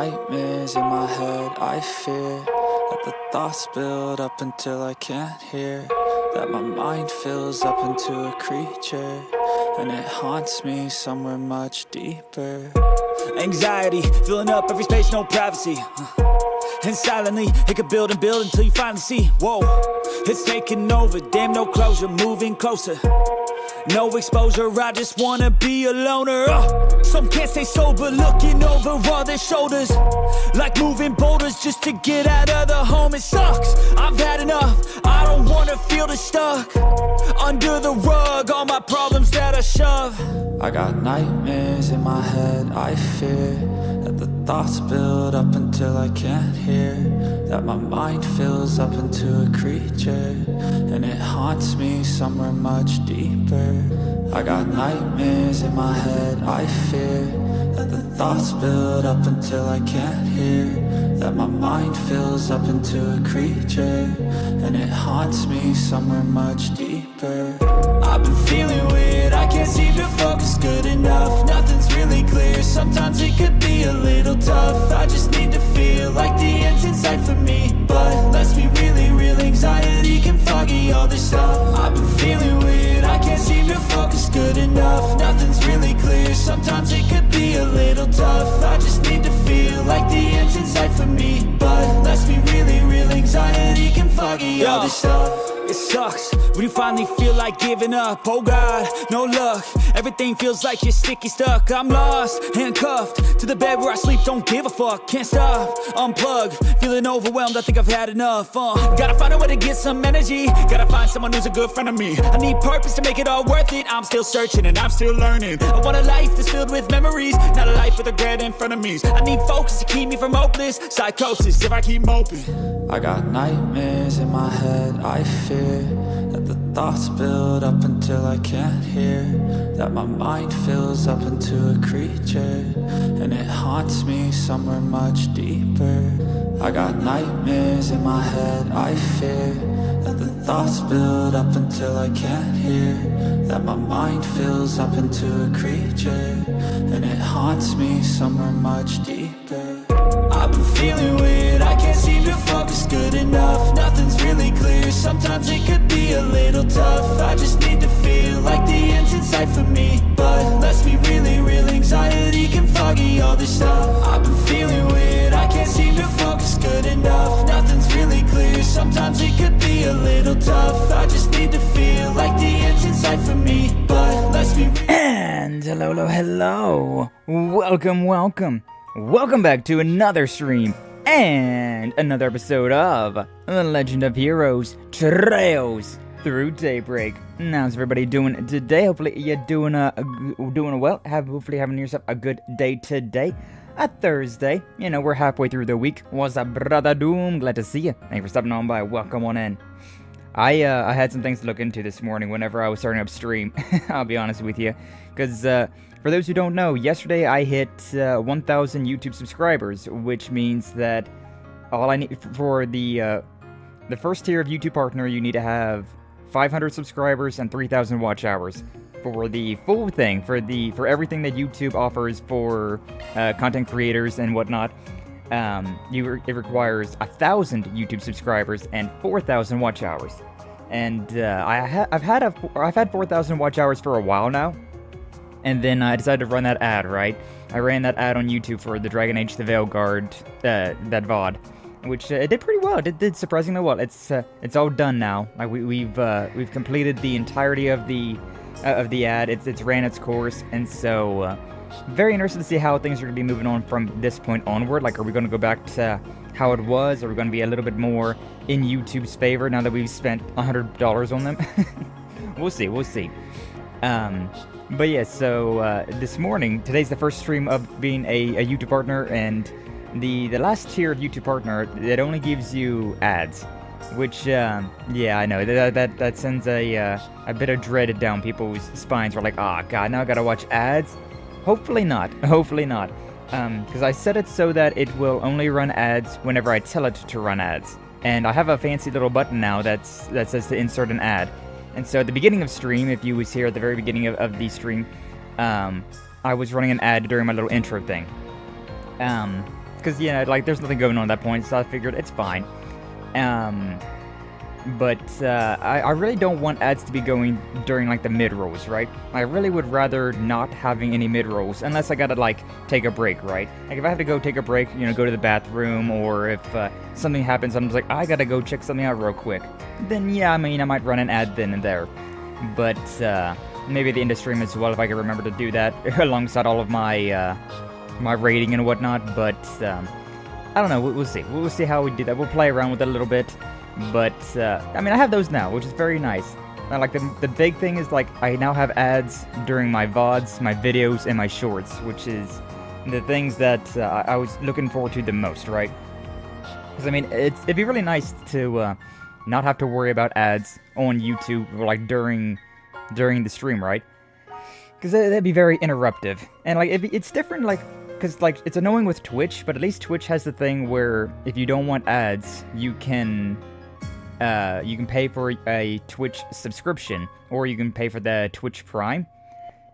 nightmares in my head, I fear that the thoughts build up until I can't hear, that my mind fills up into a creature, and it haunts me somewhere much deeper. Anxiety, filling up every space, no privacy. And silently, it could build and build until you finally see, whoa, it's taking over, damn no closure, moving closer. No exposure, I just wanna be a loner. Some can't stay sober, looking over all their shoulders, like moving boulders just to get out of the home. It sucks, I've had enough, I don't wanna feel the stuck under the rug, all my problems that I shove. I got nightmares in my head, I fear that the thoughts build up until I can't hear, that my mind fills up into a creature, and it haunts me somewhere much deeper. I got nightmares in my head, I fear that the thoughts build up until I can't hear, that my mind fills up into a creature, and it haunts me somewhere much deeper. I've been feeling weird, I can't seem to focus good enough. Nothing's really clear, sometimes it could be a little tough. I just need to feel like the end's in sight for me, but let's be really real, anxiety can foggy all this stuff. I've been feeling weird, I can't seem to focus good enough. Nothing's really clear, sometimes it could be a little tough. I just need to feel like the end's in sight for me, but let's be really real, anxiety can foggy all this stuff. It sucks when you finally feel like giving up. Oh God, no luck, everything feels like you're sticky stuck. I'm lost, handcuffed to the bed where I sleep, don't give a fuck. Can't stop, unplug, feeling overwhelmed, I think I've had enough. Gotta find a way to get some energy, gotta find someone who's a good friend of me. I need purpose to make it all worth it, I'm still searching and I'm still learning. I want a life that's filled with memories, not a life with regret and frenemies. I need focus to keep me from hopeless psychosis if I keep moping. I got nightmares in my head, I fear that the thoughts build up until I can't hear, that my mind fills up into a creature, and it haunts me somewhere much deeper. I got nightmares in my head, I fear that the thoughts build up until I can't hear, that my mind fills up into a creature, and it haunts me somewhere much deeper. I've been feeling weird, I can't seem to focus good enough. Nothing's really clear, sometimes it could be a little tough. I just need to feel like the end's in sight for me, but let's be really real, anxiety can foggy all this stuff. I've been feeling weird, I can't seem to focus good enough. Nothing's really clear, sometimes it could be a little tough. I just need to feel like the end's in sight for me, but let's be real. And hello, welcome back to another stream and another episode of The Legend of Heroes Trails Through Daybreak. How's everybody doing today? Hopefully you're doing well. Hopefully having yourself a good day today. A Thursday. You know, we're halfway through the week. What's up, brother Doom? Glad to see you. Thank you for stopping on by. Welcome on in. I had some things to look into this morning whenever I was starting up stream. I'll be honest with you, because for those who don't know, yesterday I hit 1,000 YouTube subscribers, which means that all I need for the first tier of YouTube partner, you need to have 500 subscribers and 3,000 watch hours. For the full thing, for everything that YouTube offers for content creators and whatnot, it requires 1,000 YouTube subscribers and 4,000 watch hours. And I've had 4,000 watch hours for a while now. And then I decided to run that ad, right? I ran that ad on YouTube for the Dragon Age the Veilguard, that VOD, which it did pretty well. It did surprisingly well. It's all done now. Like we've completed the entirety of the ad. It's ran its course, and so very interested to see how things are going to be moving on from this point onward. Like, are we going to go back to how it was? Are we going to be a little bit more in YouTube's favor now that we've spent $100 on them? We'll see. But yeah, so this morning, today's the first stream of being a YouTube partner, and the last tier of YouTube partner, it only gives you ads, which, yeah, I know, that sends a bit of dread down people's spines. We're like, oh god, now I gotta watch ads? Hopefully not, because I set it so that it will only run ads whenever I tell it to run ads, and I have a fancy little button now that says to insert an ad. And so at the beginning of stream, if you was here at the very beginning of the stream, I was running an ad during my little intro thing. because, you know, like, there's nothing going on at that point, so I figured it's fine. But I really don't want ads to be going during, like, the mid-rolls, right? I really would rather not having any mid-rolls, unless I gotta, like, take a break, right? Like, if I have to go take a break, you know, go to the bathroom, or if something happens, I'm just like, I gotta go check something out real quick. Then, yeah, I mean, I might run an ad then and there. But, maybe the end of stream as well, if I can remember to do that, alongside all of my, my rating and whatnot, but, I don't know, we'll see. We'll see how we do that. We'll play around with it a little bit. But, I mean, I have those now, which is very nice. And, like, the big thing is, like, I now have ads during my VODs, my videos, and my shorts, which is the things that I was looking forward to the most, right? Because, I mean, it'd be really nice to not have to worry about ads on YouTube, or, like, during the stream, right? Because that'd be very interruptive. And, like, it's different, like, because, like, it's annoying with Twitch, but at least Twitch has the thing where if you don't want ads, you can pay for a Twitch subscription, or you can pay for the Twitch Prime,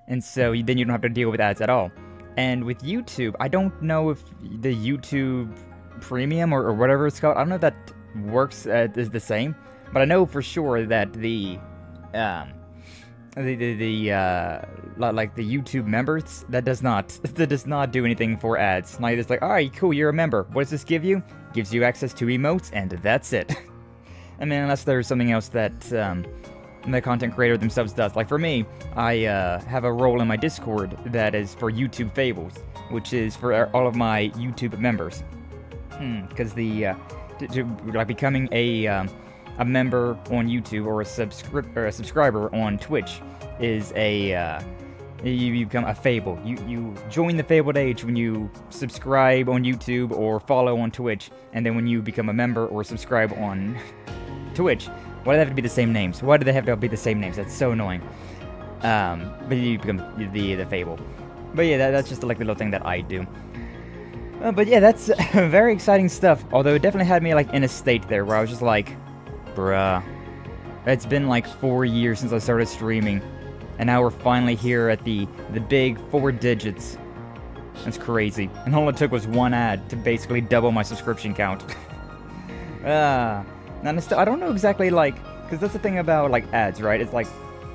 and so then you don't have to deal with ads at all. And with YouTube, I don't know if the YouTube Premium or whatever it's called, I don't know if that works is the same, but I know for sure that the YouTube members, that does not do anything for ads. Like, it's like, alright, cool, you're a member. What does this give you? Gives you access to emotes, and that's it. I mean, unless there's something else that the content creator themselves does. Like, for me, I have a role in my Discord that is for YouTube Fables, which is for all of my YouTube members. Because like, becoming a member on YouTube or a subscriber on Twitch is you become a Fable. You join the Fabled Age when you subscribe on YouTube or follow on Twitch, and then when you become a member or subscribe on Twitch. Why do they have to be the same names? Why do they have to be the same names? That's so annoying. But you become the Fable. But yeah, that's just like the little thing that I do. But yeah, that's very exciting stuff. Although it definitely had me like in a state there where I was just like, bruh, it's been like 4 years since I started streaming, and now we're finally here at the big 4 digits. That's crazy. And all it took was one ad to basically double my subscription count. And I don't know exactly, like, because that's the thing about like ads, right? It's like,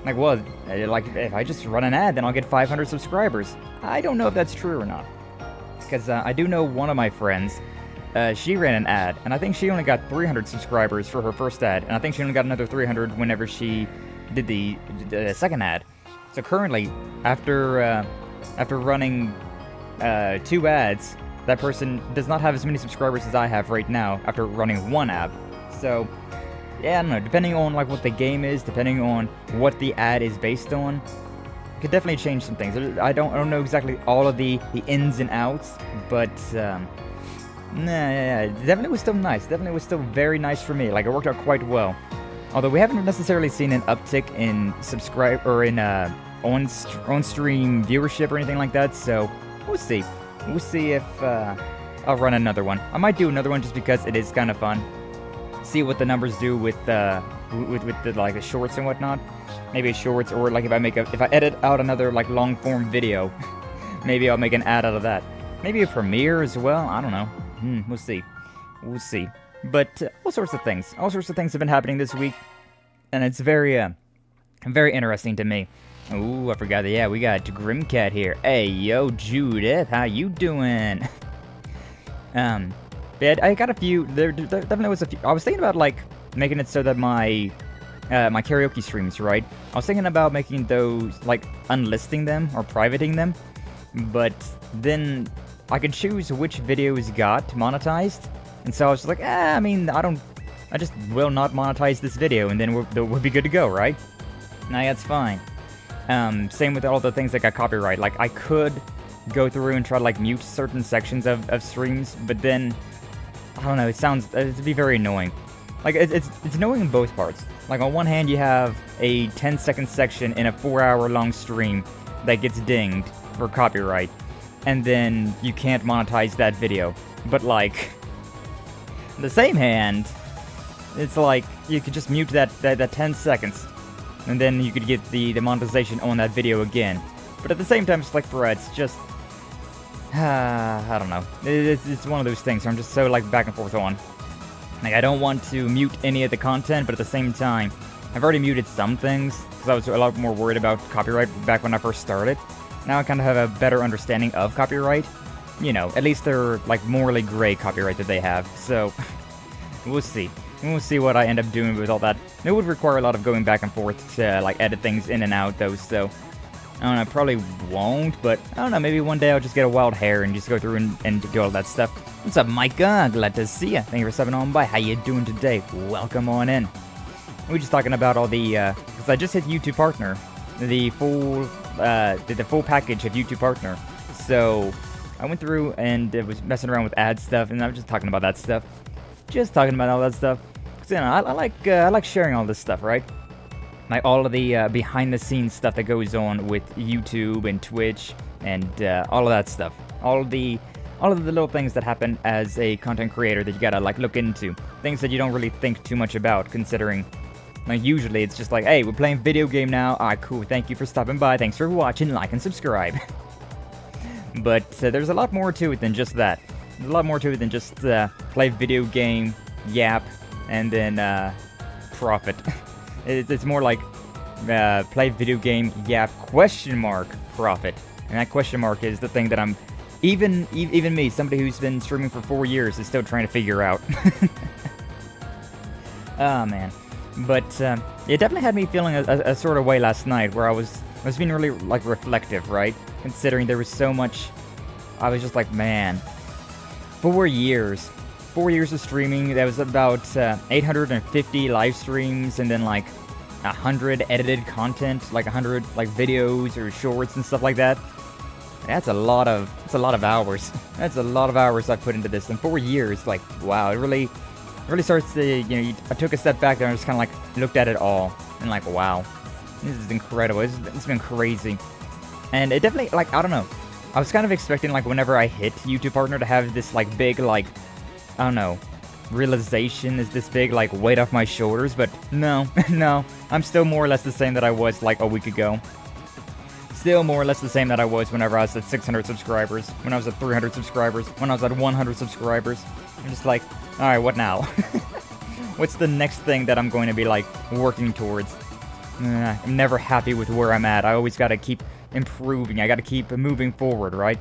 well, like if I just run an ad, then I'll get 500 subscribers. I don't know if that's true or not, because I do know one of my friends. She ran an ad, and I think she only got 300 subscribers for her first ad, and I think she only got another 300 whenever she did the second ad. So currently, after running 2 ads, that person does not have as many subscribers as I have right now after running 1 ad. So, yeah, I don't know, depending on like what the game is, depending on what the ad is based on, it could definitely change some things. I don't know exactly all of the ins and outs, but yeah, definitely was still nice. Definitely was still very nice for me. Like, it worked out quite well. Although we haven't necessarily seen an uptick in subscribe or in on-stream viewership or anything like that. So we'll see. We'll see if I'll run another one. I might do another one just because it is kind of fun. See what the numbers do with the like the shorts and whatnot. Maybe shorts, or like if I edit out another like long form video, maybe I'll make an ad out of that. Maybe a premiere as well. I don't know. We'll see. We'll see. But all sorts of things have been happening this week, and it's very interesting to me. Ooh, I forgot that. Yeah, we got Grimcat here. Hey, yo, Judith, how you doing? But I got a few. There definitely was a few. I was thinking about like making it so that my my karaoke streams, right? I was thinking about making those like unlisting them or privating them, but then I could choose which videos got monetized, and so I was just like, I mean, I just will not monetize this video, and then we'll be good to go, right? Nah, that's fine. Same with all the things that got copyright. Like, I could go through and try to like mute certain sections of streams, but then I don't know. It'd be very annoying. Like, it's annoying in both parts. Like, on one hand, you have a 10-second section in a 4-hour-long stream that gets dinged for copyright, and then you can't monetize that video. But, like, on the same hand, it's like, you could just mute that 10 seconds, and then you could get the monetization on that video again. But at the same time, it's like, bruh, it's just... I don't know. It's one of those things where I'm just so like back and forth on. Like I don't want to mute any of the content, but at the same time, I've already muted some things because I was a lot more worried about copyright back when I first started. Now I kind of have a better understanding of copyright. You know, at least they're like morally gray copyright that they have. So we'll see. We'll see what I end up doing with all that. It would require a lot of going back and forth to like edit things in and out though. So I don't know, I probably won't, but I don't know, maybe one day I'll just get a wild hair and just go through and do all that stuff. What's up, Micah? Glad to see ya. Thank you for subbing on by. How you doing today? Welcome on in. We're just talking about all the, because I just hit YouTube Partner, the full package of YouTube Partner. So I went through and it was messing around with ad stuff, and I was just talking about that stuff. Just talking about all that stuff. Because, you know, I like sharing all this stuff, right? Like all of the behind-the-scenes stuff that goes on with YouTube and Twitch and all of that stuff. All of the little things that happen as a content creator that you gotta like look into. Things that you don't really think too much about, considering like usually it's just like, hey, we're playing video game now. Alright, cool. Thank you for stopping by. Thanks for watching. Like and subscribe. But there's a lot more to it than just that. There's a lot more to it than just play video game, yap, and then profit. It's more like play video game, yap, question mark, profit. And that question mark is the thing that I'm, even me, somebody who's been streaming for 4 years, is still trying to figure out. Oh, man. But it definitely had me feeling a sort of way last night where I was being really, like, reflective, right? Considering there was so much, I was just like, man, 4 years. 4 years of streaming, that was about 850 live streams, and then like 100 edited content, like 100 like videos or shorts and stuff like that. That's a lot of hours. That's a lot of hours I put into this in 4 years. Like, wow, it really starts to, you know, I took a step back there and just kind of like looked at it all and like, wow, this is incredible. It's been crazy, and it definitely, like, I don't know. I was kind of expecting like whenever I hit YouTube Partner to have this like big like, I don't know, realization, is this big like weight off my shoulders, but no, no, I'm still more or less the same that I was like a week ago. Still more or less the same that I was whenever I was at 600 subscribers, when I was at 300 subscribers, when I was at 100 subscribers. I'm just like, alright, what now? What's the next thing that I'm going to be like working towards? I'm never happy with where I'm at. I always gotta keep improving. I gotta keep moving forward, right?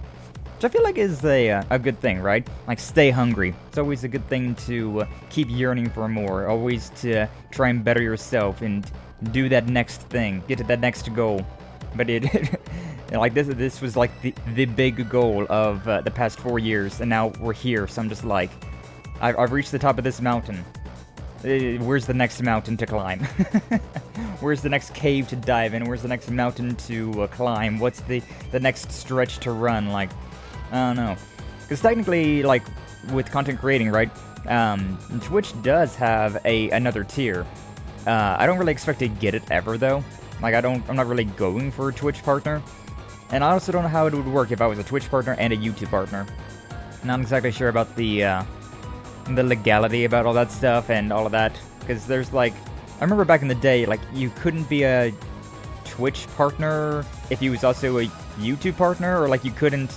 Which I feel like is a good thing, right? Like, stay hungry. It's always a good thing to keep yearning for more. Always to try and better yourself and do that next thing. Get to that next goal. But like this was like the big goal of the past 4 years, and now we're here. So I'm just like, I've reached the top of this mountain. Where's the next mountain to climb? Where's the next cave to dive in? Where's the next mountain to climb? What's the next stretch to run? Like, I don't know. Because technically, like, with content creating, right, Twitch does have another tier. I don't really expect to get it ever, though. Like, I'm not really going for a Twitch partner. And I also don't know how it would work if I was a Twitch partner and a YouTube partner. Not exactly sure about the legality about all that stuff and all of that. Because there's, like, I remember back in the day, like, you couldn't be a Twitch partner if you was also a YouTube partner, or, like, you couldn't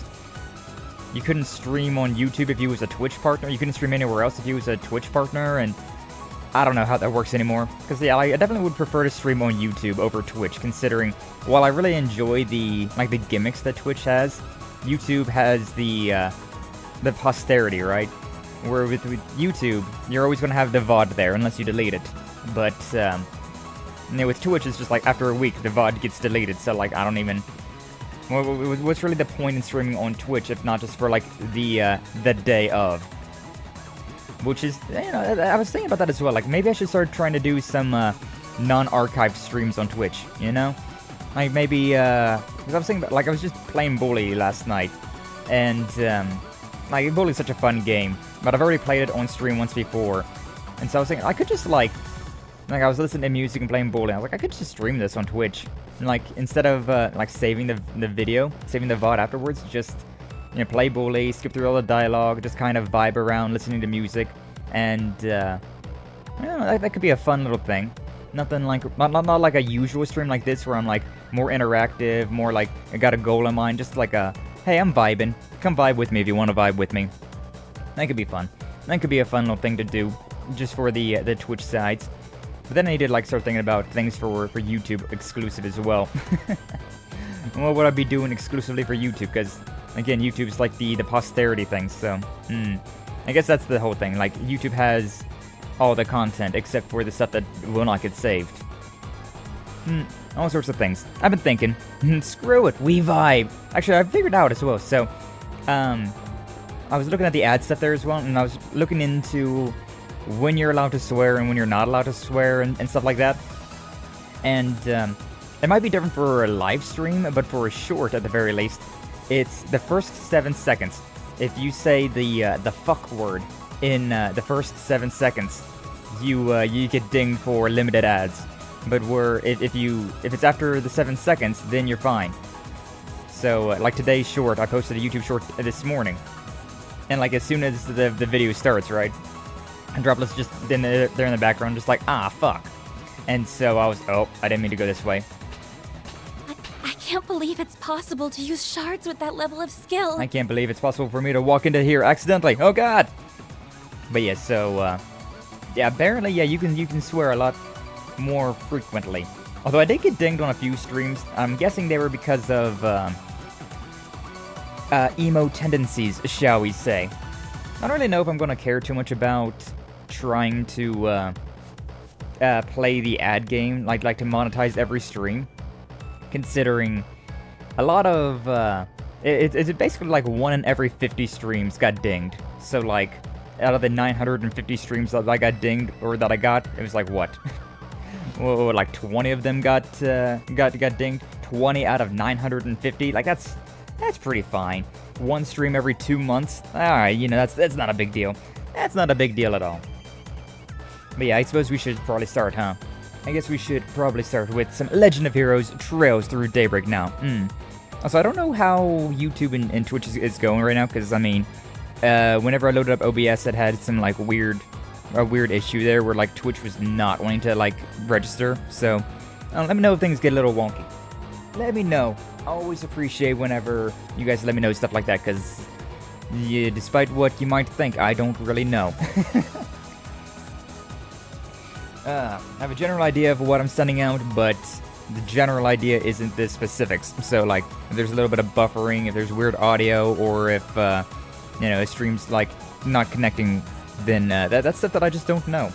stream on YouTube if you was a Twitch partner. You couldn't stream anywhere else if you was a Twitch partner, and I don't know how that works anymore. Because, yeah, I definitely would prefer to stream on YouTube over Twitch, considering while I really enjoy the gimmicks that Twitch has, YouTube has the posterity, right? Where with YouTube, you're always going to have the VOD there, unless you delete it. But, you know, with Twitch, it's just like, after a week, the VOD gets deleted, so, like, I don't even... What's really the point in streaming on Twitch, if not just for, like, the day of? Which is, you know, I was thinking about that as well. Like, maybe I should start trying to do some non-archived streams on Twitch, you know? Like, maybe, because I was thinking about, like, I was just playing Bully last night, and, like, Bully's such a fun game, but I've already played it on stream once before, and so I was thinking, I could just, like, I was listening to music and playing Bully, I was like, I could just stream this on Twitch, and, like, instead of, like, saving the video, saving the VOD afterwards, just, you know, play Bully, skip through all the dialogue, just kind of vibe around, listening to music, and, you know, that could be a fun little thing. Nothing like, not like a usual stream like this, where I'm, like, more interactive, more, like, I got a goal in mind, just like a hey, I'm vibing. Come vibe with me if you want to vibe with me. That could be fun. That could be a fun little thing to do, just for the Twitch sides. But then I need to like start thinking about things for YouTube exclusive as well. What would I be doing exclusively for YouTube? Because again, YouTube's like the posterity thing. So I guess that's the whole thing. Like YouTube has all the content except for the stuff that will not get saved. All sorts of things. I've been thinking. Screw it, we vibe. Actually, I figured out as well. So, I was looking at the ad stuff there as well, and I was looking into when you're allowed to swear and when you're not allowed to swear and stuff like that. And it might be different for a live stream, but for a short at the very least, it's the first 7 seconds. If you say the fuck word in the first 7 seconds, you get dinged for limited ads. But if it's after the 7 seconds, then you're fine. So like today's short, I posted a YouTube short this morning, and like as soon as the video starts, right, and Droplet's just there in the background, just like fuck, and so I didn't mean to go this way. I can't believe it's possible to use shards with that level of skill. I can't believe it's possible for me to walk into here accidentally. Oh god. But yeah, so yeah, apparently you can swear a lot more frequently. Although I did get dinged on a few streams. I'm guessing they were because of emo tendencies, shall we say. I don't really know if I'm going to care too much about trying to play the ad game, like to monetize every stream, considering a lot of it's basically like 1 in every 50 streams got dinged. So like out of the 950 streams that I got dinged, or that I got, it was like what? Whoa, like 20 of them got dinged. 20 out of 950. Like that's pretty fine. 1 stream every 2 months. All right, that's not a big deal. That's not a big deal at all. But yeah, I suppose we should probably start, huh? I guess we should probably start with some Legend of Heroes Trails Through Daybreak now. Also, I don't know how YouTube and Twitch is going right now, because I mean, whenever I loaded up OBS, it had some like weird issue there where like Twitch was not wanting to like register. So let me know if things get a little wonky. Let me know. I always appreciate whenever you guys let me know stuff like that, because despite what you might think, I don't really know. I have a general idea of what I'm sending out, but the general idea isn't the specifics. So like if there's a little bit of buffering, if there's weird audio, or if a stream's like not connecting, then that's stuff that I just don't know.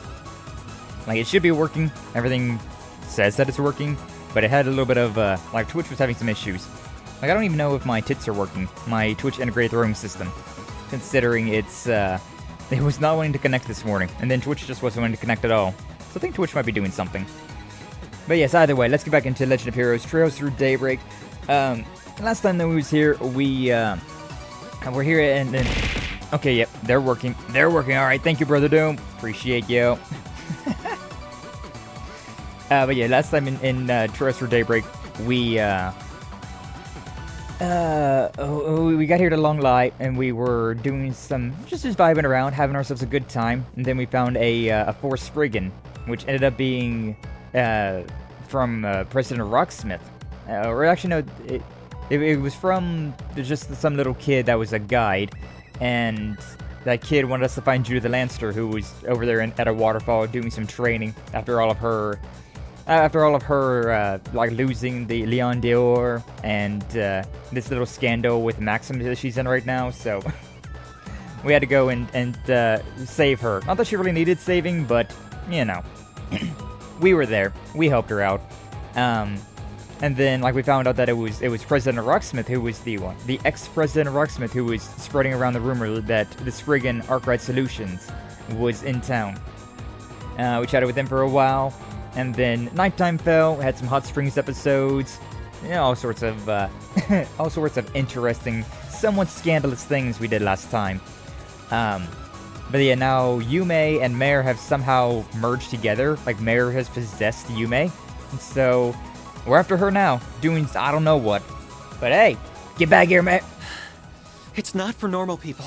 Like, it should be working. Everything says that it's working, but it had a little bit of like Twitch was having some issues. Like, I don't even know if my tits are working, my Twitch integrated throwing system, considering it was not wanting to connect this morning, and then Twitch just wasn't wanting to connect at all. So I think Twitch might be doing something. But yes, either way, let's get back into Legend of Heroes Trails Through Daybreak. Last time that we was here, we're here and then. Okay, yep, they're working. They're working. All right, thank you, Brother Doom. Appreciate you. But yeah, last time in Trails Through Daybreak, we got here to Longlai, and we were doing some just vibing around, having ourselves a good time, and then we found a forced spriggan, which ended up being from President Rocksmith, or actually no, it was from just some little kid that was a guide. And that kid wanted us to find Judith Lanster, who was over there at a waterfall doing some training after all of her like losing the Leon Dior and this little scandal with Maxim that she's in right now. So we had to go and save her. Not that she really needed saving, but we were there. We helped her out. And then, like, we found out that it was President Rocksmith who was the ex-President Rocksmith who was spreading around the rumor that the spriggan Arkride Solutions was in town. We chatted with him for a while, and then nighttime fell. We had some Hot Springs episodes, all sorts of interesting, somewhat scandalous things we did last time. But yeah, now Yumé and Mare have somehow merged together. Like, Mare has possessed Yumé, and so we're after her now, doing I don't know what. But hey, get back here, man. It's not for normal people.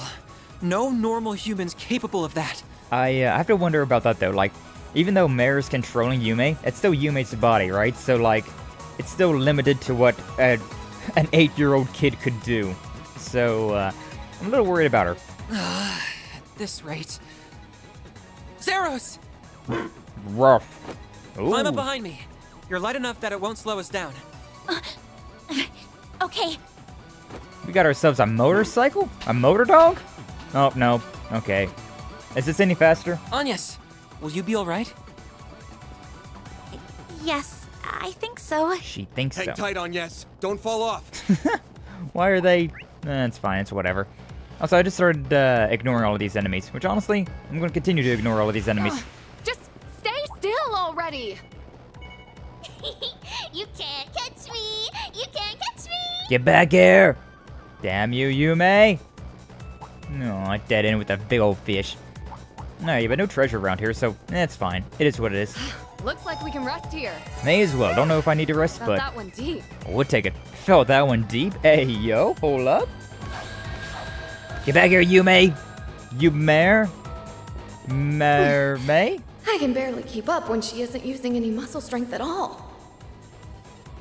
No normal human's capable of that. I have to wonder about that, though. Like, even though Mare's controlling Yumé, it's still Yume's body, right? So, like, it's still limited to what an 8-year-old kid could do. so I'm a little worried about her. At this rate. Zeros! Rough. Ooh. Climb up behind me. You're light enough that it won't slow us down. Okay. We got ourselves a motorcycle? A motor dog? Oh, no. Okay. Is this any faster? Agnes, will you be alright? Yes, I think so. She thinks so. Hang tight on yes. Don't fall off. Why are they... it's fine, it's whatever. Also, I just started ignoring all of these enemies, which honestly, I'm going to continue to ignore all of these enemies. Just stay still already! You can't catch me! You can't catch me! Get back here! Damn you, Yumé! No, I dead end with a big old fish. No, you have no treasure around here, so it's fine. It is what it is. Looks like we can rest here. May as well. Don't know if I need to rest, Felt but that one deep. we'll take it. Felt that one deep. Hey, yo, hold up. Get back here, Yumé! Yumé? May? I can barely keep up when she isn't using any muscle strength at all.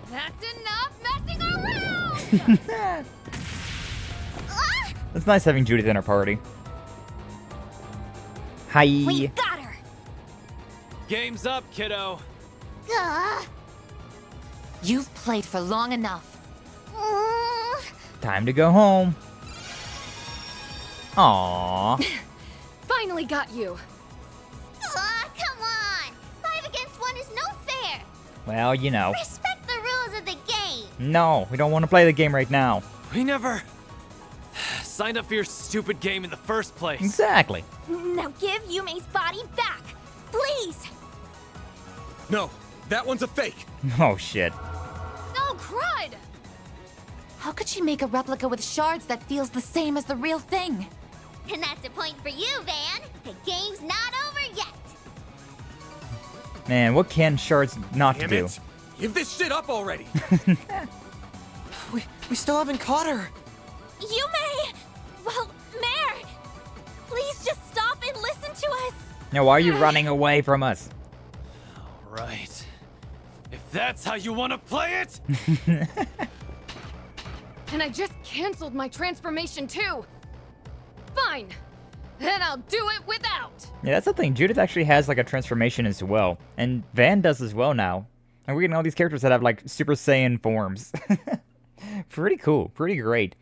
That's enough messing around! It's nice having Judith in our party. Hi. We got her! Game's up, kiddo. You've played for long enough. Time to go home. Aww. Finally got you. Come on! 5 against 1 is no fair! Well, you know. Respect the rules of the game! No, we don't want to play the game right now. We never signed up for your stupid game in the first place. Exactly. Now give Yume's body back! Please! No, that one's a fake. Oh, shit. Oh, crud! How could she make a replica with shards that feels the same as the real thing? And that's a point for you, Van. The game's not over yet. Man, what can shards not Damn do? it. Give this shit up already. We still haven't caught her. Yume! Well, Mare! Please just stop and listen to us! Now, why are you running away from us? Right. If that's how you want to play it. And I just canceled my transformation too. Fine. Then I'll do it without. Yeah, that's the thing. Judith actually has like a transformation as well. And Van does as well now. And we're getting all these characters that have like Super Saiyan forms. Pretty cool. Pretty great.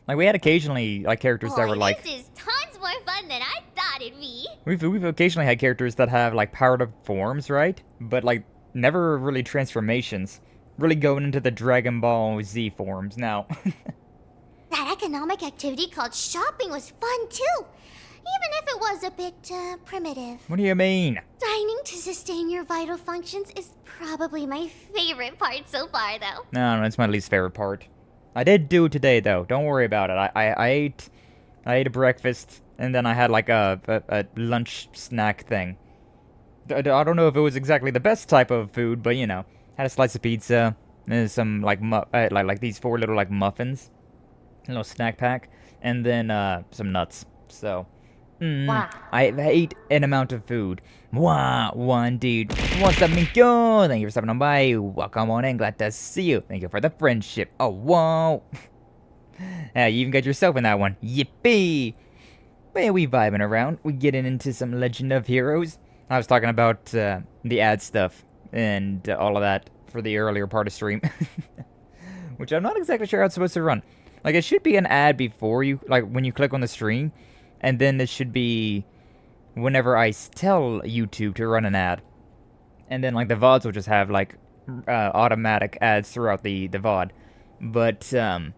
Like, we had occasionally like characters that were like... This is tons more fun than I thought it'd be. We've occasionally had characters that have like powered up forms, right? But like never really transformations. Really going into the Dragon Ball Z forms now. That economic activity called shopping was fun too. Even if it was a bit, primitive. What do you mean? Dining to sustain your vital functions is probably my favorite part so far, though. No, it's my least favorite part. I did do it today, though. Don't worry about it. I ate a breakfast, and then I had like a lunch snack thing. I don't know if it was exactly the best type of food, but you know, had a slice of pizza, and some like these 4 little like muffins, a little snack pack, and then some nuts. So. Wow. I ate an amount of food. Wow, one dude. What's up, Minko? Thank you for stopping on by. Welcome on in. Glad to see you. Thank you for the friendship. Oh, whoa. Yeah, you even got yourself in that one. Yippee. But yeah, we vibing around. We getting into some Legend of Heroes. I was talking about the ad stuff and all of that for the earlier part of stream. Which I'm not exactly sure how it's supposed to run. Like, it should be an ad before you, like, when you click on the stream. And then it should be whenever I tell YouTube to run an ad. And then, like, the VODs will just have, like, automatic ads throughout the VOD. But, let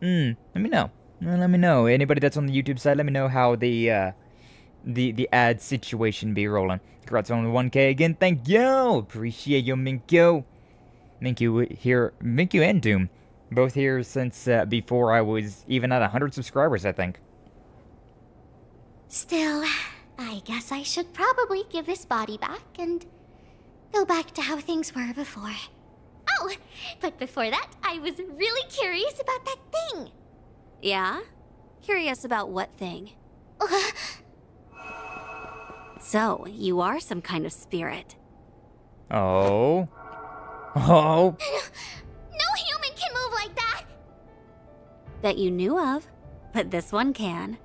me know. Let me know. Anybody that's on the YouTube side, let me know how the ad situation be rolling. Congrats on the 1K again. Thank you. Appreciate you, Minkyo. Minkyo here. Minkyo and Doom. Both here since before I was even at 100 subscribers, I think. Still, I guess I should probably give this body back and go back to how things were before. Oh, but before that, I was really curious about that thing. Yeah? Curious about what thing? So, you are some kind of spirit. Oh. Oh. No human can move like that! that you knew of, but this one can.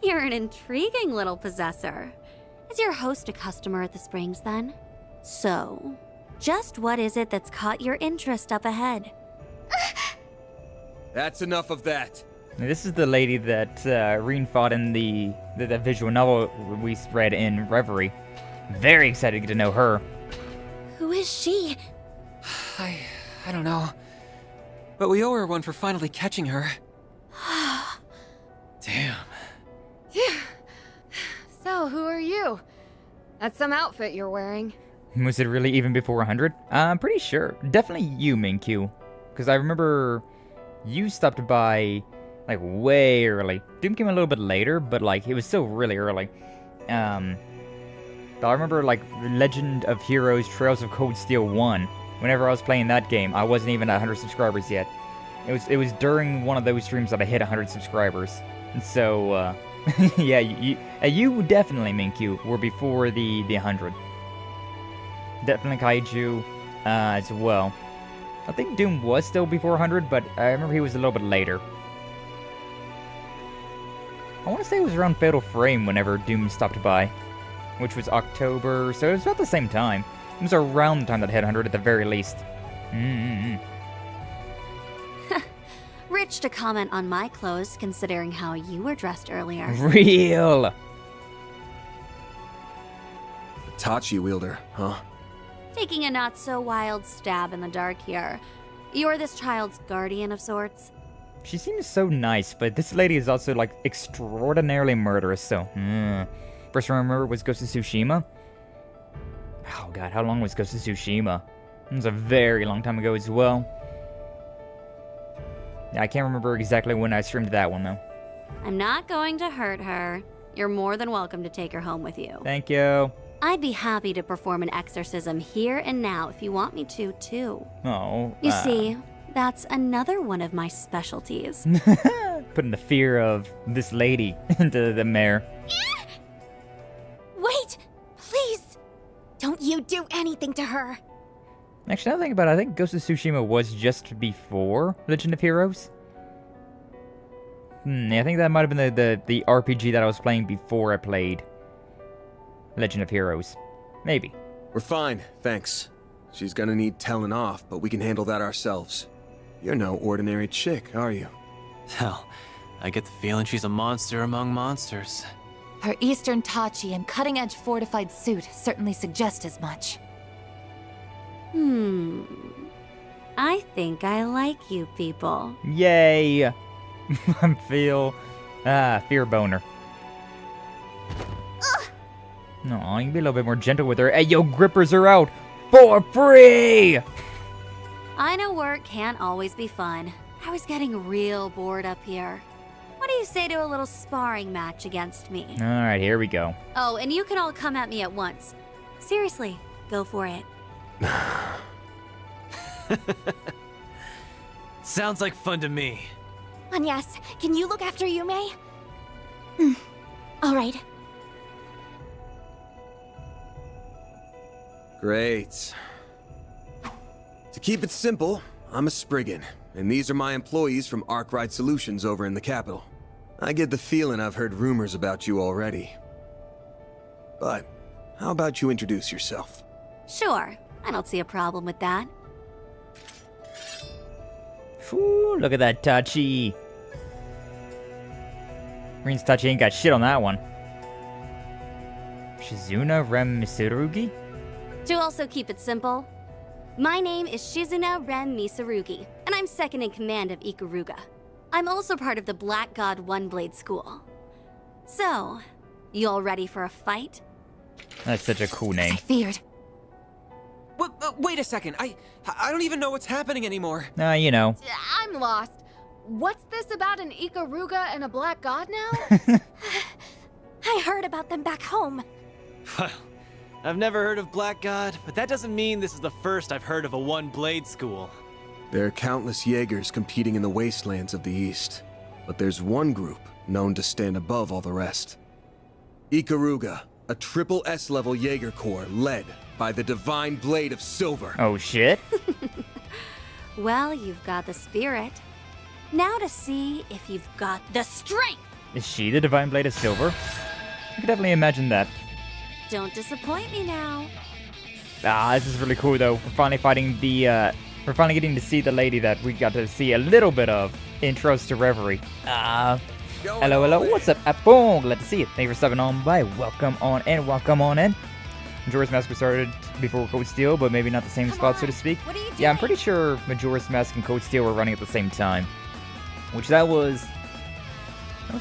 You're an intriguing little possessor. Is your host a customer at the Springs, then? So, just what is it that's caught your interest up ahead? That's enough of that. This is the lady that Reen fought in the visual novel we read in Reverie. Very excited to get to know her. Who is she? I don't know. But we owe her one for finally catching her. Damn. So, who are you? That's some outfit you're wearing. Was it really even before 100? I'm pretty sure. Definitely you, Minkyu. Because I remember you stopped by, like, way early. Doom came a little bit later, but, like, it was still really early. But I remember, like, Legend of Heroes Trails of Cold Steel 1. Whenever I was playing that game, I wasn't even at 100 subscribers yet. It was during one of those streams that I hit 100 subscribers. And so, yeah, you definitely, Minkyu, were before the 100. Definitely Kaiju, as well. I think Doom was still before 100, but I remember he was a little bit later. I want to say it was around Fatal Frame whenever Doom stopped by, which was October, so it was about the same time. It was around the time that I hit 100 at the very least. Rich to comment on my clothes, considering how you were dressed earlier. Real! Tachi wielder, huh? Taking a not-so-wild stab in the dark here. You're this child's guardian of sorts? She seems so nice, but this lady is also, like, extraordinarily murderous, so... First one I remember was Ghost of Tsushima. Oh god, how long was Ghost of Tsushima? It was a very long time ago as well. Yeah, I can't remember exactly when I streamed that one, though. I'm not going to hurt her. You're more than welcome to take her home with you. Thank you. I'd be happy to perform an exorcism here and now if you want me to, too. Oh, You see, that's another one of my specialties. Putting the fear of this lady into the Mare. Wait! Please! Don't you do anything to her! Actually, now that I think about it, I think Ghost of Tsushima was just before Legend of Heroes. Yeah, I think that might have been the RPG that I was playing before I played Legend of Heroes. Maybe. We're fine, thanks. She's gonna need telling off, but we can handle that ourselves. You're no ordinary chick, are you? Hell, I get the feeling she's a monster among monsters. Her Eastern Tachi and cutting-edge fortified suit certainly suggest as much. I think I like you people. Yay! I feel... fear boner. No, you can be a little bit more gentle with her. Hey, yo, grippers are out! For free! I know work can't always be fun. I was getting real bored up here. What do you say to a little sparring match against me? Alright, here we go. Oh, and you can all come at me at once. Seriously, go for it. Sounds like fun to me. Anyas, can you look after Yumé? Alright. Great. To keep it simple, I'm a spriggan, and these are my employees from Arkride Solutions over in the capital. I get the feeling I've heard rumors about you already. But, how about you introduce yourself? Sure, I don't see a problem with that. Ooh, look at that Tachi. Green's Tachi ain't got shit on that one. Shizuna Rem Misurugi? To also keep it simple, my name is Shizuna Ren Misarugi, and I'm second in command of Ikaruga. I'm also part of the Black God One Blade School. So, you all ready for a fight? That's such a cool name. I feared. Wait a second. I don't even know what's happening anymore. You know. I'm lost. What's this about an Ikaruga and a black god now? I heard about them back home. Well, I've never heard of Black God, but that doesn't mean this is the first I've heard of a one-blade school. There are countless Jaegers competing in the wastelands of the East, but there's one group known to stand above all the rest. Ikaruga, a triple S-level Jaeger corps led by the Divine Blade of Silver. Oh shit. Well, you've got the spirit. Now to see if you've got the strength. Is she the Divine Blade of Silver? I could definitely imagine that. Don't disappoint me now. This is really cool though. We're finally fighting the, we're finally getting to see the lady that we got to see a little bit of in Trust to Reverie. Hello, what's up, Apple? Glad to see you. Thank you for stopping on by. Welcome on in, welcome on in. Majora's Mask was started before Code Steel, but maybe not the same spot, so to speak. Yeah, I'm pretty sure Majora's Mask and Code Steel were running at the same time. Which that was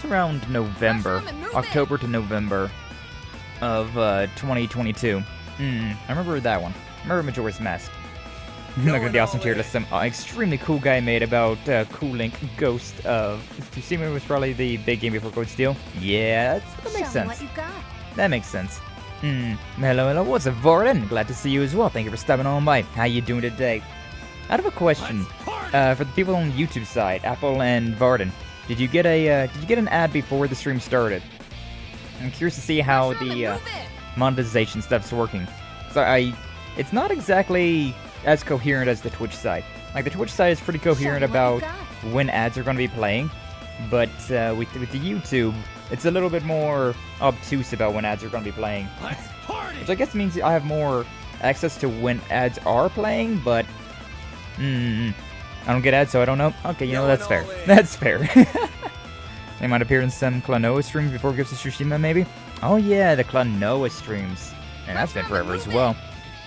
around November, October to November of 2022. I remember that one. I remember Majora's Mask. Look at the awesome tier list. Some extremely cool guy made about Cool Link Ghost of Tsushima was probably the big game before Code Steel. Yeah, that makes sense. That makes sense. Hello, what's up, Varden? Glad to see you as well. Thank you for stopping on by. How you doing today? I have a question for the people on the YouTube side, Apple and Varden. Did you get an ad before the stream started? I'm curious to see how the monetization stuff's working. So it's not exactly as coherent as the Twitch side. Like the Twitch side is pretty coherent about when ads are going to be playing, but with the YouTube, it's a little bit more obtuse about when ads are going to be playing. Which I guess means I have more access to when ads are playing, but I don't get ads, so I don't know. Okay, you know, that's fair. That's fair. They might appear in some Klonoa streams before Ghost of Tsushima, maybe? Oh yeah, the Klonoa streams. And that's been forever as well.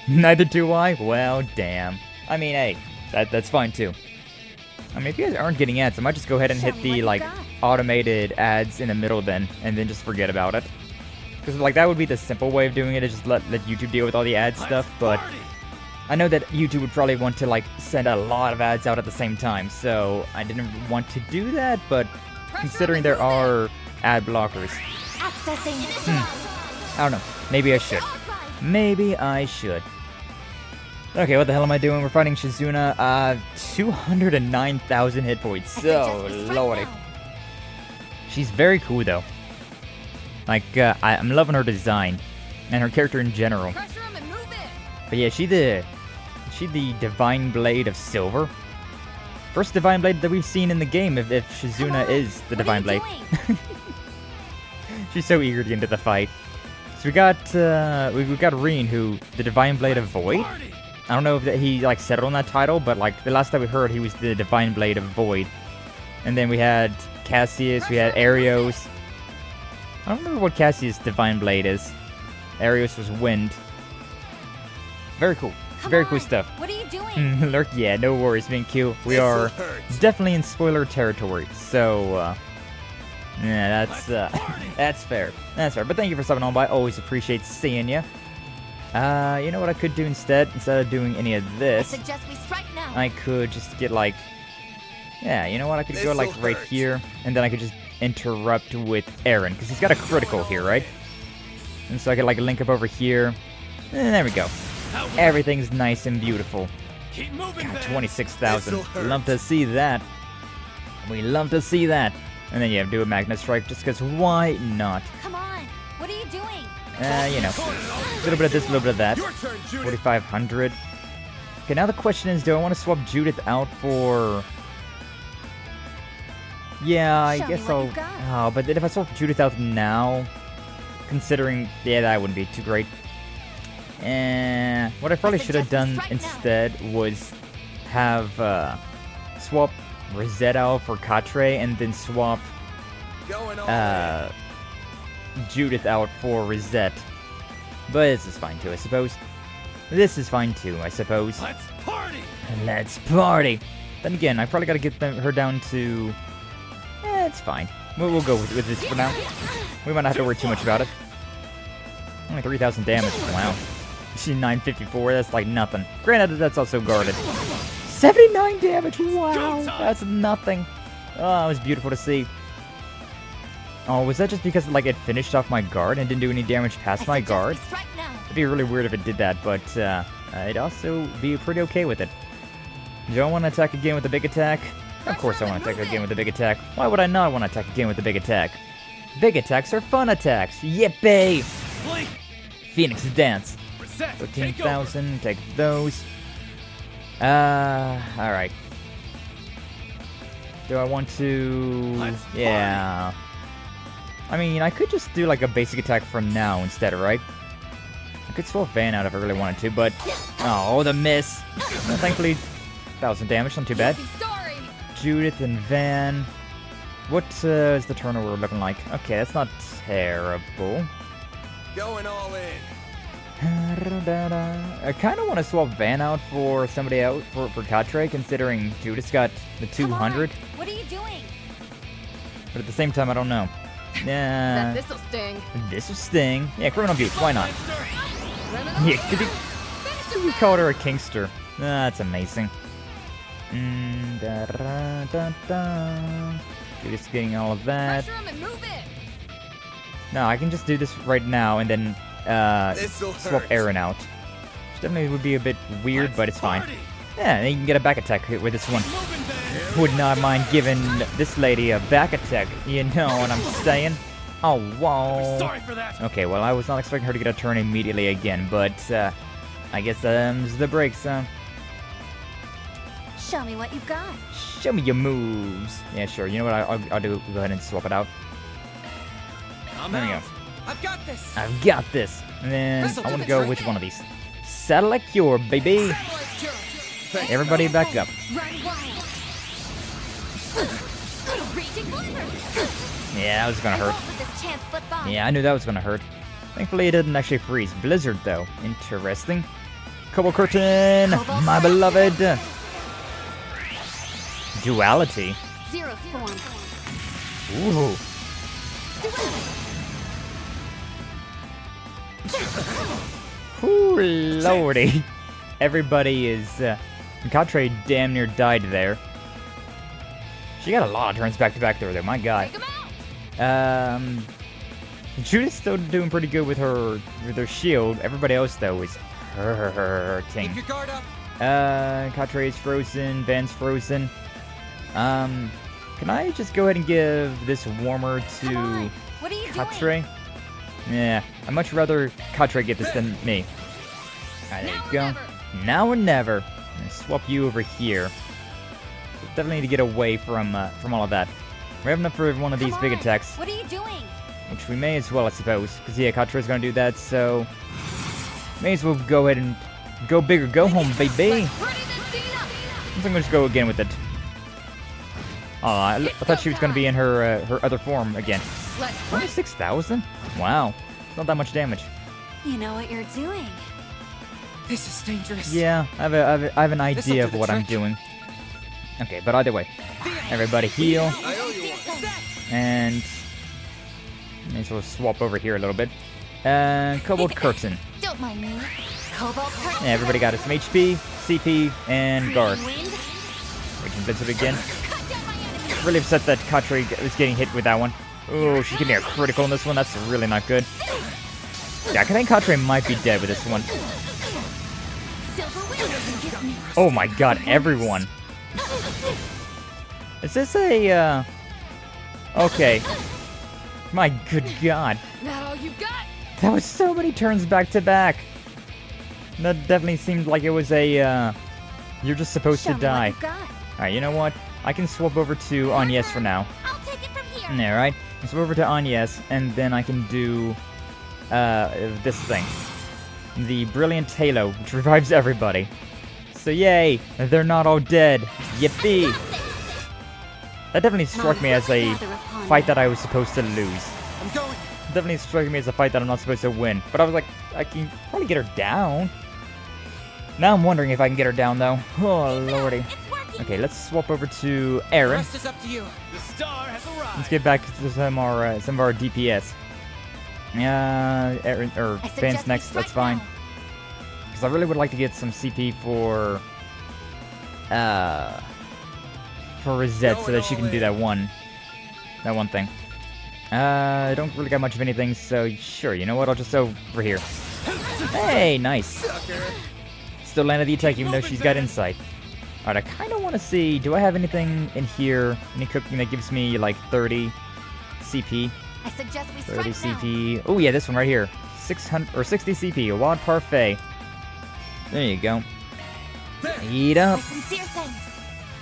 Neither do I? Well, damn. I mean, hey, that's fine too. I mean, if you guys aren't getting ads, I might just go ahead and hit the, like, automated ads in the middle then, and then just forget about it. Because, like, that would be the simple way of doing it, is just let YouTube deal with all the ad stuff, but I know that YouTube would probably want to, like, send a lot of ads out at the same time, so I didn't want to do that, but considering there are ad blockers, I don't know, maybe I should. Maybe I should. Okay, what the hell am I doing? We're fighting Shizuna, 209,000 hit points, so lordy. She's very cool, though. Like, I'm loving her design, and her character in general. But yeah, she the Divine Blade of Silver. First Divine Blade that we've seen in the game, if Shizuna is the Divine Blade. She's so eager to get into the fight. So we got Reen, who, the Divine Blade of Void. I don't know if he, like, settled on that title, but, like, the last time we heard, he was the Divine Blade of Void. And then we had Cassius, we had Arios. I don't remember what Cassius' Divine Blade is. Arios was Wind. Very cool. Very cool stuff. What are you doing? Lurk, yeah, no worries, being Q. We are definitely in spoiler territory, so, yeah, that's fair. That's fair. But thank you for stopping on by. Always appreciate seeing you. You know what I could do instead? Instead of doing any of this, I suggest we strike now. I could just get, like, yeah, you know what? I could go, like, right here, and then I could just interrupt with Aaron, because he's got a critical here, right? And so I could, like, link up over here. And there we go. Everything's nice and beautiful. God, 26,000. Love to see that. We love to see that. And then, yeah, do a Magnet Strike, just because why not? Come on. What are you doing? You know, a little bit of this, a little bit of that. 4,500. Okay, now the question is, do I want to swap Judith out for... Yeah, I guess I'll... Oh, but if I swap Judith out now, considering... Yeah, that wouldn't be too great. What I probably should have done instead was have swap Rosette out for Katre, and then swap Judith out for Rosette. But this is fine too, I suppose. This is fine too, I suppose. Let's party! Let's party! Then again, I probably gotta get her down to... it's fine. We'll go with this for now. We might not have to worry too much about it. Only 3,000 damage. Wow. She's 954. That's like nothing. Granted, that's also guarded. 79 damage. Wow. That's nothing. Oh, it was beautiful to see. Oh, was that just because, like, it finished off my guard and didn't do any damage past my guard? It'd be really weird if it did that, but I'd also be pretty okay with it. Do I want to attack again with a big attack? Of course I want to attack again with a big attack. Why would I not want to attack again with a big attack? Big attacks are fun attacks. Yippee! Phoenix Dance. 13,000. Take those. Alright. Do I want to... Yeah. I mean, I could just do like a basic attack from now instead, right? I could swap Van out if I really wanted to, but... Oh, the miss! Well, thankfully, 1,000 damage, not too bad. Judith and Van. What is the turnover looking like? Okay, that's not terrible. Going all in. I kind of want to swap Van out for somebody else, for Katre, considering Judith's got the 200. What are you doing? But at the same time, I don't know. Yeah. This'll sting. This'll sting. Yeah, criminal abuse. Why not? Yeah, could you call her a Kingster? That's amazing. Just getting all of that. No, I can just do this right now and then swap Aaron out. Which definitely would be a bit weird, but it's fine. Yeah, and you can get a back attack with this one. Would not mind giving this lady a back attack. You know what I'm saying? Oh, whoa. Sorry for that. Okay, well, I was not expecting her to get a turn immediately again, but I guess the breaks. Show me what you've got. Show me your moves. Yeah, sure. You know what? I'll do. Go ahead and swap it out. There we go. I've got this. I've got this. And then I want to go with one of these. Satellite Cure, baby. Everybody back up. Yeah, that was gonna hurt. Yeah, I knew that was gonna hurt. Thankfully, it didn't actually freeze. Blizzard, though. Interesting. Cobalt Curtain, my beloved. Duality. Zero form. Ooh. Ooh, lordy. Everybody is... Katre damn near died there. She got a lot of turns back to back there, my god. Judith's still doing pretty good with her shield. Everybody else, though, is hurting. Keep your guard up. Katre is frozen. Van's frozen. Can I just go ahead and give this warmer to What are you Katre? Yeah, I'd much rather Katre get this than me. Alright, there you go. Now or never. I'm gonna swap you over here. Definitely need to get away from all of that. We're having up for one of these big attacks. What are you doing? Which we may as well, I suppose. Because, yeah, Katre's gonna do that, so... May as well go ahead and go big or go home, baby! I'm gonna just go again with it. Oh, I thought she was gonna be in her other form again. 26,000? Wow. It's not that much damage. You know what you're doing. This is dangerous. Yeah, I have an idea of what I'm doing. Okay, but either way. Everybody heal. And... may as well swap over here a little bit. Cobalt Curtain. Don't mind me. Cobalt Curtain. Yeah, everybody got some HP, CP, and guard. We can blitz it again. Really upset that Katre was getting hit with that one. Oh, she's getting a critical in this one. That's really not good. Yeah, I think Katre might be dead with this one. Oh my god, everyone. Is this a, Okay. My good god. Not all you got. That was so many turns back to back. That definitely seemed like it was a, you're just supposed to die. Alright, you know what? I can swap over to Agnes for now. I'll take it from here. Alright, swap over to Agnes, and then I can do, this thing. The Brilliant Halo, which revives everybody. So yay, they're not all dead. Yippee! That definitely struck me as a fight that I was supposed to lose. I'm going. Definitely struck me as a fight that I'm not supposed to win. But I was like, I can probably get her down. Now I'm wondering if I can get her down, though. Oh, lordy. Okay, let's swap over to Aaron. The rest is up to you. The star has arrived. Let's get back to some of our DPS. Aaron, or Van's next, that's fine. Because I really would like to get some CP for Rosette so that she can do that one thing. I don't really got much of anything, so sure, you know what, I'll just go over here. Hey, nice. Still landed the attack even though she's got insight. Alright, I kind of want to see, do I have anything in here, any cooking that gives me like 30 CP? I suggest we 30 CP. Oh yeah, this one right here. 600 or 60 CP, a Wad Parfait. There you go. Eat up. Sincere thanks.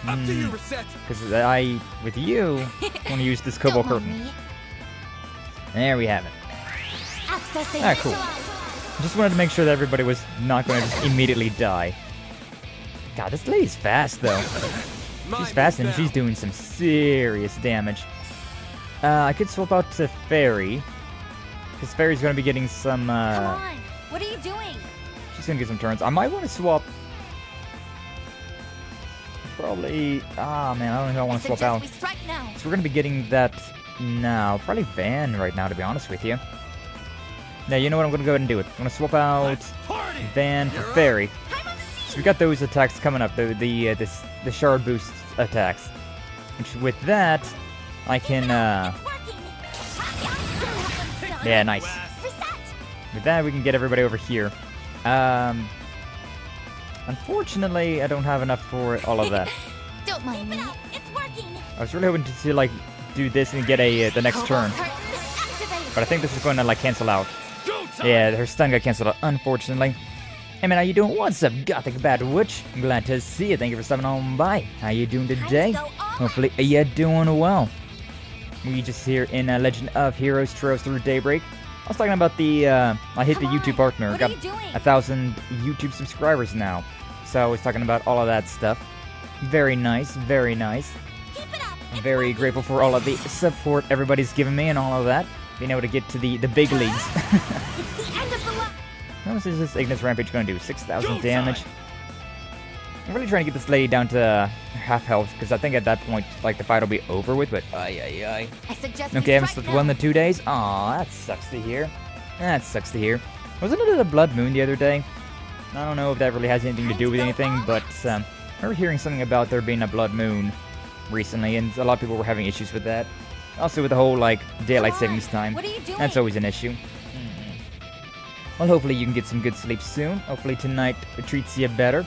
Up to you, Reset. Because I, with you, want to use this Cobalt Curtain. There we have it. Alright, cool. Just wanted to make sure that everybody was not going to just immediately die. God, this lady's fast, though. She's fast and she's doing some serious damage. I could swap out to Fairy. Because Fairy's going to be getting some, Come on! What are you doing? She's going to get some turns. I might want to swap... Probably... Ah, man, I don't know if I want to swap out. So we're going to be getting that now. Probably Van right now, to be honest with you. Now, you know what? I'm going to go ahead and do it. I'm going to swap out Van for Fairy. So we got those attacks coming up, the shard boost attacks. Which, with that, I can, yeah, nice. With that, we can get everybody over here. Unfortunately, I don't have enough for all of that. Don't mind me. I was really hoping to like do this and get the next turn, but I think this is going to like cancel out. Yeah, her stun got canceled out, unfortunately. Hey man, how you doing? What's up, Gothic Bad Witch? I'm glad to see you. Thank you for stopping on by. How you doing today? Hopefully you're doing well. We just here in Legend of Heroes Trails Through Daybreak. I was talking about the, I hit the YouTube partner. Got 1,000 YouTube subscribers now. So I was talking about all of that stuff. Very nice, very nice. I'm very grateful for all of the support everybody's given me and all of that. Being able to get to the big leagues. How much is this Ignis Rampage going to do? 6,000 damage. I'm really trying to get this lady down to half health, because I think at that point, like, the fight will be over with, but okay, I haven't slept well in the 2 days? Aw, that sucks to hear. That sucks to hear. Wasn't it a blood moon the other day? I don't know if that really has anything to do with anything, but I remember hearing something about there being a blood moon recently, and a lot of people were having issues with that. Also with the whole, like, daylight savings time. That's always an issue. Well, hopefully you can get some good sleep soon. Hopefully tonight treats you better.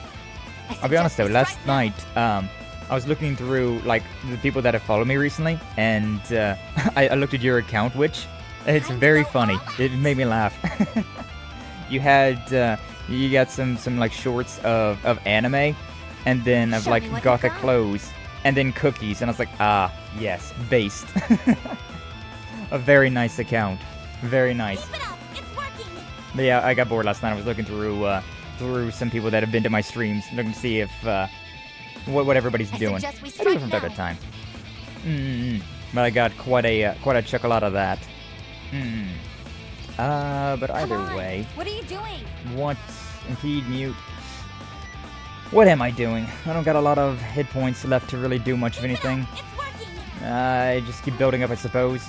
I'll be honest though, last night, I was looking through, like, the people that have followed me recently, and I looked at your account, which, it's very funny. It made me laugh. You had, you got some like, shorts of anime, and then of, like, gothic clothes, and then cookies, and I was like, ah, yes, based. A very nice account. Very nice. But yeah, I got bored last night. I was looking through some people that have been to my streams, looking to see if what everybody's doing. I do it from time to time. But I got quite a chuckle out of that. But either way, what are you doing? What? Impede, mute. What am I doing? I don't got a lot of hit points left to really do much of anything. I just keep building up, I suppose.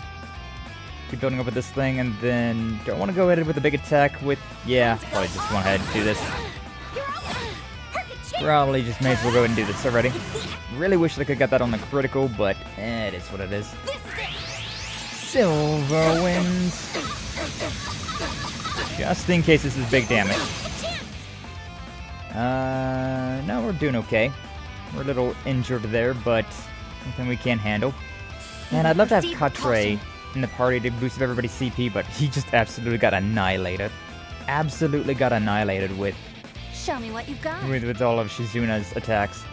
Keep building up with this thing, and then don't want to go ahead with a big attack with... Yeah, probably just went ahead and do this. Probably just may as well go ahead and do this already. Really wish I could get that on the critical, but it is what it is. Silver Winds. Just in case this is big damage. No, we're doing okay. We're a little injured there, but something we can handle. Man, I'd love to have Katre in the party to boost up everybody's CP, but he just absolutely got annihilated. Absolutely got annihilated with... Show me what you've got. With all of Shizuna's attacks.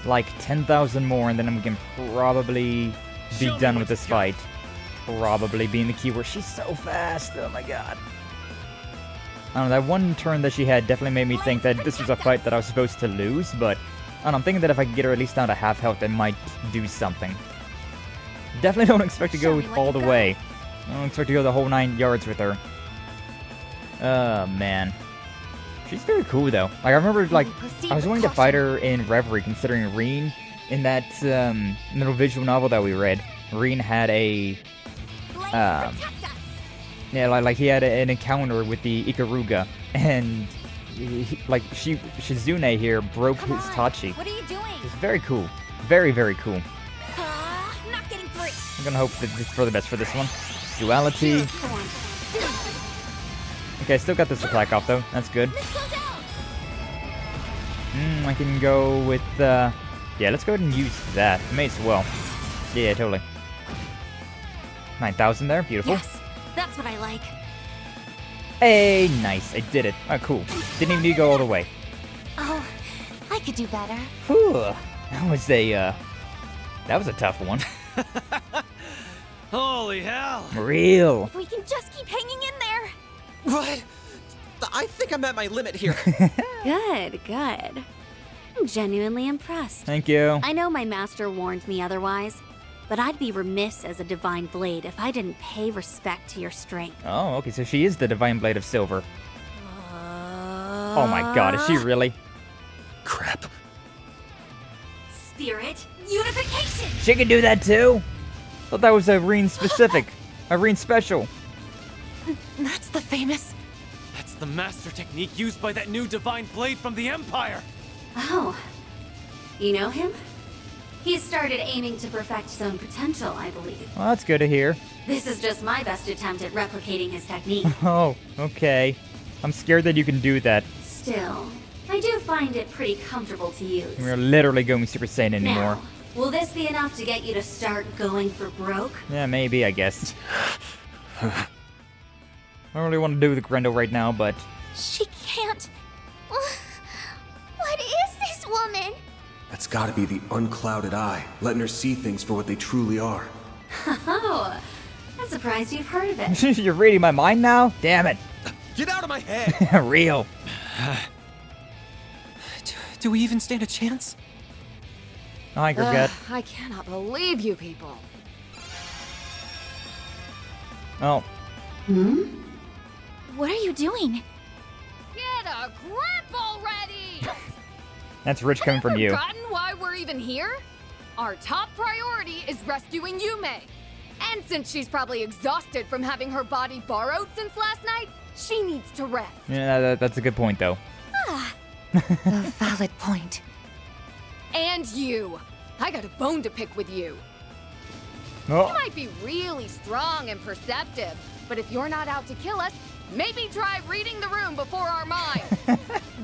Like 10,000 more, and then we can probably be done with this fight. Probably being the keyword. She's so fast. Oh my god. I don't know, that one turn that she had definitely made me think that this was a fight that I was supposed to lose, but I don't know, I'm thinking that if I could get her at least down to half health, it might do something. Definitely don't expect to go all the way. I don't expect to go the whole 9 yards with her. Oh, man. She's very cool, though. Like, I remember, like, I was wanting to fight her in Reverie, considering Reen, in that little visual novel that we read, Reen had a... yeah, like he had an encounter with the Ikaruga, and Shizune here broke his Tachi. What are you doing? It's very cool. Very, very cool. Not getting free. I'm gonna hope that it's for the best for this one. Duality. Okay, I still got this attack off though. That's good. I can go with yeah, let's go ahead and use that. May as well. Yeah, totally. 9,000 there, beautiful. Yes, that's what I like. Hey, nice, I did it. Oh, cool. Didn't even need to go all the way. Oh, I could do better. Whew. That was a tough one. Holy hell! Real. If we can just keep hanging in there. What? I think I'm at my limit here. Good, good. I'm genuinely impressed. Thank you. I know my master warned me otherwise, but I'd be remiss as a divine blade if I didn't pay respect to your strength. Oh, okay, so she is the Divine Blade of Silver. Oh my god, is she really? Crap. Spirit unification! She can do that too? Thought that was a Reen specific. A Reen special. That's the famous... That's the master technique used by that new divine blade from the Empire! Oh. You know him? He's started aiming to perfect his own potential, I believe. Well, that's good to hear. This is just my best attempt at replicating his technique. Oh, okay. I'm scared that you can do that. Still, I do find it pretty comfortable to use. We're literally going Super Saiyan anymore. Now, will this be enough to get you to start going for broke? Yeah, maybe, I guess. I don't really want to do the Grendel right now, but... She can't. What is this woman? That's gotta be the unclouded eye, letting her see things for what they truly are. Oh, I'm surprised you've heard of it. You're reading my mind now? Damn it. Get out of my head! Real. Do we even stand a chance? I forget. I cannot believe you people. Oh. What are you doing? Get a grip already! That's rich coming from you. Forgotten why we're even here? Our top priority is rescuing Yumé. And since she's probably exhausted from having her body borrowed since last night, she needs to rest. Yeah, that's a good point, though. A valid point. And you. I got a bone to pick with you. You Oh. might be really strong and perceptive, but if you're not out to kill us, maybe try reading the room before our minds.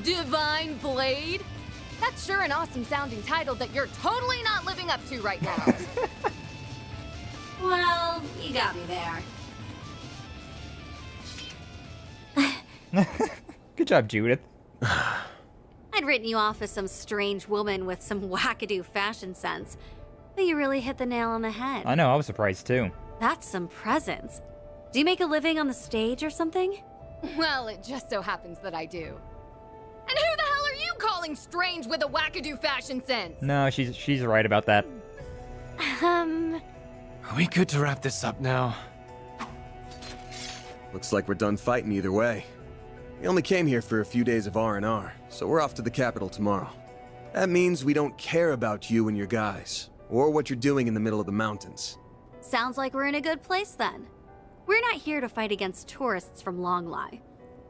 Divine Blade? That's sure an awesome sounding title that you're totally not living up to right now. Well, you got me there. Good job, Judith. I'd written you off as some strange woman with some wackadoo fashion sense, but you really hit the nail on the head. I know, I was surprised too. That's some presence. Do you make a living on the stage or something? Well, it just so happens that I do. And who the hell are you calling strange with a wackadoo fashion sense? No, she's right about that. Are we good to wrap this up now? Looks like we're done fighting either way. We only came here for a few days of R&R, so we're off to the capital tomorrow. That means we don't care about you and your guys, or what you're doing in the middle of the mountains. Sounds like we're in a good place then. We're not here to fight against tourists from Longlai.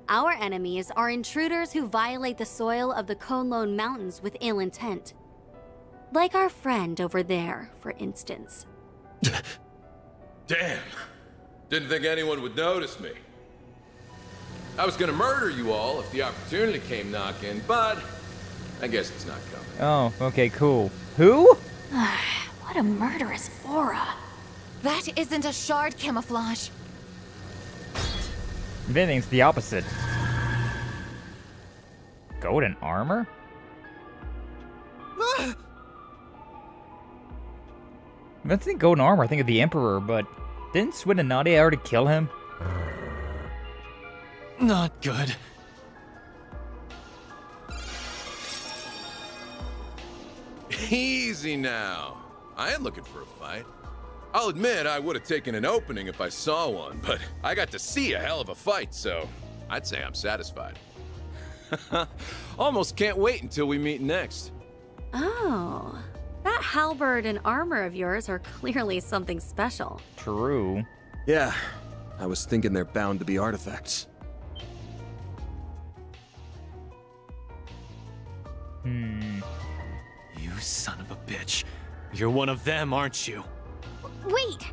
Our enemies are intruders who violate the soil of the Konlone Mountains with ill intent. Like our friend over there, for instance. Damn. Didn't think anyone would notice me. I was gonna murder you all if the opportunity came knocking, but I guess it's not coming. Oh, okay, cool. Who? What a murderous aura. That isn't a shard camouflage. If anything, it's the opposite. Golden armor? If I think golden armor, I think of the Emperor, but didn't Swinanati already kill him? Not good. Easy now. I ain't looking for a fight. I'll admit I would have taken an opening if I saw one, but I got to see a hell of a fight, so I'd say I'm satisfied. Almost can't wait until we meet next. Oh, that halberd and armor of yours are clearly something special. True. Yeah, I was thinking they're bound to be artifacts. You son of a bitch. You're one of them, aren't you? Wait,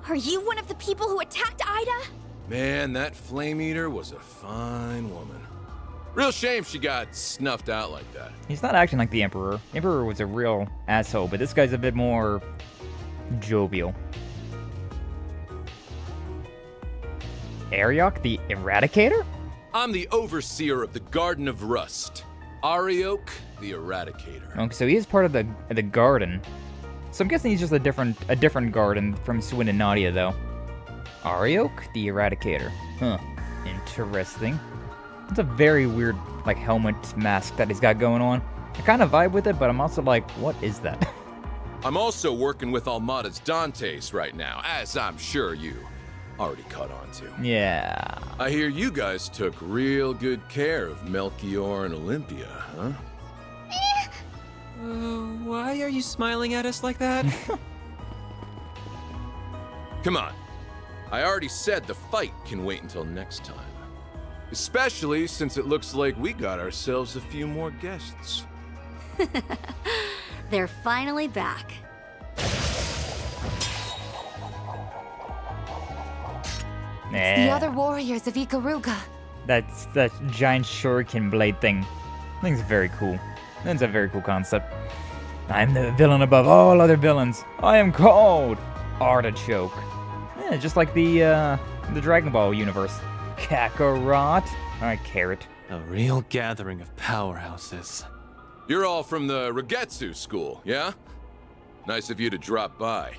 are you one of the people who attacked Ida? Man, that Flame Eater was a fine woman. Real shame she got snuffed out like that. He's not acting like the Emperor. Emperor was a real asshole, but this guy's a bit more jovial. Ariok, the Eradicator? I'm the overseer of the Garden of Rust. Ariok the Eradicator. Okay, so he is part of the garden. So I'm guessing he's just a different garden from Swin and Nadia, though. Ariok the Eradicator. Huh. Interesting. It's a very weird, like, helmet mask that he's got going on. I kind of vibe with it, but I'm also like, what is that? I'm also working with Almada's Dantes right now, as I'm sure you already caught on to. Yeah. I hear you guys took real good care of Melchior and Olympia, huh? Why are you smiling at us like that? Come on. I already said the fight can wait until next time. Especially since it looks like we got ourselves a few more guests. They're finally back. It's the other warriors of Ikaruga. That's that giant shuriken blade thing. I think it's very cool. That's a very cool concept. I'm the villain above all other villains. I am called Artichoke. Yeah, just like the Dragon Ball universe. Kakarot. Alright, Carrot. A real gathering of powerhouses. You're all from the Regetsu school, yeah? Nice of you to drop by.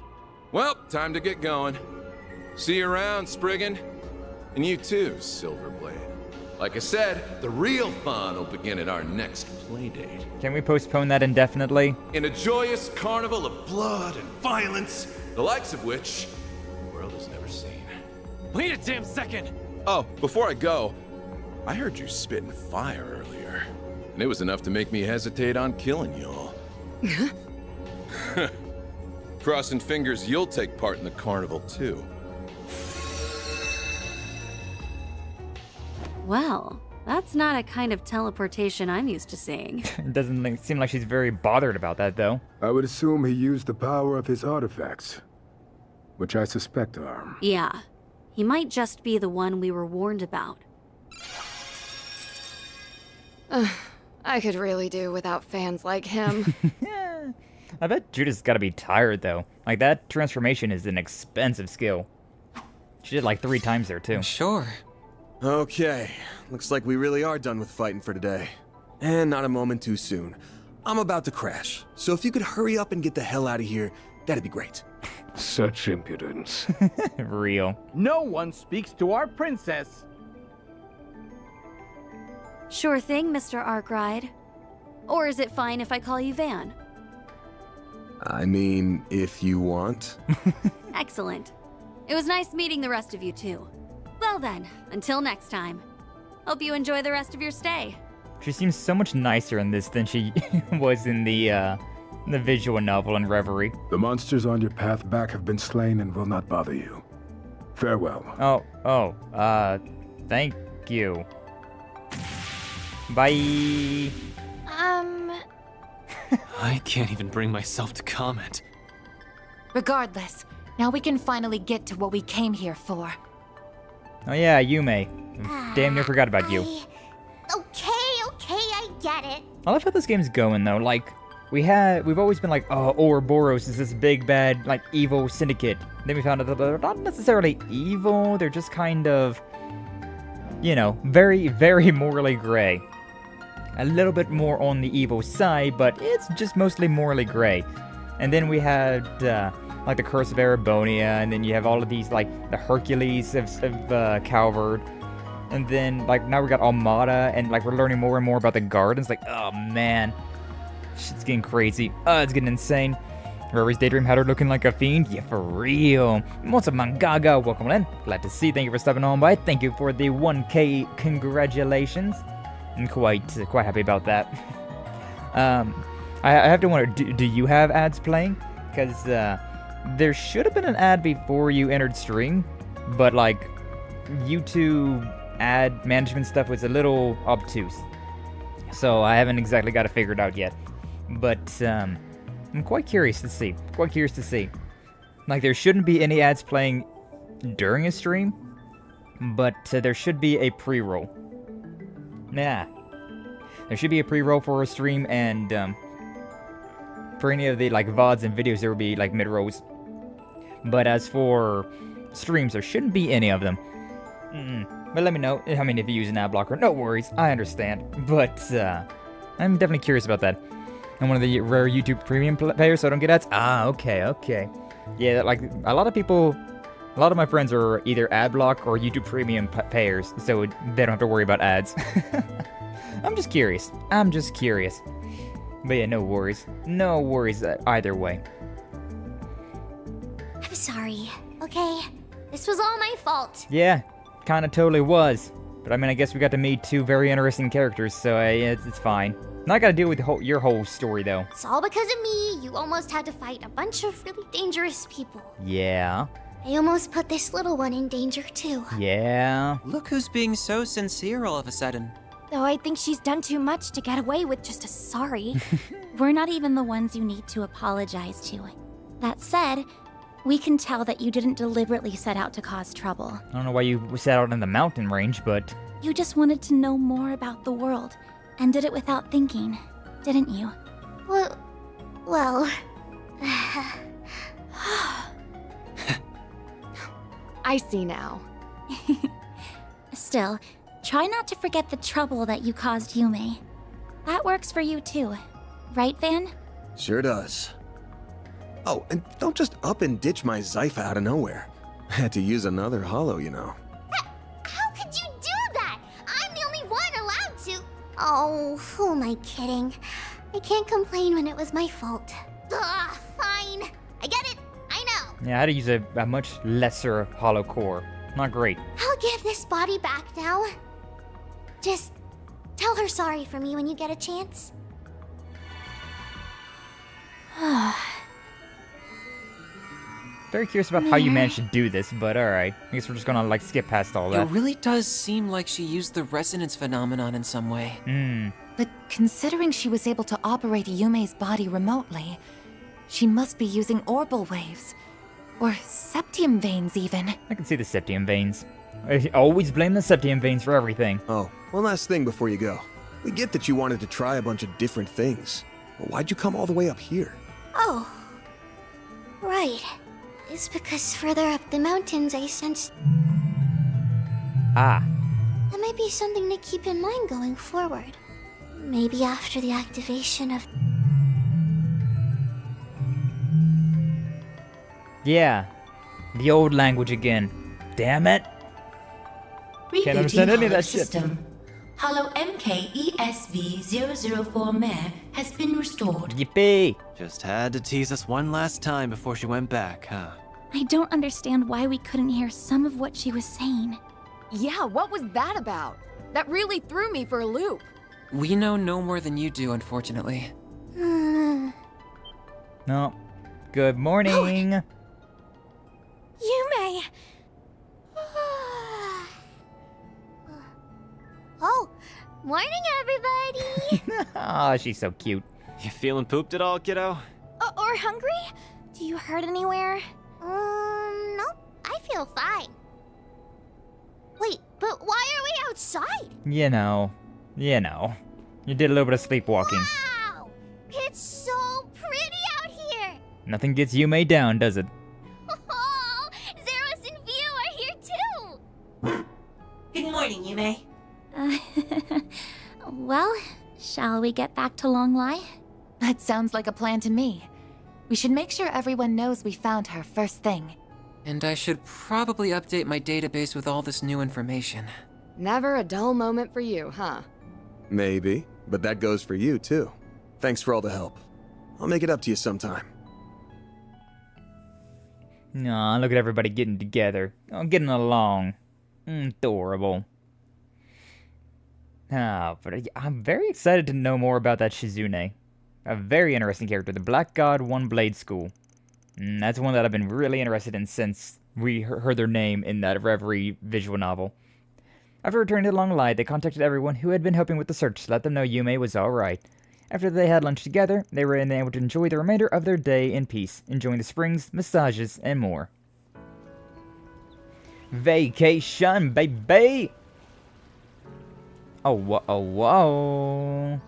Well, time to get going. See you around, Spriggan. And you too, Silverblade. Like I said, the real fun will begin at our next playdate. Can we postpone that indefinitely? In a joyous carnival of blood and violence, the likes of which the world has never seen. Wait a damn second! Oh, before I go, I heard you spitting fire earlier. And it was enough to make me hesitate on killing y'all. Crossing fingers you'll take part in the carnival too. Well, that's not a kind of teleportation I'm used to seeing. It doesn't seem like she's very bothered about that, though. I would assume he used the power of his artifacts, which I suspect are. Yeah, he might just be the one we were warned about. I could really do without fans like him. Yeah. I bet Judith's gotta be tired, though. Like, that transformation is an expensive skill. She did like 3 times there, too. Sure. Okay, looks like we really are done with fighting for today. And not a moment too soon. I'm about to crash, so if you could hurry up and get the hell out of here, that'd be great. Such impudence. Real. No one speaks to our princess. Sure thing, Mr. Arkride. Or is it fine if I call you Van? I mean, if you want. Excellent. It was nice meeting the rest of you, too. Well then, until next time. Hope you enjoy the rest of your stay. She seems so much nicer in this than she was in the visual novel and Reverie. The monsters on your path back have been slain and will not bother you. Farewell. Thank you. Bye. I can't even bring myself to comment. Regardless, now we can finally get to what we came here for. Oh yeah, Yumé. Damn near forgot about you. Okay, I get it. I love how this game's going though. Like, we've always been like, oh, Ouroboros is this big bad, like, evil syndicate. Then we found out that they're not necessarily evil, they're just kind of, you know, very, very morally gray. A little bit more on the evil side, but it's just mostly morally gray. And then we had, like, the Curse of Erebonia, and then you have all of these, like, the Hercules of Calvard. And then, like, now we got Almada, and, like, we're learning more and more about the gardens. Like, oh, man. Shit's getting crazy. It's getting insane. Rory's Daydream had her looking like a fiend. Yeah, for real. What's up, Mangaga? Welcome in. Glad to see you. Thank you for stepping on by. Thank you for the 1K congratulations. I'm quite happy about that. I have to wonder, do you have ads playing? Because there should have been an ad before you entered stream, but like YouTube ad management stuff was a little obtuse. So I haven't exactly got it figured out yet. But I'm quite curious to see. Like, there shouldn't be any ads playing during a stream, but there should be a pre-roll. Yeah. There should be a pre-roll for a stream, and for any of the, like, VODs and videos, there will be, like, mid-rolls. But as for streams, there shouldn't be any of them. But let me know. I mean, if you use an ad blocker, no worries. I understand. But, I'm definitely curious about that. I'm one of the rare YouTube Premium players, so I don't get ads. Ah, okay. Yeah, like a lot of my friends are either ad block or YouTube Premium payers, so they don't have to worry about ads. I'm just curious. But yeah, no worries either way. I'm sorry, okay? This was all my fault. Yeah, kinda totally was. But I mean, I guess we got to meet two very interesting characters, so it's fine. Not gotta deal with your whole story, though. It's all because of me. You almost had to fight a bunch of really dangerous people. Yeah. I almost put this little one in danger, too. Yeah. Look who's being so sincere all of a sudden. Though I think she's done too much to get away with just a sorry. We're not even the ones you need to apologize to. That said, we can tell that you didn't deliberately set out to cause trouble. I don't know why you set out in the mountain range, but... You just wanted to know more about the world, and did it without thinking, didn't you? Well... I see now. Still, try not to forget the trouble that you caused Yumé. That works for you too, right, Van? Sure does. Oh, and don't just up and ditch my Zypha out of nowhere. I had to use another holo, you know. How could you do that? I'm the only one allowed to. Oh, who am I kidding? I can't complain when it was my fault. Ugh, fine. I get it. I know. Yeah, I had to use a much lesser holo core. Not great. I'll give this body back now. Just tell her sorry for me when you get a chance. Very curious about how you managed to do this, but alright. I guess we're just gonna, like, skip past all that. It really does seem like she used the resonance phenomenon in some way. But considering she was able to operate Yumé's body remotely, she must be using orbal waves. Or septium veins, even. I can see the septium veins. I always blame the septium veins for everything. Oh, one last thing before you go. We get that you wanted to try a bunch of different things. But why'd you come all the way up here? Oh. Right. It's because further up the mountains I sensed... Ah. That might be something to keep in mind going forward. Maybe after the activation of... Yeah. The old language again. Damn it. Can't understand any of that shit. Holo MKESV-004 Mare has been restored. Yippee! Just had to tease us one last time before she went back, huh? I don't understand why we couldn't hear some of what she was saying. Yeah, what was that about? That really threw me for a loop. We know no more than you do, unfortunately. No. Good morning. Yumé! Oh, morning, everybody! Ah, she's so cute. You feeling pooped at all, kiddo? Or hungry? Do you hurt anywhere? Nope. I feel fine. Wait, but why are we outside? You know. You did a little bit of sleepwalking. Wow! It's so pretty out here! Nothing gets Yumé down, does it? Oh, Zeros and Vio are here too! Good morning, Yumé. Well, shall we get back to Longlai? That sounds like a plan to me. We should make sure everyone knows we found her first thing. And I should probably update my database with all this new information. Never a dull moment for you, huh? Maybe, but that goes for you, too. Thanks for all the help. I'll make it up to you sometime. Aw, look at everybody getting together. Oh, getting along. Adorable. Ah, but I'm very excited to know more about that Shizune. A very interesting character, the Black God One Blade School. That's one that I've been really interested in since we heard their name in that Reverie visual novel. After returning to Longlai, they contacted everyone who had been helping with the search to let them know Yumé was alright. After they had lunch together, they were able to enjoy the remainder of their day in peace, enjoying the springs, massages, and more. Vacation, baby! Oh, whoa.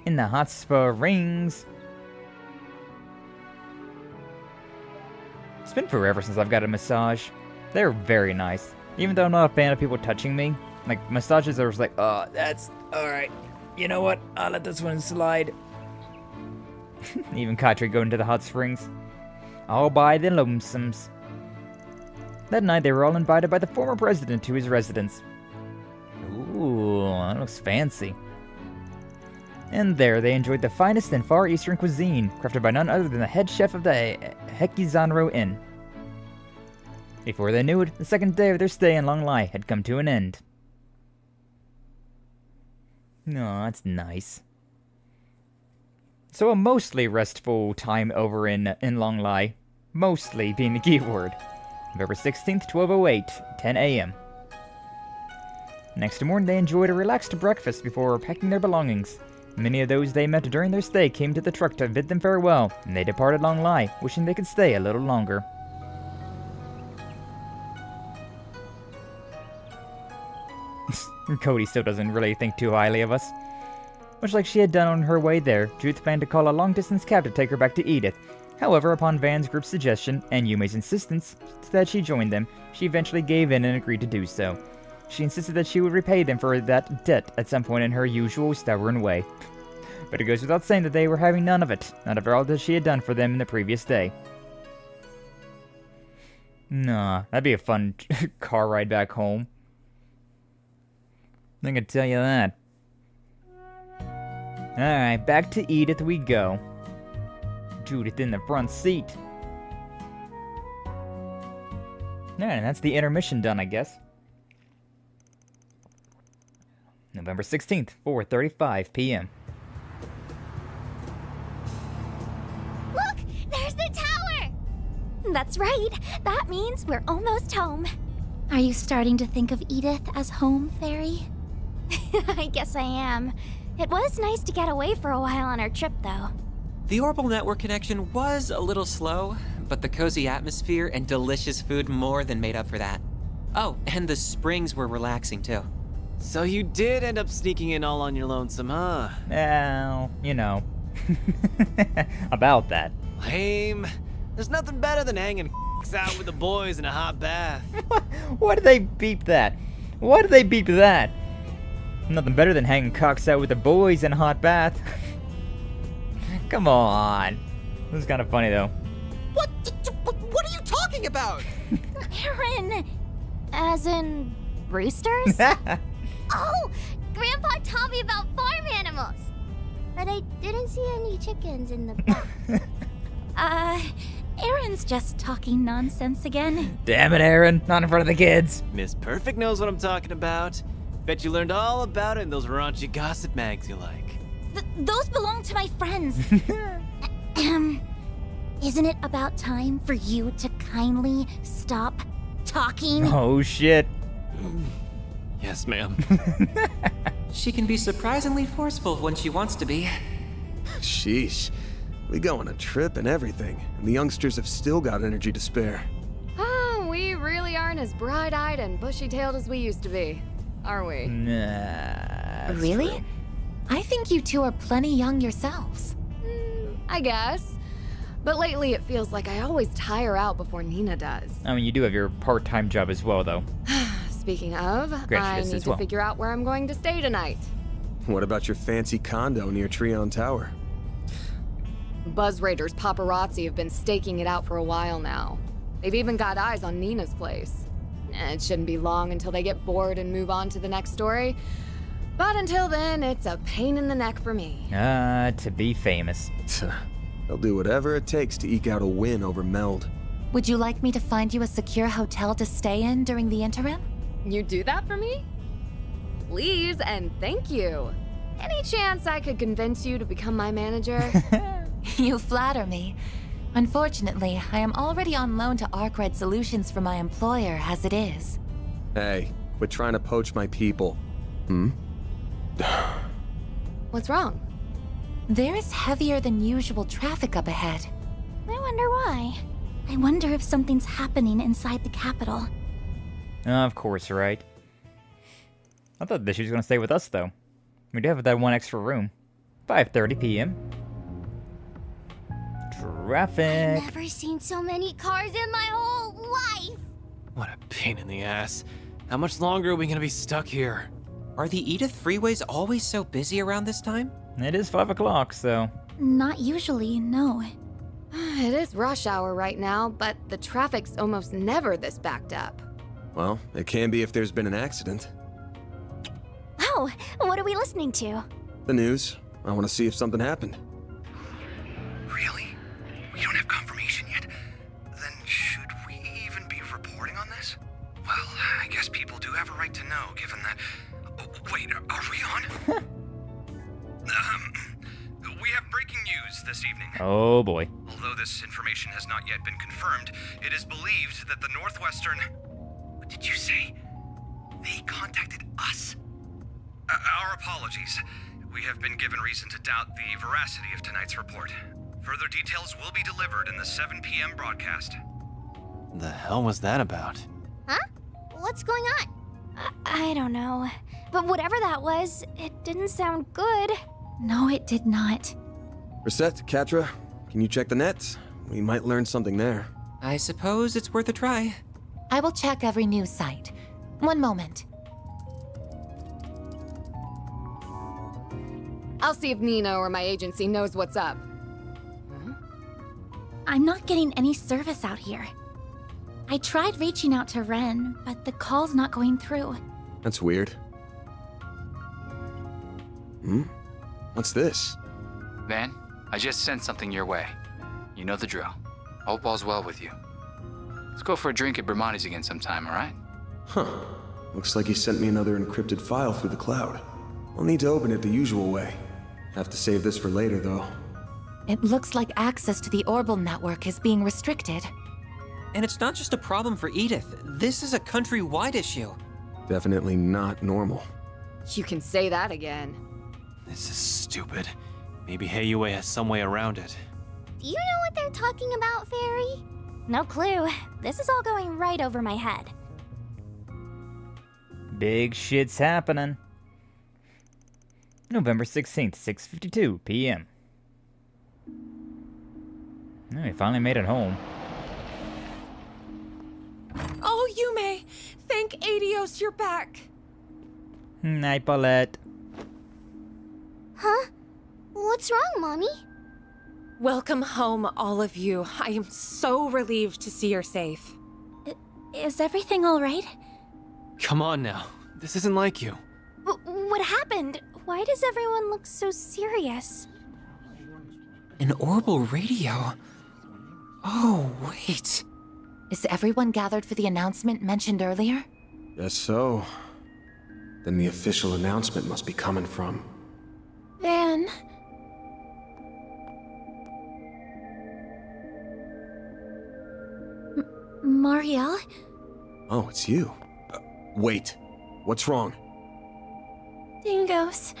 In the hot springs. It's been forever since I've got a massage. They're very nice. Even though I'm not a fan of people touching me, like, massages are just like, oh, that's alright. You know what? I'll let this one slide. Even Katri going to the hot springs. All by the lonesomes. That night, they were all invited by the former president to his residence. Ooh, that looks fancy. And there, they enjoyed the finest and Far Eastern cuisine, crafted by none other than the head chef of the Hekizanro Inn. Before they knew it, the second day of their stay in Longlai had come to an end. No, that's nice. So a mostly restful time over in Longlai. Mostly being the key word. November 16th, 12:08, 10 a.m. Next morning, they enjoyed a relaxed breakfast before packing their belongings. Many of those they met during their stay came to the truck to bid them farewell, and they departed Longlai, wishing they could stay a little longer. Cody still doesn't really think too highly of us. Much like she had done on her way there, Judith planned to call a long-distance cab to take her back to Edith. However, upon Van's group's suggestion, and Yume's insistence that she join them, she eventually gave in and agreed to do so. She insisted that she would repay them for that debt at some point in her usual stubborn way. But it goes without saying that they were having none of it, not of all that she had done for them in the previous day. Nah, that'd be a fun car ride back home. I can tell you that. Alright, back to Edith we go. Judith in the front seat. Alright, that's the intermission done, I guess. November 16th, 4:35 p.m. Look! There's the tower! That's right. That means we're almost home. Are you starting to think of Edith as home, Fairy? I guess I am. It was nice to get away for a while on our trip, though. The orbital network connection was a little slow, but the cozy atmosphere and delicious food more than made up for that. Oh, and the springs were relaxing, too. So you did end up sneaking in all on your lonesome, huh? Well, you know. About that. Lame. There's nothing better than hanging out with the boys in a hot bath. Why did they beep that? Why did they beep that? Nothing better than hanging cocks out with the boys in a hot bath. Come on. This is kind of funny, though. What are you talking about? Aaron! As in... roosters? Oh! Grandpa taught me about farm animals! But I didn't see any chickens in the back. Aaron's just talking nonsense again. Damn it, Aaron. Not in front of the kids. Miss Perfect knows what I'm talking about. Bet you learned all about it in those raunchy gossip mags you like. Those belong to my friends. Isn't it about time for you to kindly stop talking? Oh, shit. Yes, ma'am. She can be surprisingly forceful when she wants to be. Sheesh. We go on a trip and everything, and the youngsters have still got energy to spare. Oh, we really aren't as bright-eyed and bushy-tailed as we used to be, are we? Nah. Really? True. I think you two are plenty young yourselves. I guess. But lately it feels like I always tire out before Nina does. I mean, you do have your part-time job as well, though. Speaking of, I need to figure out where I'm going to stay tonight. What about your fancy condo near Trion Tower? Buzz Raiders paparazzi have been staking it out for a while now. They've even got eyes on Nina's place. It shouldn't be long until they get bored and move on to the next story. But until then, it's a pain in the neck for me. To be famous. They'll do whatever it takes to eke out a win over Meld. Would you like me to find you a secure hotel to stay in during the interim? You do that for me? Please and thank you. Any chance I could convince you to become my manager? You flatter me. Unfortunately, I am already on loan to Arkride Solutions for my employer as it is. Hey, quit trying to poach my people. What's wrong? There is heavier than usual traffic up ahead. I wonder why. I wonder if something's happening inside the capital. Of course, right? I thought that she was going to stay with us, though. We do have that one extra room. 5:30 p.m. Traffic. I've never seen so many cars in my whole life! What a pain in the ass. How much longer are we gonna be stuck here? Are the Edith freeways always so busy around this time? It is 5 o'clock, so... Not usually, no. It is rush hour right now, but the traffic's almost never this backed up. Well, it can be if there's been an accident. Oh, what are we listening to? The news. I want to see if something happened. Really? We don't have confirmation yet? Then should we even be reporting on this? Well, I guess people do have a right to know, given that... Oh, wait, are we on? We have breaking news this evening. Oh boy. Although this information has not yet been confirmed, it is believed that the Northwestern... What did you say? They contacted us? Our apologies. We have been given reason to doubt the veracity of tonight's report. Further details will be delivered in the 7 p.m. broadcast. The hell was that about? Huh? What's going on? I don't know. But whatever that was, it didn't sound good. No, it did not. Reset, Katra, can you check the net? We might learn something there. I suppose it's worth a try. I will check every news site. One moment. I'll see if Nina or my agency knows what's up. I'm not getting any service out here. I tried reaching out to Ren, but the call's not going through. That's weird. What's this? Van, I just sent something your way. You know the drill. Hope all's well with you. Let's go for a drink at Bermonti's again sometime, alright? Huh. Looks like he sent me another encrypted file through the cloud. I'll need to open it the usual way. Have to save this for later, though. It looks like access to the Orbital network is being restricted. And it's not just a problem for Edith. This is a countrywide issue. Definitely not normal. You can say that again. This is stupid. Maybe Yumé has some way around it. Do you know what they're talking about, Fairy? No clue. This is all going right over my head. Big shit's happening. November 16th, 6:52 p.m. Oh, we finally made it home. Oh, Yumé! Thank Adios you're back! Night, Paulette. Huh? What's wrong, Mommy? Welcome home, all of you. I am so relieved to see you're safe. Is everything all right? Come on now. This isn't like you. What happened? Why does everyone look so serious? An orbital radio? Oh, wait. Is everyone gathered for the announcement mentioned earlier? Guess so. Then the official announcement must be coming from... Van... Marielle? Oh, it's you. Wait. What's wrong? Dingo's...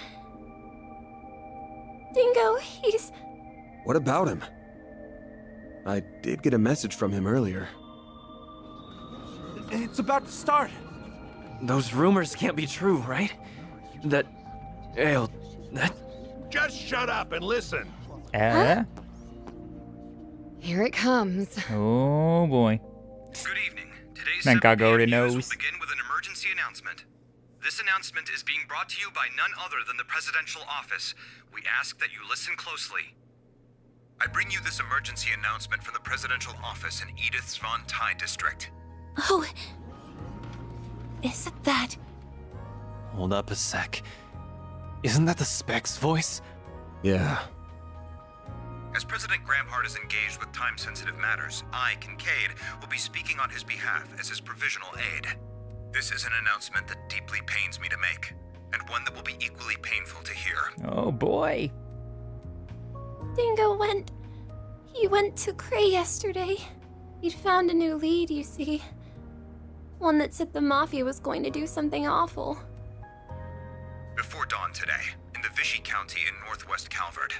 Dingo, he's... What about him? I did get a message from him earlier. It's about to start. Those rumors can't be true, right? That... Just shut up and listen. Huh? Here it comes. Oh boy. Good evening. Today's Thank God already knows. will begin with an emergency announcement. This announcement is being brought to you by none other than the Presidential Office. We ask that you listen closely. I bring you this emergency announcement from the Presidential Office in Edith's Von Tai district. Oh... Is it that... Hold up a sec. Isn't that the Spec's voice? Yeah. As President Gramhart is engaged with time-sensitive matters, I, Kincaid, will be speaking on his behalf as his provisional aide. This is an announcement that deeply pains me to make, and one that will be equally painful to hear. Oh boy. Dingo went... He went to Cray yesterday. He'd found a new lead, you see. One that said the Mafia was going to do something awful. Before dawn today, in the Vichy County in northwest Calvard,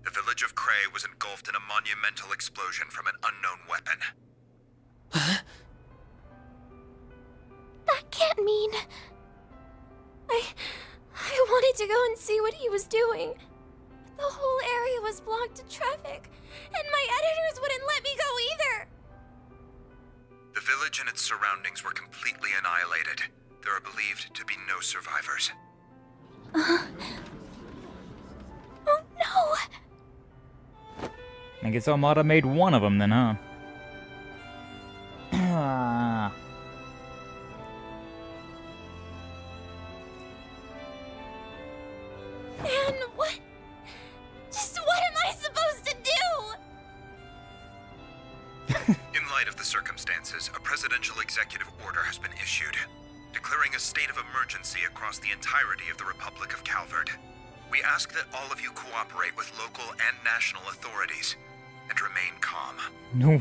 the village of Cray was engulfed in a monumental explosion from an unknown weapon. That can't mean... I wanted to go and see what he was doing. But the whole area was blocked to traffic, and my editors wouldn't let me go either. The village and its surroundings were completely annihilated, There are believed to be no survivors. Oh no! I guess Armada made one of them then, huh? Man, what? Just what am I supposed to do? In light of the circumstances, a presidential executive order has been issued, declaring a state of emergency across the entirety of the Republic of Calvard. We ask that all of you cooperate with local and national authorities, and remain calm.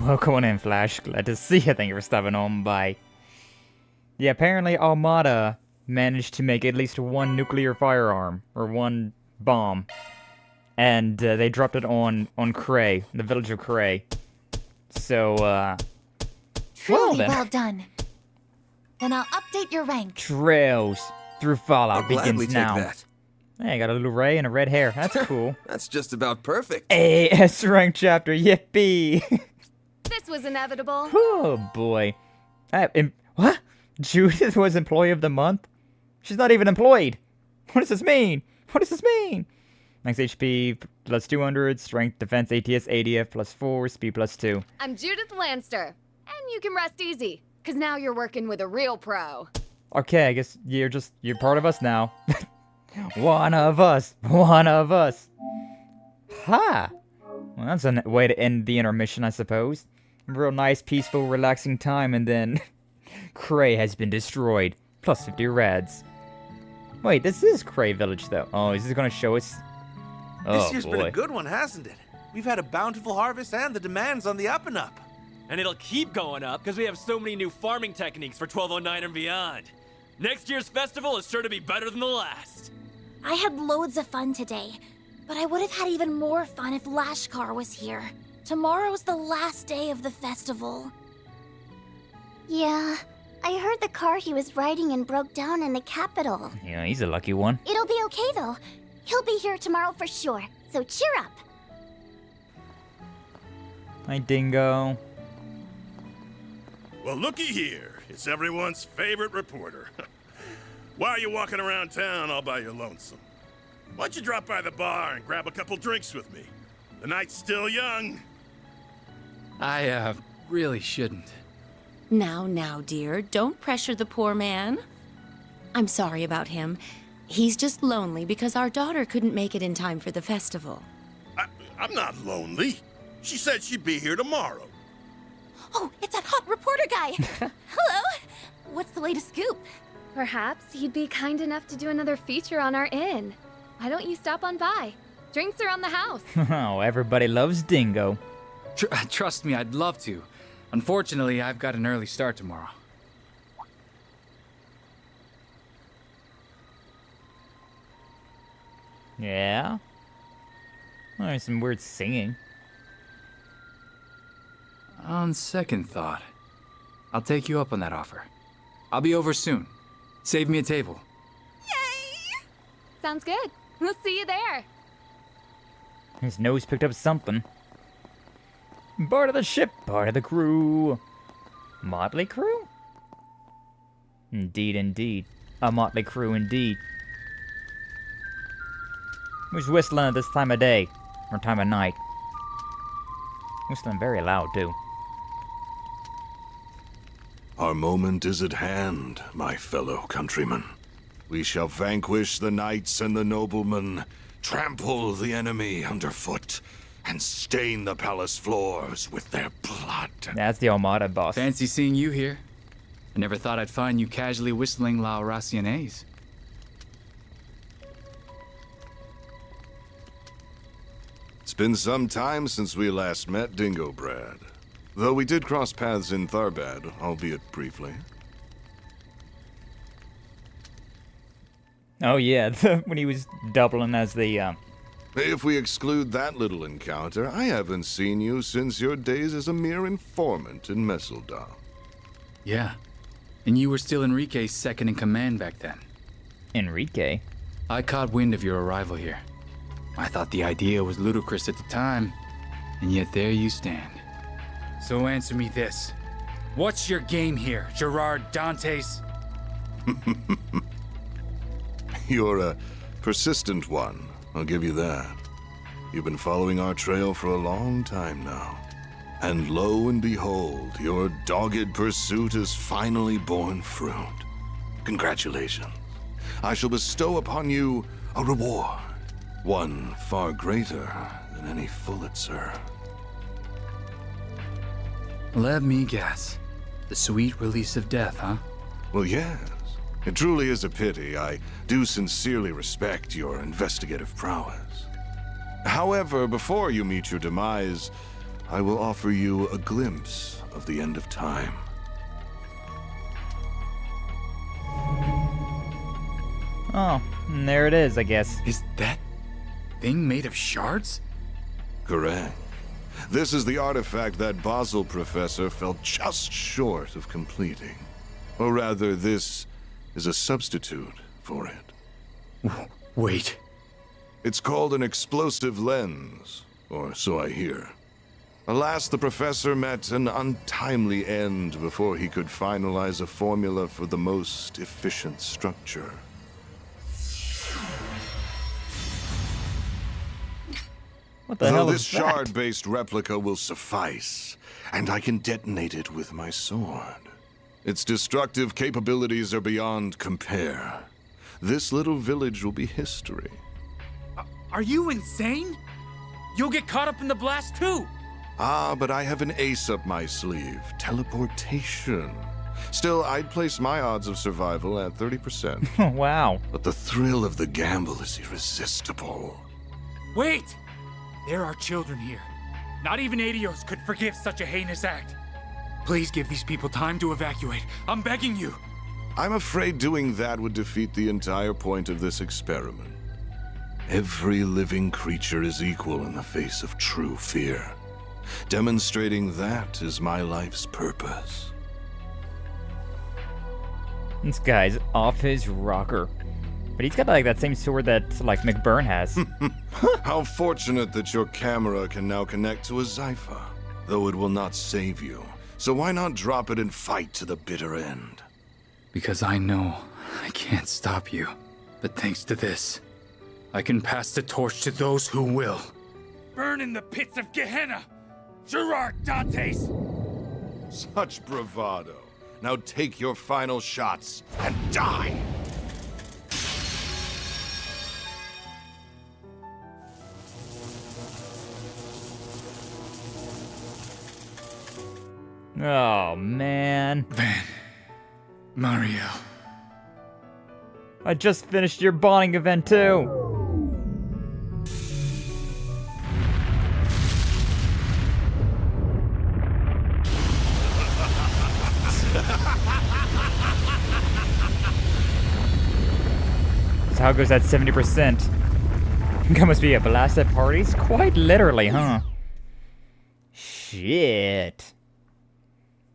Welcome in, Flash. Glad to see you. Thank you for stopping on by. Yeah, apparently Armada managed to make at least one nuclear firearm, or one bomb. And they dropped it on Cray, the village of Cray. So, Truly then. well done. Then I'll update your rank. Trails through Fallout I'll gladly begins now. take that. Hey, I got a little ray and a red hair. That's cool. That's just about perfect. Hey, S rank chapter, yippee! This was inevitable. Oh boy. What? Judith was employee of the month? She's not even employed. What does this mean? What does this mean? Max HP plus 200, strength, defense, ATS, ADF plus 4, speed plus 2. I'm Judith Lanster, and you can rest easy, because now you're working with a real pro. Okay, I guess you're part of us now. One of us. One of us. Ha! Well, that's a way to end the intermission, I suppose. A real nice, peaceful, relaxing time, and then Cray has been destroyed. Plus 50 reds. Wait, this is Cray Village, though. Oh, is this gonna show us? Oh, This year's boy. been a good one, hasn't it? We've had a bountiful harvest and the demand's on the up and up. And it'll keep going up because we have so many new farming techniques for 1209 and beyond. Next year's festival is sure to be better than the last. I had loads of fun today, but I would have had even more fun if Lashkar was here. Tomorrow's the last day of the festival. Yeah, I heard the car he was riding in broke down in the capital. Yeah, he's a lucky one. It'll be okay though. He'll be here tomorrow for sure, so cheer up. Hi, Dingo. Well, looky here. It's everyone's favorite reporter. Why are you walking around town all by your lonesome? Why don't you drop by the bar and grab a couple drinks with me? The night's still young. I, really shouldn't. Now, dear, don't pressure the poor man. I'm sorry about him. He's just lonely because our daughter couldn't make it in time for the festival. I'm not lonely. She said she'd be here tomorrow. Oh, it's that hot reporter guy! Hello! What's the latest scoop? Perhaps he'd be kind enough to do another feature on our inn. Why don't you stop on by? Drinks are on the house. Oh, everybody loves Dingo. Trust me, I'd love to. Unfortunately, I've got an early start tomorrow. Yeah? Oh, there's some weird singing. On second thought, I'll take you up on that offer. I'll be over soon. Save me a table. Sounds good. We'll see you there. His nose picked up something. Part of the ship, part of the crew. Motley crew? Indeed, indeed. A motley crew indeed. Who's whistling at this time of day? Or time of night? Whistling very loud, too. Our moment is at hand, my fellow countrymen. We shall vanquish the knights and the noblemen, trample the enemy underfoot, and stain the palace floors with their blood. That's the Armada boss. Fancy seeing you here. I never thought I'd find you casually whistling La Raciones. It's been some time since we last met, Dingo Brad. Though we did cross paths in Tharbad, albeit briefly. Oh yeah, when he was doubling as the, If we exclude that little encounter, I haven't seen you since your days as a mere informant in Messeldal. Yeah. And you were still Enrique's second in command back then. Enrique? I caught wind of your arrival here. I thought the idea was ludicrous at the time, and yet there you stand. So answer me this. What's your game here, Gerard Dantes? You're a persistent one, I'll give you that. You've been following our trail for a long time now. And lo and behold, your dogged pursuit has finally borne fruit. Congratulations. I shall bestow upon you a reward. One far greater than any Pulitzer. Let me guess. The sweet release of death, huh? Well, yes. It truly is a pity. I do sincerely respect your investigative prowess. However, before you meet your demise, I will offer you a glimpse of the end of time. Oh, and there it is, I guess. Is that thing made of shards? Correct. This is the artifact that Basel professor fell just short of completing. Or rather, this is a substitute for it. Wait. It's called an explosive lens, or so I hear. Alas, the professor met an untimely end before he could finalize a formula for the most efficient structure. What the hell Though is this that? shard-based replica will suffice, and I can detonate it with my sword. Its destructive capabilities are beyond compare. This little village will be history. Are you insane? You'll get caught up in the blast too! Ah, but I have an ace up my sleeve. Teleportation. Still, I'd place my odds of survival at 30%. Wow. But the thrill of the gamble is irresistible. Wait! There are children here. Not even Adios could forgive such a heinous act. Please give these people time to evacuate. I'm begging you. I'm afraid doing that would defeat the entire point of this experiment. Every living creature is equal in the face of true fear. Demonstrating that is my life's purpose. This guy's off his rocker. But he's got like that same sword that like McBurn has. How fortunate that your camera can now connect to a Zypha, though it will not save you. So why not drop it and fight to the bitter end? Because I know I can't stop you. But thanks to this, I can pass the torch to those who will. Burn in the pits of Gehenna! Gerard Dantes! Such bravado. Now take your final shots and die! Oh, man. Van. Mario. I just finished your bonding event, too. So how goes that 70%? That must be a blast at parties? Quite literally, huh? Shit.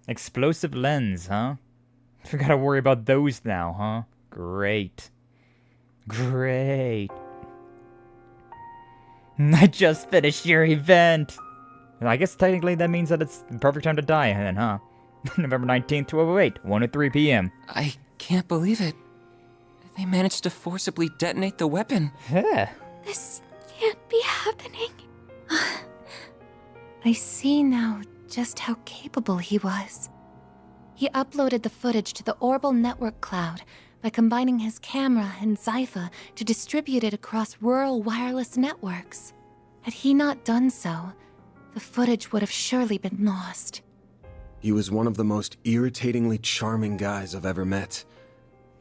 Explosive lens, huh? We gotta worry about those now, huh? Great. Great. I just finished your event. I guess technically that means that it's the perfect time to die then, huh? November 19th, 1208, 1:03 p.m. I can't believe it. They managed to forcibly detonate the weapon. Yeah. This can't be happening. I see now just how capable he was. He uploaded the footage to the Orbital Network cloud by combining his camera and Zypha to distribute it across rural wireless networks. Had he not done so, the footage would have surely been lost. He was one of the most irritatingly charming guys I've ever met.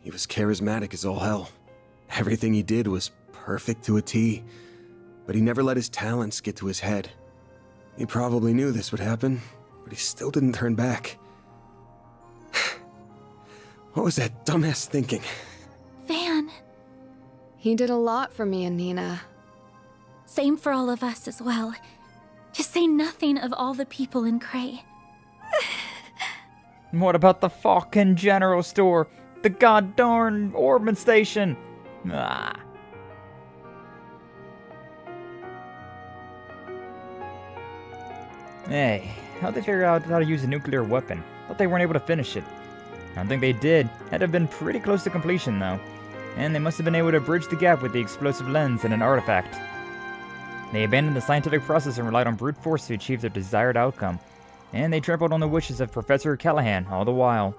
He was charismatic as all hell. Everything he did was perfect to a T, but he never let his talents get to his head. He probably knew this would happen, but he still didn't turn back. What was that dumbass thinking? Van. He did a lot for me and Nina. Same for all of us as well. To say nothing of all the people in Cray. What about the fucking general store? The goddarn Orban station? Ah. Hey, how'd they figure out how to use a nuclear weapon? Thought they weren't able to finish it. I don't think they did. Had to have been pretty close to completion, though. And they must have been able to bridge the gap with the explosive lens and an artifact. They abandoned the scientific process and relied on brute force to achieve their desired outcome. And they trampled on the wishes of Professor Callahan all the while.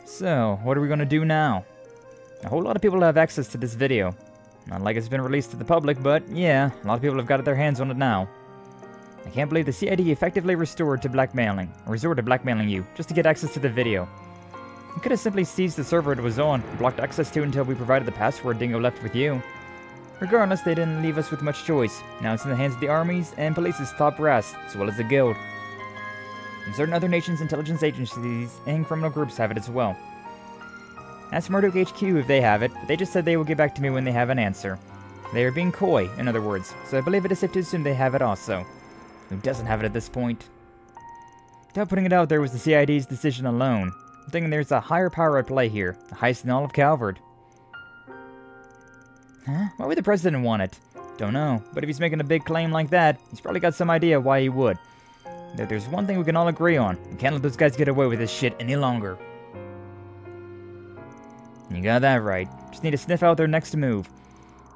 So, what are we going to do now? A whole lot of people have access to this video. Not like it's been released to the public, but yeah, a lot of people have got their hands on it now. I can't believe the CID effectively resorted to blackmailing you just to get access to the video. You could have simply seized the server it was on and blocked access to it until we provided the password Dingo left with you. Regardless, they didn't leave us with much choice. Now it's in the hands of the armies and police's top brass, as well as the guild. And certain other nations' intelligence agencies and criminal groups have it as well. Ask Murdoch HQ if they have it, but they just said they will get back to me when they have an answer. They are being coy, in other words, so I believe it is safe to assume they have it also. Who doesn't have it at this point? Without putting it out there was the CID's decision alone. I'm thinking there's a higher power at play here, the highest in all of Calvard. Huh? Why would the president want it? Don't know, but if he's making a big claim like that, he's probably got some idea why he would. There's one thing we can all agree on. We can't let those guys get away with this shit any longer. You got that right. Just need to sniff out their next move.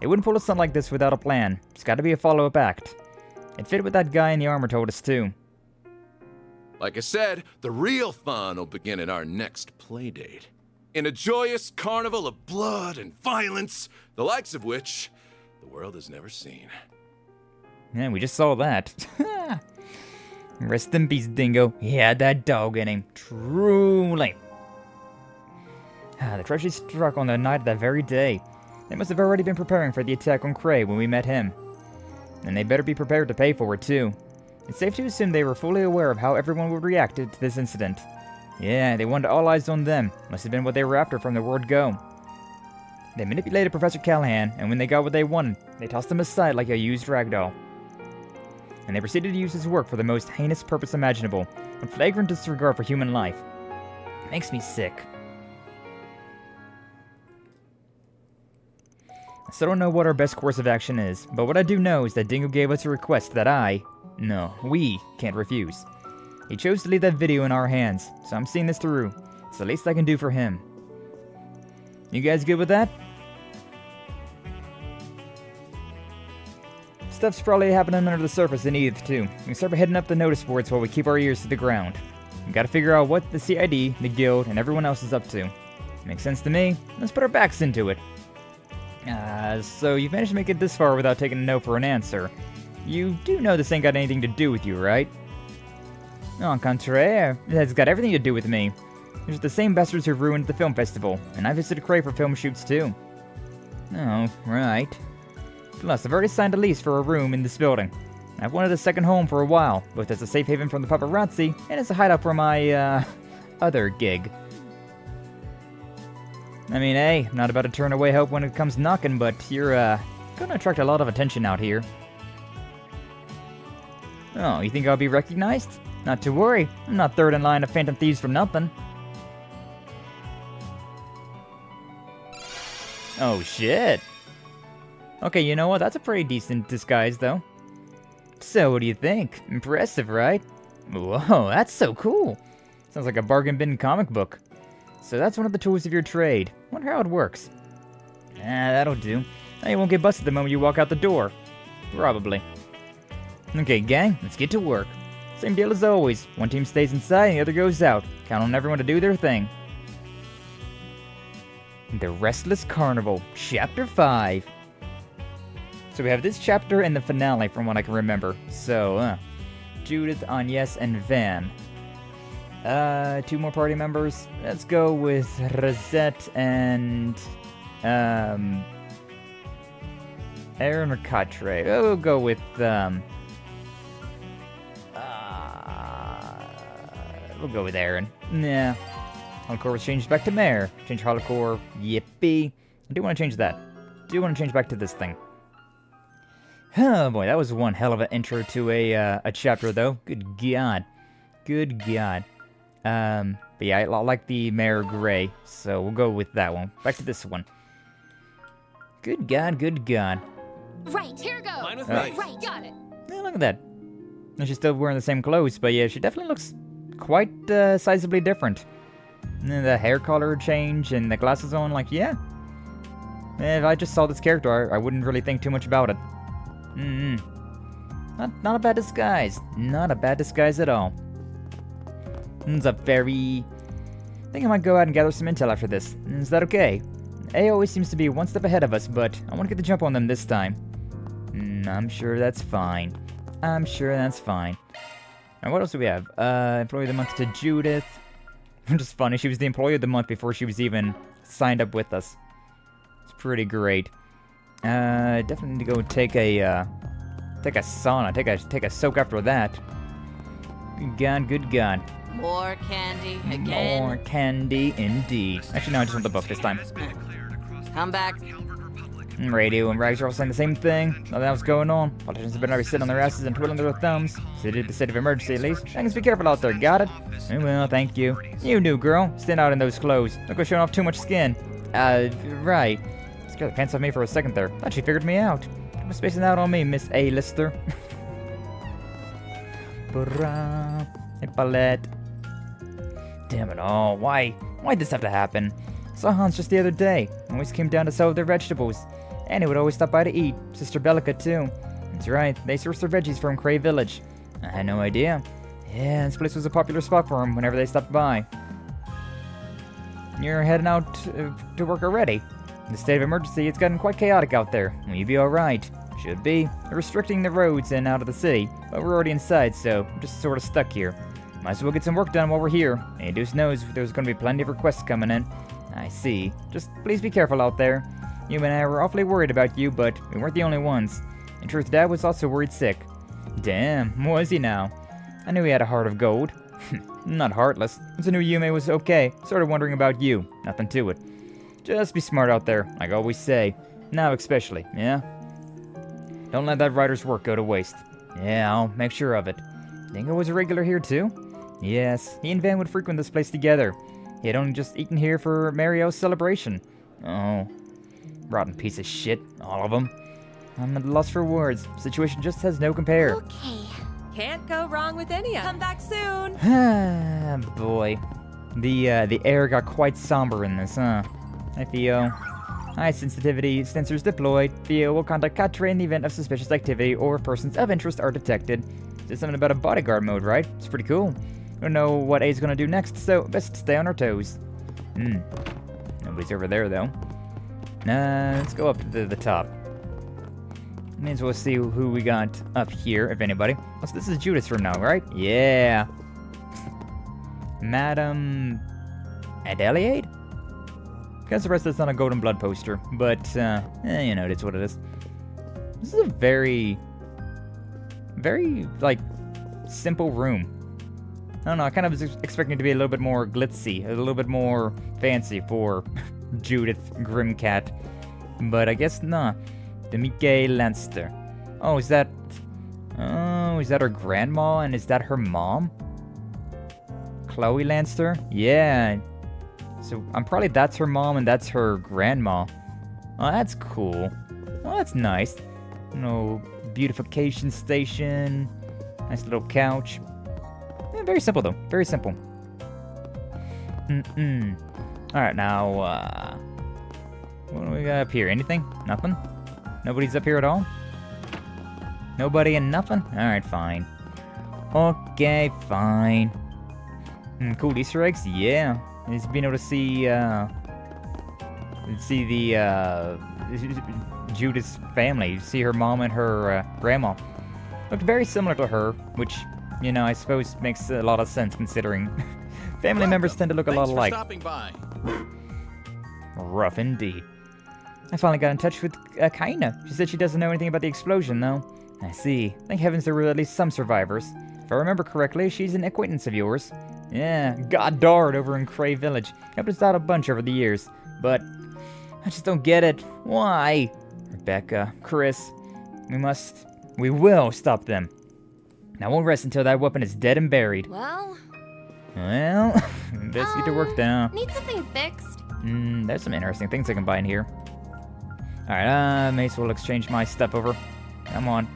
They wouldn't pull a stunt like this without a plan. It's gotta be a follow-up act. It fit what that guy in the armor told us too. Like I said, the real fun will begin at our next playdate. In a joyous carnival of blood and violence, the likes of which the world has never seen. Yeah, we just saw that. Rest in peace, Dingo. He had that dog in him. Truly. The tragedy struck on the night of that very day. They must have already been preparing for the attack on Cray when we met him. And they better be prepared to pay for it, too. It's safe to assume they were fully aware of how everyone would react to this incident. Yeah, they wanted all eyes on them. Must have been what they were after from the word go. They manipulated Professor Callahan, and when they got what they wanted, they tossed him aside like a used ragdoll. And they proceeded to use his work for the most heinous purpose imaginable, with flagrant disregard for human life. It makes me sick. I still don't know what our best course of action is, but what I do know is that Dingo gave us a request that we can't refuse. He chose to leave that video in our hands, so I'm seeing this through. It's the least I can do for him. You guys good with that? Stuff's probably happening under the surface in Edith too. We can start heading up the notice boards while we keep our ears to the ground. We gotta figure out what the CID, the guild, and everyone else is up to. Makes sense to me. Let's put our backs into it. So you've managed to make it this far without taking a no for an answer. You do know this ain't got anything to do with you, right? Au contraire, it has got everything to do with me. There's the same bastards who ruined the film festival, and I visited Cray for film shoots too. Oh, right. Plus, I've already signed a lease for a room in this building. I've wanted a second home for a while, both as a safe haven from the paparazzi, and as a hideout for my, other gig. I mean, hey, I'm not about to turn away help when it comes knocking, but you're, gonna attract a lot of attention out here. Oh, you think I'll be recognized? Not to worry, I'm not third in line of Phantom Thieves for nothing. Oh, shit. Okay, you know what? That's a pretty decent disguise, though. So, what do you think? Impressive, right? Whoa, that's so cool. Sounds like a bargain bin comic book. So that's one of the tools of your trade. Wonder how it works. That'll do. Now you won't get busted the moment you walk out the door. Probably. Okay, gang, let's get to work. Same deal as always. One team stays inside and the other goes out. Count on everyone to do their thing. The Restless Carnival, Chapter 5. So we have this chapter and the finale from what I can remember. So, Judith, Agnes, and Van. 2 more party members. Let's go with Rosette and, Aaron or Catre. We'll go with, we'll go with Aaron. Nah. Hardcore was changed back to Mare. Change hardcore. Yippee. I do want to change that. Do want to change back to this thing. Oh boy, that was one hell of an intro to a chapter though. Good God. Good God. But yeah, I like the Mare Gray, so we'll go with that one. Back to this one. Good God, good God. Right, here goes. Mine with Right, got it. Yeah, look at that. And she's still wearing the same clothes, but yeah, she definitely looks quite sizably different. And the hair color change and the glasses on, like, yeah. If I just saw this character, I wouldn't really think too much about it. Not a bad disguise. Not a bad disguise at all. It's a very... I think I might go out and gather some intel after this. Is that okay? A always seems to be one step ahead of us, but I want to get the jump on them this time. I'm sure that's fine. I'm sure that's fine. Alright, what else do we have? Employee of the month to Judith. Just funny, she was the employee of the month before she was even signed up with us. It's pretty great. Definitely need to go take a sauna, take a soak after that. Good God, good God. More candy again. More candy indeed. Actually, no, I just want the book this time. Come back. Radio and Rags are all saying the same thing. Nothing else going on. Politicians have been already sitting on their asses and twiddling their thumbs. So did the state of emergency at least. Things be careful out there, got it? Well, thank you. You new girl. Stand out in those clothes. Don't go showing off too much skin. Right. Scared the pants off me for a second there. Thought she figured me out. Don't spacing out on me, Miss A-lister. Hey, Paulette. Damn it all. Why'd this have to happen? Saw Hans just the other day. Always came down to sell their vegetables. And he would always stop by to eat. Sister Bellica, too. That's right. They sourced their veggies from Cray Village. I had no idea. Yeah, this place was a popular spot for them whenever they stopped by. You're heading out to work already. In the state of emergency, it's gotten quite chaotic out there. Will you be alright? Should be. They're restricting the roads in and out of the city, but we're already inside, so I'm just sort of stuck here. Might as well get some work done while we're here. Hey, Deuce knows there's going to be plenty of requests coming in. I see. Just please be careful out there. You and I were awfully worried about you, but we weren't the only ones. In truth, Dad was also worried sick. Damn, was he now? I knew he had a heart of gold. Not heartless. Once I knew Yumé was okay, started wondering about you. Nothing to it. Just be smart out there, like I always say. Now especially, yeah? Don't let that writer's work go to waste. Yeah, I'll make sure of it. Dingo was a regular here too? Yes, he and Van would frequent this place together. He had only just eaten here for Mario's celebration. Oh. Rotten piece of shit, all of them. I'm at a loss for words. Situation just has no compare. Okay. Can't go wrong with any of them. Come back soon. Ah, boy. The air got quite somber in this, huh? Hi, Theo. High sensitivity sensors deployed. Theo will contact Katre in the event of suspicious activity or if persons of interest are detected. There's something about a bodyguard mode, right? It's pretty cool. We don't know what A's gonna do next, so best stay on our toes. Nobody's over there, though. Let's go up to the top. May as well see who we got up here, if anybody. Oh, so this is Judith's room now, right? Yeah. Madam... Adelaide? Guess the rest that's not a Golden Blood poster, but, you know, it's what it is. This is a very, like, simple room. I don't know, I kind of was expecting it to be a little bit more glitzy, a little bit more fancy for Judith Grimcat. But I guess not. Judith Lanster. Oh, is that her grandma and is that her mom? Chloe Lanster? Yeah. So that's her mom and that's her grandma. Oh, that's cool. Oh, that's nice. You know, beautification station. Nice little couch. Yeah, very simple though. Very simple. Alright, now, what do we got up here? Anything? Nothing? Nobody's up here at all? Nobody and nothing? Alright, fine. Okay, fine. Cool Easter eggs? Yeah. Just being able to see the, Judith's family. You see her mom and her, grandma. Looked very similar to her, which, you know, I suppose makes a lot of sense considering family members tend to look a lot alike. Thanks for stopping by. Rough indeed. I finally got in touch with Kaina. She said she doesn't know anything about the explosion, though. I see. Thank heavens there were at least some survivors. If I remember correctly, she's an acquaintance of yours. Yeah, Goddard over in Cray Village. Helped us out a bunch over the years. But I just don't get it. Why? Rebecca, Chris, we will stop them. Now we'll rest until that weapon is dead and buried. Well, let's get to work now. Need something fixed? There's some interesting things I can buy in here. Alright, may as well exchange my stuff over. Come on.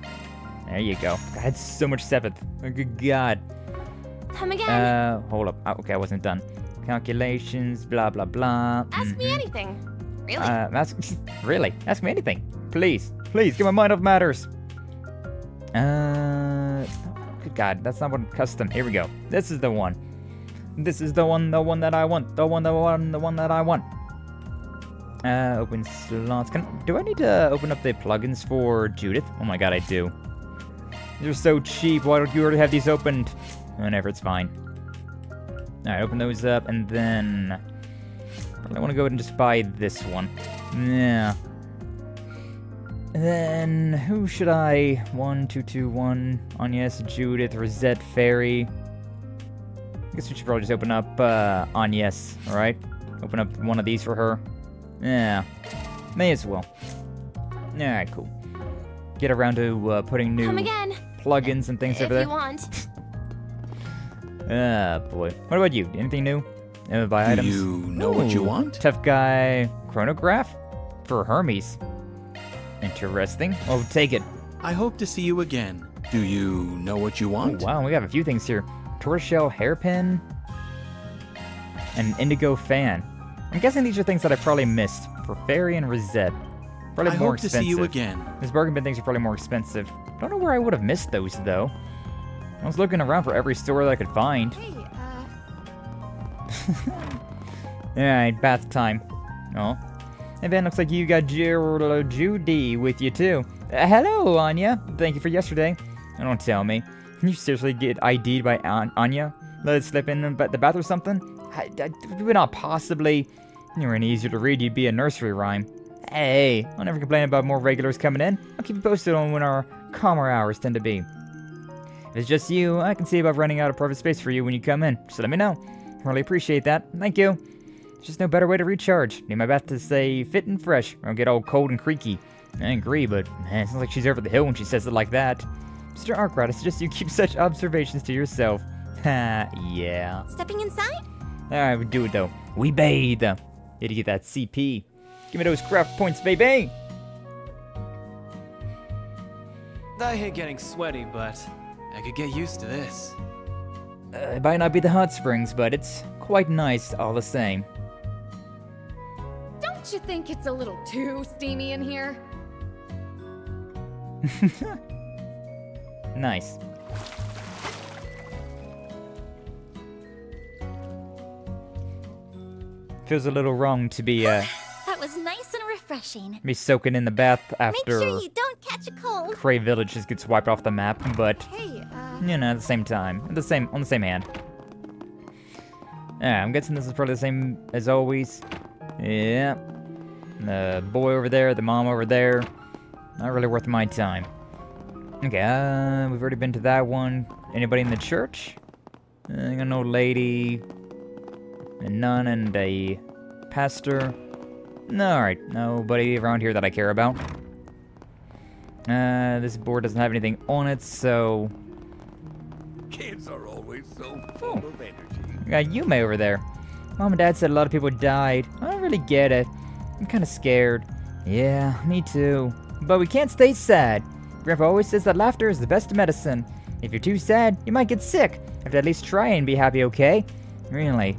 There you go. I had so much 7th. Oh, good God. Come again. Hold up. Oh, okay, I wasn't done. Calculations, blah, blah, blah. Ask me anything. Really? Really? Ask me anything. Please. Please, get my mind off matters. Good God, that's not one custom. Here we go. This is the one. This is the one that I want. The one that I want. Open slots. Do I need to open up the plugins for Judith? Oh my God, I do. They're so cheap. Why don't you already have these opened? Whenever, it's fine. Alright, open those up, and then... I want to go ahead and just buy this one. Yeah. Then, who should I... 1, 2, 2, 1... Agnes, Judith, Rosette, Fairy... I guess we should probably just open up, Agnes, alright? Open up one of these for her. Yeah. May as well. Alright, cool. Get around to, putting new... Come again. Plugins and things over there. If you want. Ah, boy. What about you? Anything new? Buy items? Do you know what you want? Tough guy chronograph? For Hermes. Interesting. I'll take it. I hope to see you again. Do you know what you want? Oh, wow, we have a few things here. Tortoiseshell hairpin. And indigo fan. I'm guessing these are things that I probably missed. For Fairy and Rosette. Probably more expensive. I hope to see you again. These bargain bin things are probably more expensive. Don't know where I would have missed those, though. I was looking around for every store that I could find. Hey, Alright, bath time. Oh. And then looks like you got Judy with you, too. Hello, Anya. Thank you for yesterday. Don't tell me. Can you seriously get ID'd by Anya? Let it slip in the bath or something? Would not possibly. You were any easier to read, you'd be a nursery rhyme. Hey, I'll never complain about more regulars coming in. I'll keep you posted on when our calmer hours tend to be. If it's just you, I can see about renting out a private space for you when you come in. So let me know. Really appreciate that. Thank you. There's just no better way to recharge. Need my bath to stay fit and fresh, or I'll get all cold and creaky. I agree, but man, it sounds like she's over the hill when she says it like that. Mr. Arkride, I suggest you keep such observations to yourself. Ha, yeah. Stepping inside? Alright, we do it though. We bathe. Need to get that CP. Give me those craft points, baby! I hate getting sweaty, but I could get used to this. It might not be the hot springs, but it's quite nice all the same. don't you think it's a little too steamy in here? Nice. Feels a little wrong to be, That was nice and refreshing. be soaking in the bath after Make sure you don't catch a cold. Cray Village just gets wiped off the map, but Hey, you know, at the same time, on the same hand. Yeah, I'm guessing this is probably the same as always. Yeah. The boy over there, the mom over there. Not really worth my time. Okay, we've already been to that one. Anybody in the church? I got an old lady, a nun, and a pastor. No, alright, nobody around here that I care about. This board doesn't have anything on it, so... Kids are always so full of energy. We got Yumé over there. Mom and Dad said a lot of people died. I don't really get it. I'm kind of scared. Yeah, me too. But we can't stay sad. Grandpa always says that laughter is the best medicine. If you're too sad, you might get sick. Have to at least try and be happy, okay? Really?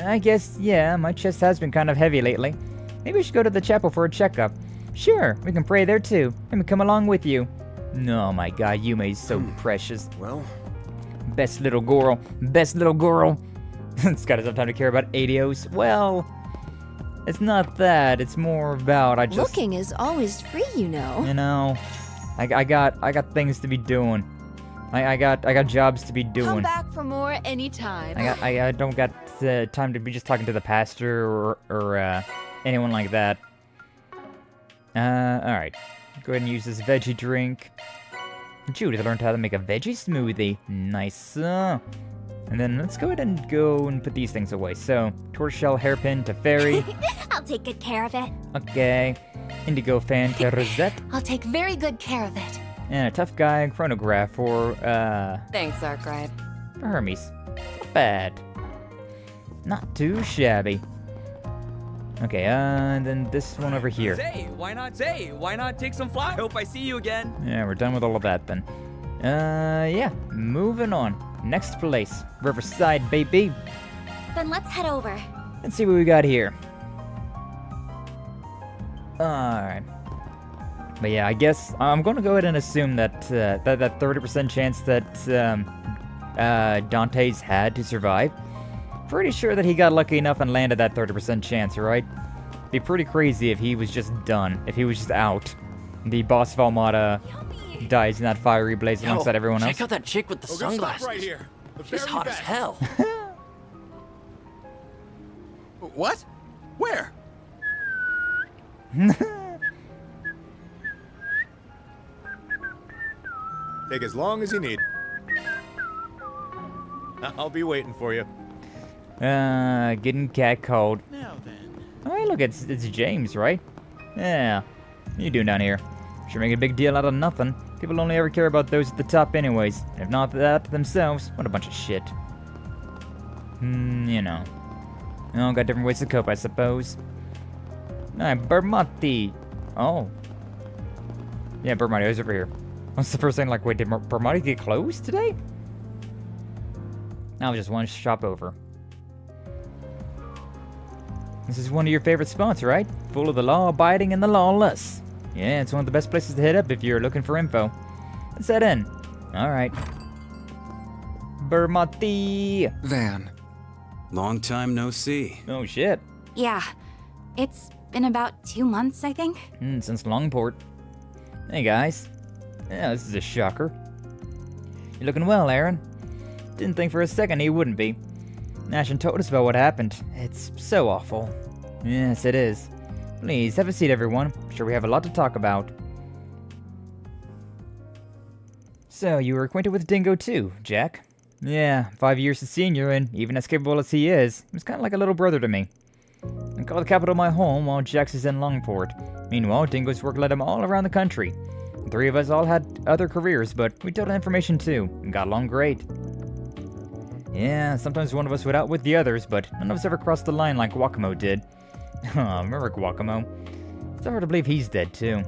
I guess, yeah, my chest has been kind of heavy lately. Maybe we should go to the chapel for a checkup. Sure, we can pray there too. Let me come along with you. Oh my god, Yume's so precious. Well... Best little girl. Best little girl. Scott doesn't have time to care about ADOs. Well, it's not that. It's more about Looking is always free, you know. You know, I got things to be doing. I got jobs to be doing. Come back for more anytime. I don't got time to be just talking to the pastor or anyone like that. Alright. Go ahead and use this veggie drink. Judith learned how to make a veggie smoothie. Nice. And then let's go ahead and put these things away. So, tortoiseshell hairpin to Fairy. I'll take good care of it. Okay. Indigo fan to Rosette. I'll take very good care of it. And a tough guy chronograph for, Thanks, Arkride. for Hermes. Not bad. Not too shabby. Okay, and then this one over here. Say, why not take some fly? Hope I see you again. Yeah, we're done with all of that then. Yeah, moving on. Next place, Riverside, baby. Then let's head over. Let's see what we got here. Alright. But yeah, I guess I'm going to go ahead and assume that that 30% chance that Dante's had to survive. Pretty sure that he got lucky enough and landed that 30% chance, right? Be pretty crazy if he was just done, if he was just out. The boss of Almada dies in that fiery blaze alongside everyone else. Check out that chick with the sunglasses. Right here. She's hot as hell. What? Where? Take as long as you need. I'll be waiting for you. Getting catcalled. Now then. Oh, hey, look, it's James, right? Yeah. What are you doing down here? Sure make a big deal out of nothing. People only ever care about those at the top anyways. And if not that themselves, what a bunch of shit. You know. Oh, got different ways to cope, I suppose. Alright, Bermati. Oh. Yeah, Bermati was over here. That's the first thing, like, wait, did Bermati get closed today? I was just one shop over. This is one of your favorite spots, right? Full of the law-abiding and the lawless. Yeah, it's one of the best places to hit up if you're looking for info. Let's head in. Alright. Bermati! Van. Long time no see. Oh, shit. Yeah. It's been about 2 months, I think. Since Longport. Hey, guys. Yeah, this is a shocker. You're looking well, Aaron. Didn't think for a second he wouldn't be. Ashen told us about what happened. It's so awful. Yes, it is. Please, have a seat, everyone. I'm sure we have a lot to talk about. So, you were acquainted with Dingo too, Jack? Yeah, 5 years his senior, and even as capable as he is, he was kind of like a little brother to me. I call the capital my home while Jax is in Longport. Meanwhile, Dingo's work led him all around the country. The three of us all had other careers, but we told information too, and got along great. Yeah, sometimes one of us would outwit the others, but none of us ever crossed the line like Guacamo did. Remember Guacamo? It's hard to believe he's dead too.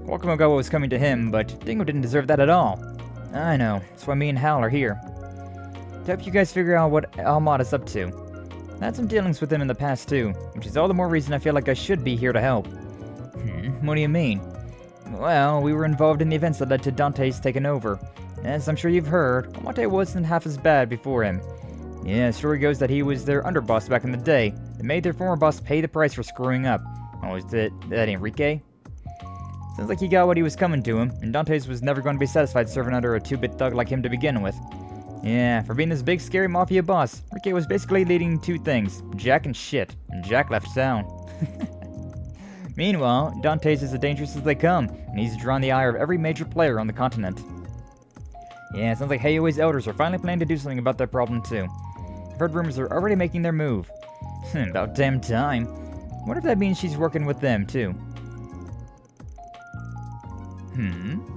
Guacamo got what was coming to him, but Dingo didn't deserve that at all. I know, that's why me and Hal are here. To help you guys figure out what Almada's up to. I had some dealings with him in the past too, which is all the more reason I feel like I should be here to help. What do you mean? Well, we were involved in the events that led to Dante's taking over. As I'm sure you've heard, Dante wasn't half as bad before him. Yeah, the story goes that he was their underboss back in the day, that made their former boss pay the price for screwing up. Oh, is that Enrique? Sounds like he got what he was coming to him, and Dante's was never going to be satisfied serving under a two-bit thug like him to begin with. Yeah, for being this big, scary mafia boss, Enrique was basically leading two things, Jack and shit, and Jack left town. Meanwhile, Dante's is as dangerous as they come, and he's drawn the ire of every major player on the continent. Yeah, it sounds like Hayoe's elders are finally planning to do something about that problem too. I've heard rumors they're already making their move. About damn time. What if that means she's working with them too?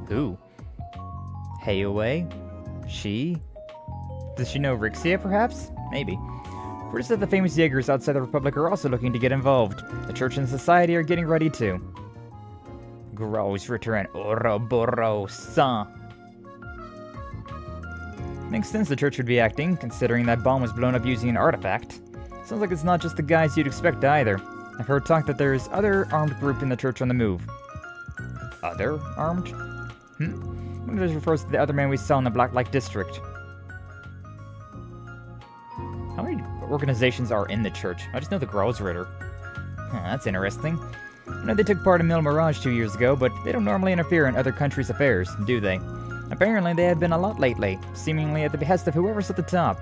Who? Hayoe? She? Does she know Rixia, perhaps? Maybe. Word said the famous Jaegers outside the Republic are also looking to get involved. The Church and Society are getting ready too. Gross return. Ouroboros-san. Makes sense the Church would be acting, considering that bomb was blown up using an artifact. Sounds like it's not just the guys you'd expect either. I've heard talk that there's other armed group in the Church on the move. Other armed? What if this refers to the other man we saw in the Black Light District? How many organizations are in the Church? I just know the Großritter. That's interesting. I know they took part in Mil Mirage 2 years ago, but they don't normally interfere in other countries' affairs, do they? Apparently they have been a lot lately, seemingly at the behest of whoever's at the top.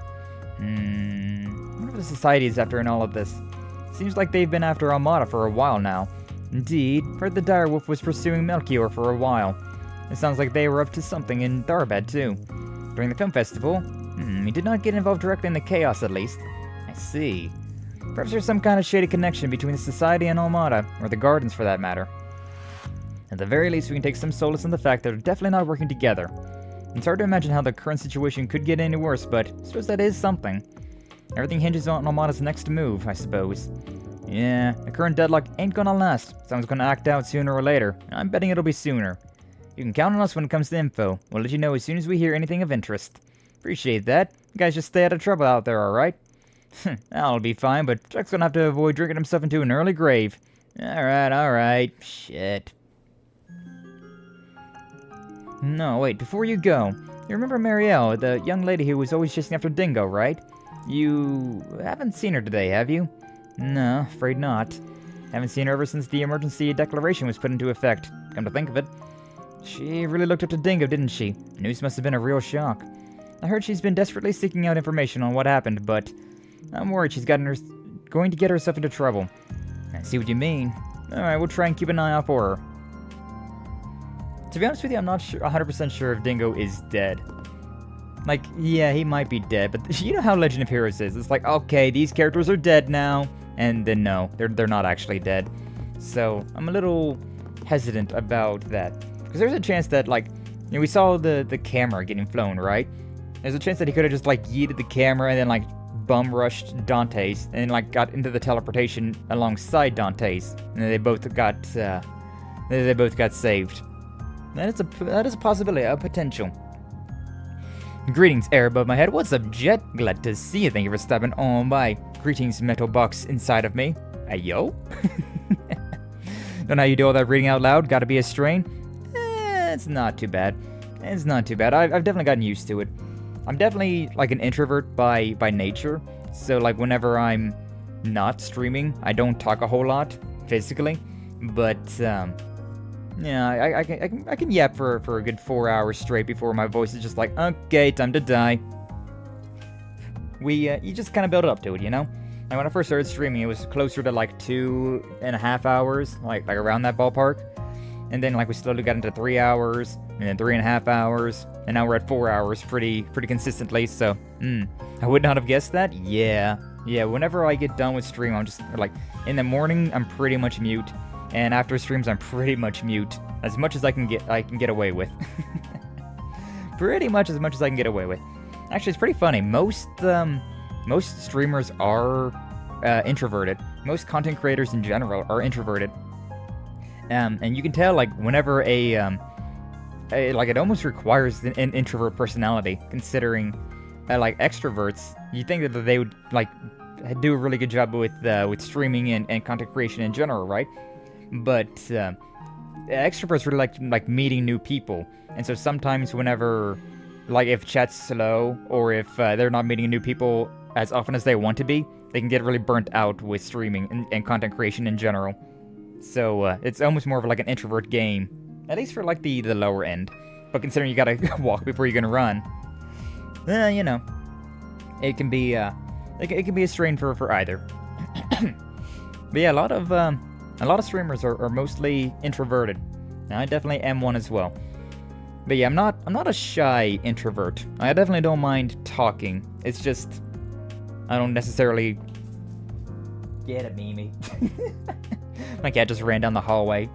What are the societies after in all of this? Seems like they've been after Almada for a while now. Indeed, heard the Direwolf was pursuing Melchior for a while. It sounds like they were up to something in Darbad too. During the film festival, he did not get involved directly in the chaos at least. I see. Perhaps there's some kind of shady connection between the Society and Almada, or the Gardens for that matter. At the very least, we can take some solace in the fact that they're definitely not working together. It's hard to imagine how the current situation could get any worse, but I suppose that is something. Everything hinges on Almada's next move, I suppose. Yeah, the current deadlock ain't gonna last. Someone's gonna act out sooner or later, and I'm betting it'll be sooner. You can count on us when it comes to info. We'll let you know as soon as we hear anything of interest. Appreciate that. You guys just stay out of trouble out there, alright? That'll be fine, but Chuck's gonna have to avoid drinking himself into an early grave. Alright. Shit. No, wait, before you go, you remember Marielle, the young lady who was always chasing after Dingo, right? You haven't seen her today, have you? No, afraid not. Haven't seen her ever since the emergency declaration was put into effect. Come to think of it. She really looked up to Dingo, didn't she? News must have been a real shock. I heard she's been desperately seeking out information on what happened, but I'm worried she's going to get herself into trouble. I see what you mean. Alright, we'll try and keep an eye out for her. To be honest with you, I'm not 100% sure if Dingo is dead. Like, yeah, he might be dead, but you know how Legend of Heroes is. It's like, okay, these characters are dead now, and then no, they're not actually dead. So, I'm a little hesitant about that. Because there's a chance that, like, you know, we saw the camera getting flown, right? There's a chance that he could have just, like, yeeted the camera and then, like, bum-rushed Dante's and, like, got into the teleportation alongside Dante's. And they both got saved. That is a possibility, a potential. Greetings, air above my head. What's up, Jet? Glad to see you. Thank you for stopping on by. Greetings, metal box inside of me. Hey, yo. Don't know how you do all that reading out loud. Gotta be a strain. It's not too bad. It's not too bad. I've definitely gotten used to it. I'm definitely, like, an introvert by nature. So, like, whenever I'm not streaming, I don't talk a whole lot, physically. But, yeah, I can yap for a good 4 hours straight before my voice is just like, okay, time to die. You just kind of build up to it, you know? And when I first started streaming, it was closer to like 2.5 hours, like around that ballpark. And then like we slowly got into 3 hours, and then 3.5 hours, and now we're at 4 hours pretty consistently. So, I would not have guessed that. Yeah. Whenever I get done with stream, I'm just like in the morning, I'm pretty much mute. And after streams, I'm pretty much mute. As much as I can get away with. Pretty much as much as I can get away with. Actually, it's pretty funny. Most streamers are introverted. Most content creators in general are introverted. And you can tell, like, whenever like, it almost requires an introvert personality, considering, like, extroverts, you think that they would, like, do a really good job with streaming and content creation in general, right? But extroverts really like meeting new people, and so sometimes whenever, like, if chat's slow or if they're not meeting new people as often as they want to be, they can get really burnt out with streaming and content creation in general. So it's almost more of like an introvert game, at least for like the lower end. But considering you gotta walk before you're gonna run, you know, it can be it can be a strain for either. But yeah, a lot of streamers are mostly introverted. And I definitely am one as well. But yeah, I'm not a shy introvert. I definitely don't mind talking. It's just I don't necessarily get it, Mimi. My cat just ran down the hallway.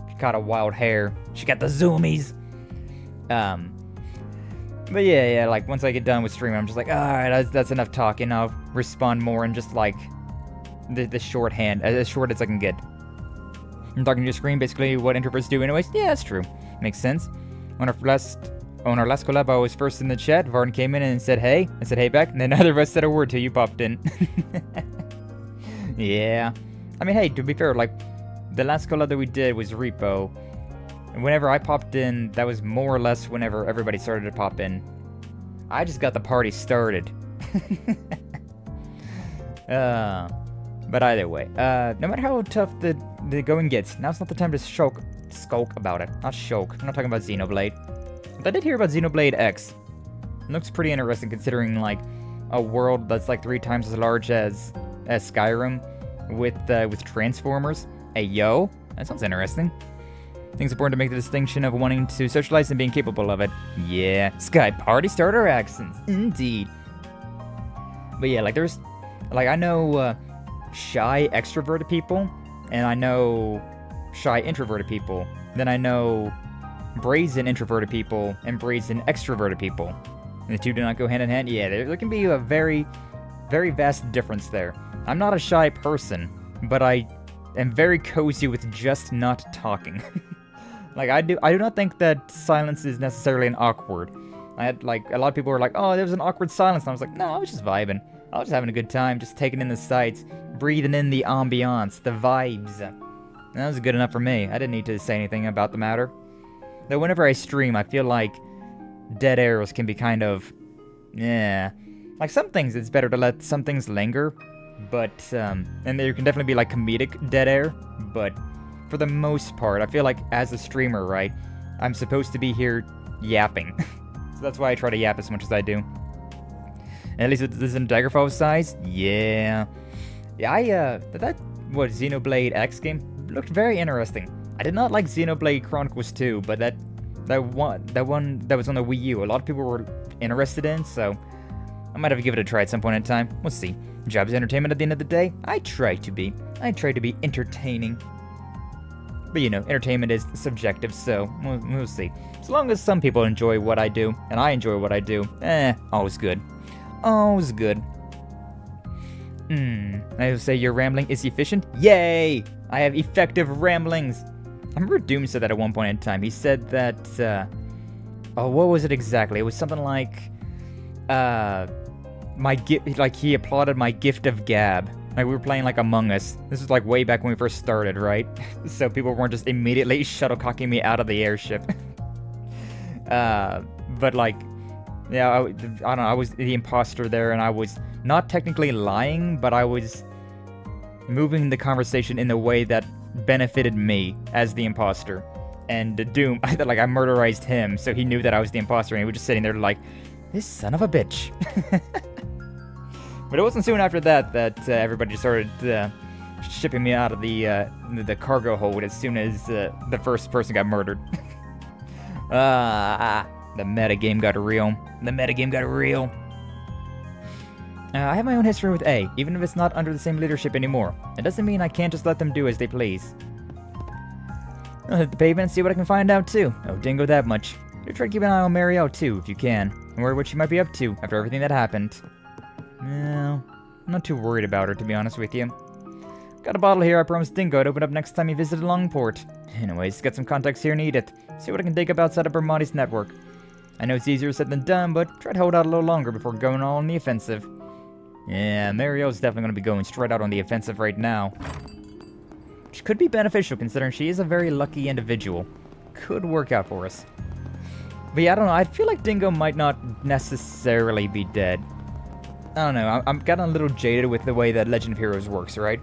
She caught a wild hair. She got the zoomies. But yeah, like once I get done with streaming, I'm just like, alright, that's enough talking. I'll respond more in just like the shorthand, as short as I can get. I'm talking to your screen, basically what introverts do anyways. Yeah, that's true. Makes sense. On our last collab, I was first in the chat. Varden came in and said hey. I said hey back, and then neither of us said a word till you popped in. Yeah. I mean, hey, to be fair, like, the last collab that we did was Repo. And whenever I popped in, that was more or less whenever everybody started to pop in. I just got the party started. But either way, no matter how tough the going gets, now's not the time to skulk about it. Not shulk. I'm not talking about Xenoblade. But I did hear about Xenoblade X. It looks pretty interesting considering, like, a world that's like 3 times as large as Skyrim with Transformers. Hey, yo, that sounds interesting. I think it's important to make the distinction of wanting to socialize and being capable of it. Yeah, Sky party starter accents, indeed. But yeah, like I know shy extroverted people, and I know shy introverted people. Then I know brazen introverted people and brazen extroverted people. And the two do not go hand in hand. Yeah, there can be a very, very vast difference there. I'm not a shy person, but I am very cozy with just not talking. Like, I do not think that silence is necessarily an awkward. I had, like, a lot of people were like, oh, there was an awkward silence. And I was like, no, I was just vibing. I was just having a good time, just taking in the sights, breathing in the ambiance, the vibes. And that was good enough for me. I didn't need to say anything about the matter. Though whenever I stream, I feel like dead airs can be kind of, yeah. Like, some things, it's better to let some things linger. But, and there can definitely be, like, comedic dead air. But for the most part, I feel like as a streamer, right, I'm supposed to be here yapping. So that's why I try to yap as much as I do. And at least this is in Daggerfall size. Yeah. Yeah, that Xenoblade X game looked very interesting. I did not like Xenoblade Chronicles 2, but that one that was on the Wii U, a lot of people were interested in, so I might have to give it a try at some point in time. We'll see. Job's entertainment at the end of the day. I try to be entertaining. But you know, entertainment is subjective, so we'll see. As long as some people enjoy what I do, and I enjoy what I do, all's good. All's good. I would say your rambling is efficient. Yay! I have effective ramblings. I remember Doom said that at one point in time. He said that, oh, what was it exactly? It was something like, my gift, like he applauded my gift of gab. Like, we were playing, like, Among Us. This was, like, way back when we first started, right? So people weren't just immediately shuttlecocking me out of the airship. But, like, yeah, I don't know, I was the imposter there, and I was not technically lying, but I was moving the conversation in a way that benefited me as the imposter. And Doom, I murderized him, so he knew that I was the imposter, and he was just sitting there like, this son of a bitch. But it wasn't soon after that everybody started shipping me out of the cargo hold as soon as the first person got murdered. The metagame got real. The metagame got real. I have my own history with A, even if it's not under the same leadership anymore. It doesn't mean I can't just let them do as they please. I'll hit the pavement and see what I can find out too. Oh, dingo that much. Do try to keep an eye on Mare out too, if you can. And worry what she might be up to after everything that happened. No, I'm not too worried about her, to be honest with you. Got a bottle here I promised Dingo I'd open up next time he visited Longport. Anyways, got some contacts here, need it. See what I can dig up outside of Bermonti's network. I know it's easier said than done, but try to hold out a little longer before going all on the offensive. Yeah, Mario's definitely going to be going straight out on the offensive right now. Which could be beneficial, considering she is a very lucky individual. Could work out for us. But yeah, I don't know, I feel like Dingo might not necessarily be dead. I don't know, I'm getting a little jaded with the way that Legend of Heroes works, right?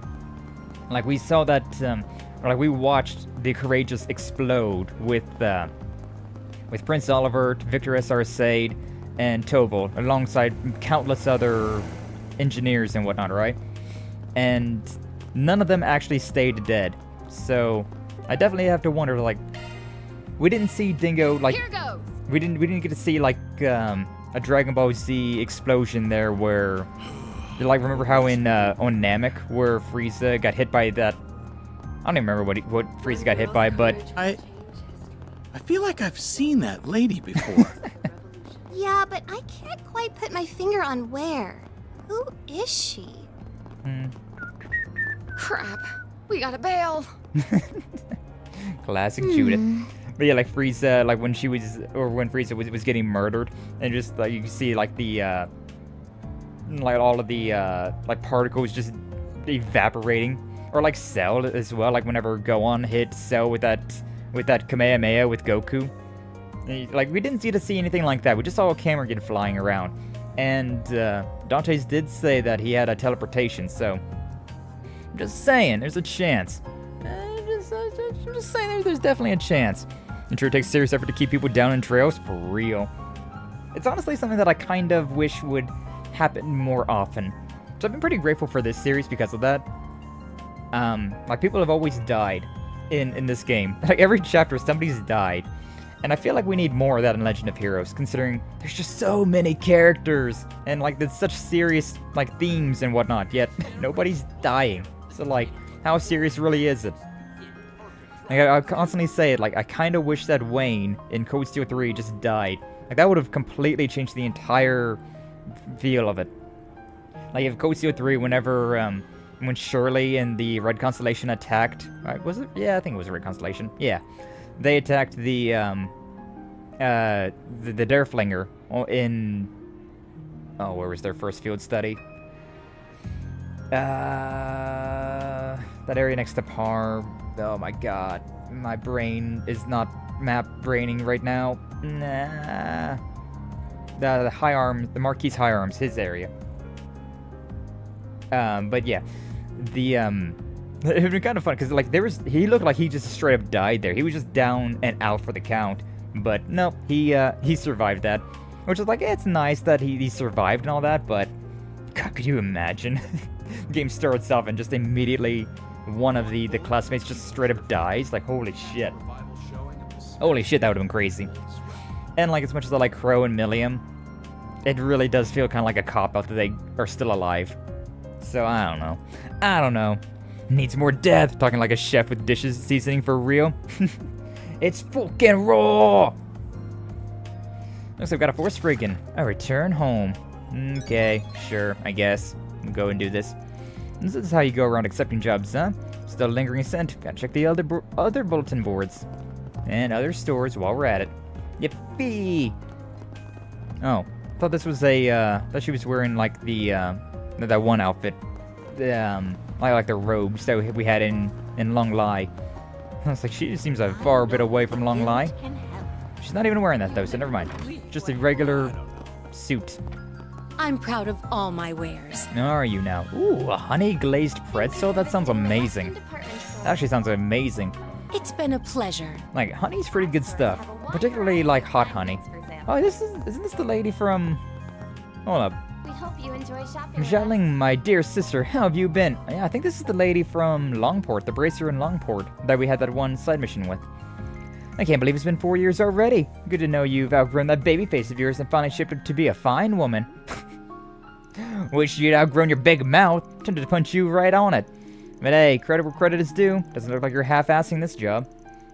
Like, we saw that, we watched the Courageous explode with Prince Oliver, Victor S.R. Sade, and Toval, alongside countless other engineers and whatnot, right? And none of them actually stayed dead. So, I definitely have to wonder, like, we didn't see Dingo, like... Here goes. We didn't get to see, like, a Dragon Ball Z explosion there where, like, remember how in on Namek where Frieza got hit by that? I don't even remember what Frieza got hit by, but I feel like I've seen that lady before. Yeah, but I can't quite put my finger on where. Who is she? Crap, we gotta bail. Classic Judith. But yeah, like Frieza, like when Frieza was getting murdered, and just like you can see like the like all of the like particles just evaporating, or like Cell as well. Like whenever Gohan hit Cell with that Kamehameha with Goku, and, like we didn't see anything like that. We just saw a camera get flying around, and Dante's did say that he had a teleportation. So I'm just saying, there's a chance. I'm just saying, there's definitely a chance. And sure, it takes serious effort to keep people down in trails, for real. It's honestly something that I kind of wish would happen more often. So I've been pretty grateful for this series because of that. Like, people have always died in this game. Like, every chapter, somebody's died. And I feel like we need more of that in Legend of Heroes, considering there's just so many characters. And, like, there's such serious, like, themes and whatnot, yet nobody's dying. So, like, how serious really is it? Like, I constantly say it, like, I kind of wish that Wayne in Code Steel 3 just died. Like, that would have completely changed the entire feel of it. Like, if Code Steel 3, whenever, when Shirley and the Red Constellation attacked, right, was it? Yeah, I think it was the Red Constellation. Yeah. They attacked the the Derflinger in... Oh, where was their first field study? That area next to Par. Oh my god. My brain is not map braining right now. Nah. The high arms, the Marquis high arms, his area. But yeah. The, it would be kind of fun, because, like, he looked like he just straight up died there. He was just down and out for the count. But, no, he survived that. Which is like, it's nice that he survived and all that, but... God, could you imagine? The game starts off and just immediately one of the classmates just straight up dies? Like, holy shit. Holy shit, that would have been crazy. And, like, as much as I like Crow and Milliam, it really does feel kind of like a cop-out that they are still alive. So, I don't know. I don't know. Needs more death. Talking like a chef with dishes seasoning for real. It's fucking raw! Looks like I've got a force spriggan. A return home. Okay, sure, I guess. We'll go and do this. This is how you go around accepting jobs, huh? Still lingering scent. Gotta check the other bulletin boards. And other stores while we're at it. Yippee! Oh, thought this was a, thought she was wearing, like, that one outfit. Like the robes that we had in Longlai. I was like, she seems a far bit away from Longlai. She's not even wearing that, though, so never mind. Just a regular suit. I'm proud of all my wares. Are you now? Ooh, a honey glazed pretzel? That sounds amazing. That actually sounds amazing. It's been a pleasure. Like, honey's pretty good stuff. Particularly, like, hot honey. Oh, isn't this the lady from... Hold up. We hope you enjoy shopping. Xiaoling, my dear sister, how have you been? Yeah, I think this is the lady from Longport, the bracer in Longport, that we had that one side mission with. I can't believe it's been 4 years already. Good to know you've outgrown that baby face of yours and finally shaped up to be a fine woman. Wish you'd outgrown your big mouth. Tempted to punch you right on it. But hey, credit where credit is due. Doesn't look like you're half-assing this job.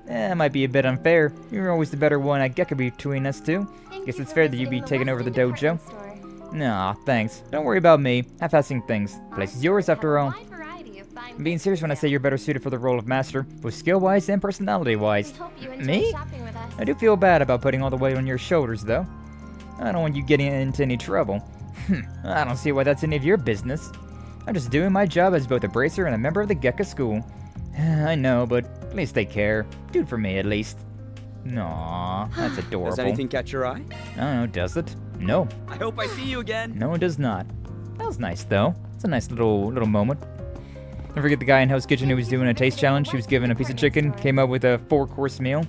It might be a bit unfair. You're always the better one at Gekka between us two. Guess it's fair that you be taking over the dojo. Nah, thanks. Don't worry about me. Half-assing things. Place is yours after all. I'm being serious when I say you're better suited for the role of master, both skill-wise and personality-wise. Me? I do feel bad about putting all the weight on your shoulders, though. I don't want you getting into any trouble. I don't see why that's any of your business. I'm just doing my job as both a bracer and a member of the Gekka school. I know, but at least they care. Do it for me, at least. Aww, that's adorable. Does anything catch your eye? I don't know, does it? No. I hope I see you again. No, it does not. That was nice, though. It's a nice little moment. Don't forget the guy in Hell's Kitchen who was doing a taste challenge. He was given a piece of chicken, came up with a 4-course meal.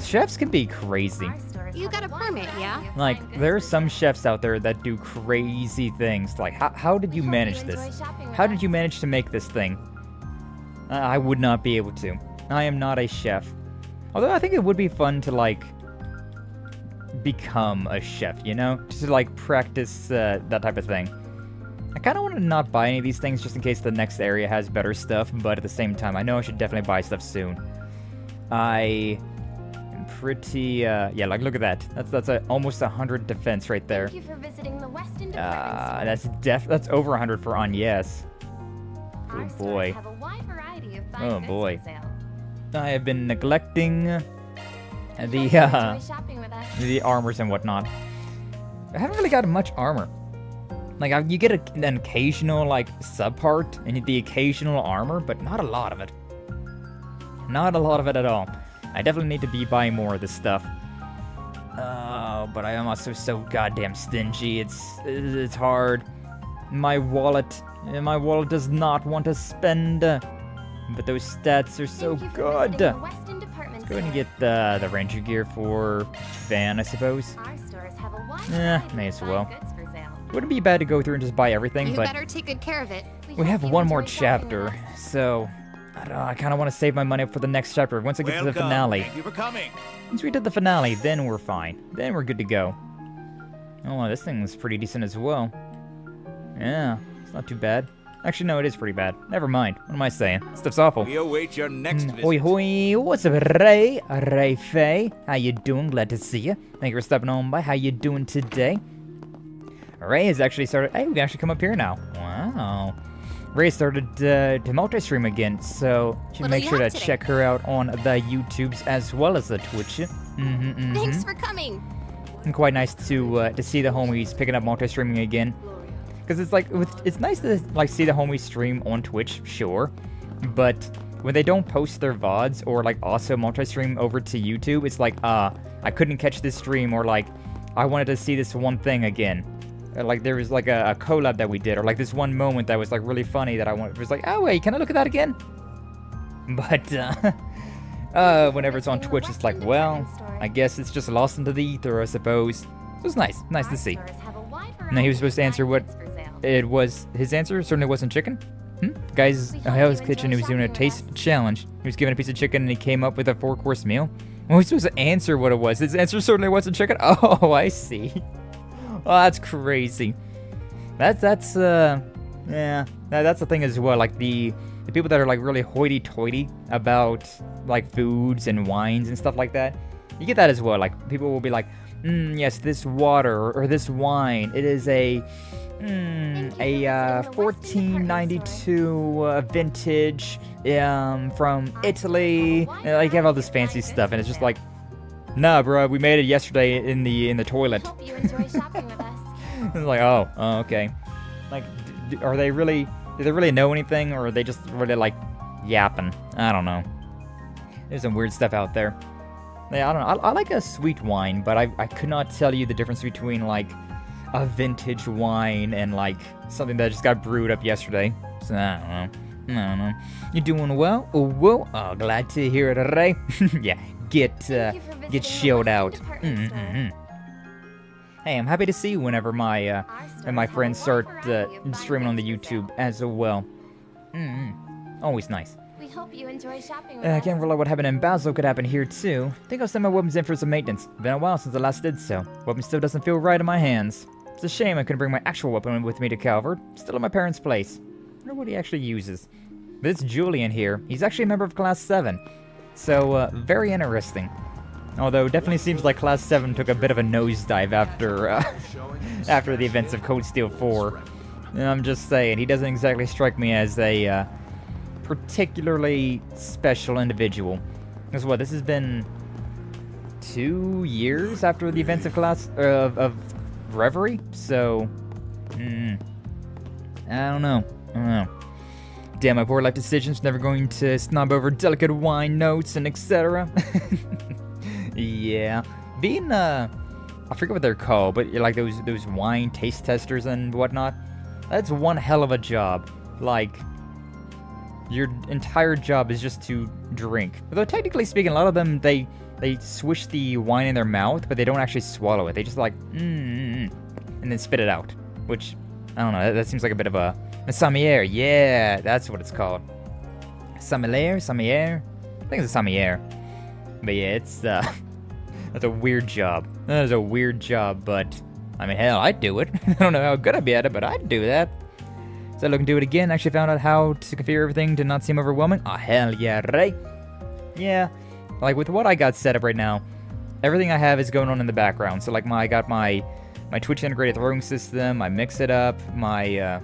Chefs can be crazy. You got a permit, yeah? Like, there are some chefs out there that do crazy things. Like, how did you manage this? How did you manage to make this thing? I would not be able to. I am not a chef. Although I think it would be fun to, like, become a chef, you know? Just to, like, practice that type of thing. I kind of want to not buy any of these things just in case the next area has better stuff, but at the same time, I know I should definitely buy stuff soon. I am pretty, yeah, like, look at that. That's almost 100 defense right there. Thank you for visiting the Weston Department Store. That's over 100 for Agnes. Oh boy. Oh boy. I have been neglecting the armors and whatnot. I haven't really got much armor. Like, you get an occasional, like, sub-part and the occasional armor, but not a lot of it. Not a lot of it at all. I definitely need to be buying more of this stuff. Oh, but I am also so goddamn stingy. It's hard. My wallet does not want to spend. But those stats are so good. Go ahead and get the ranger gear for Van, I suppose. May as well. Wouldn't be bad to go through and just buy everything, you but better take good care of it. we have one more chapter, so I don't know, I kind of want to save my money up for the next chapter once I get to the finale. Thank you for coming. Once we did the finale, then we're fine. Then we're good to go. Oh, this thing was pretty decent as well. Yeah, it's not too bad. Actually, no, it is pretty bad. Never mind. What am I saying? Stuff's awful. We await your next visit. Hoi hoi, what's up, Ray? Ray Faye. How you doing? Glad to see you. Thank you for stepping on by. How you doing today? Ray has actually started... Hey, we can actually come up here now. Wow. Ray started to multi-stream again, so you should make sure to check her out on the YouTubes as well as the Twitch. Thanks for coming. And quite nice to see the homies picking up multi-streaming again. Because it's like, it's nice to like see the homies stream on Twitch, sure. But when they don't post their VODs or like also multi-stream over to YouTube, it's like, I couldn't catch this stream, or like, I wanted to see this one thing again. Like there was like a collab that we did, or like this one moment that was like really funny that I wanted. It was like, oh wait, can I look at that again? But whenever it's on Twitch, it's like, well, I guess it's just lost into the ether, I suppose. It was nice to see. Now he was supposed to answer what it was. His answer certainly wasn't chicken. Guys, Hell's Kitchen, he was doing a taste challenge. He was given a piece of chicken and he came up with a 4-course meal. Well, he was supposed to answer what it was. His answer certainly wasn't chicken. Oh, I see. Oh, that's crazy. Yeah, that's the thing as well. Like the people that are like really hoity-toity about like foods and wines and stuff like that. You get that as well. Like people will be like, yes, this water or this wine, it is a 1492 vintage from Italy. Like you have all this fancy stuff, and it's just like, nah, bro, we made it yesterday in the toilet. Hope you enjoy shopping with us. It's like, oh, okay. Like, do they really know anything, or are they just really like yapping? I don't know. There's some weird stuff out there. Yeah, I don't know. I like a sweet wine, but I could not tell you the difference between like a vintage wine and like something that just got brewed up yesterday. So I don't know. You doing well? Oh, whoa. Oh, glad to hear it, Ray. Yeah, get chilled out. Hey, I'm happy to see you whenever my friends start streaming on the YouTube as well. Always nice. We hope you enjoy shopping with I us. can't rely what happened in Basel could happen here too. Think I'll send my weapons in for some maintenance. Been a while since I last did so. Weapon still doesn't feel right in my hands. It's a shame I couldn't bring my actual weapon with me to Calvard. Still at my parents' place. I wonder what he actually uses. But it's Julian here. He's actually a member of Class 7. So, very interesting. Although, definitely seems like Class 7 took a bit of a nosedive after the events of Code Steel 4. And I'm just saying, he doesn't exactly strike me as a particularly special individual. Because what, this has been 2 years after the events of of Reverie? So, I don't know. Damn, my poor life decisions, never going to snob over delicate wine notes and etc. Yeah. Being, I forget what they're called, but like those wine taste testers and whatnot, that's one hell of a job. Like, your entire job is just to drink. Although technically speaking, a lot of them, they swish the wine in their mouth, but they don't actually swallow it. They just like, and then spit it out. Which, I don't know, that seems like a bit of a sommelier. Yeah, that's what it's called. Sommelier? I think it's a sommelier. But yeah, it's, that's a weird job. That is a weird job, but, I mean, hell, I'd do it. I don't know how good I'd be at it, but I'd do that. So looking to do it again, actually found out how to configure everything to not seem overwhelming. Oh, hell yeah, right? Yeah, like with what I got set up right now, everything I have is going on in the background. So like I got my Twitch integrated throwing system, my mix it up, my,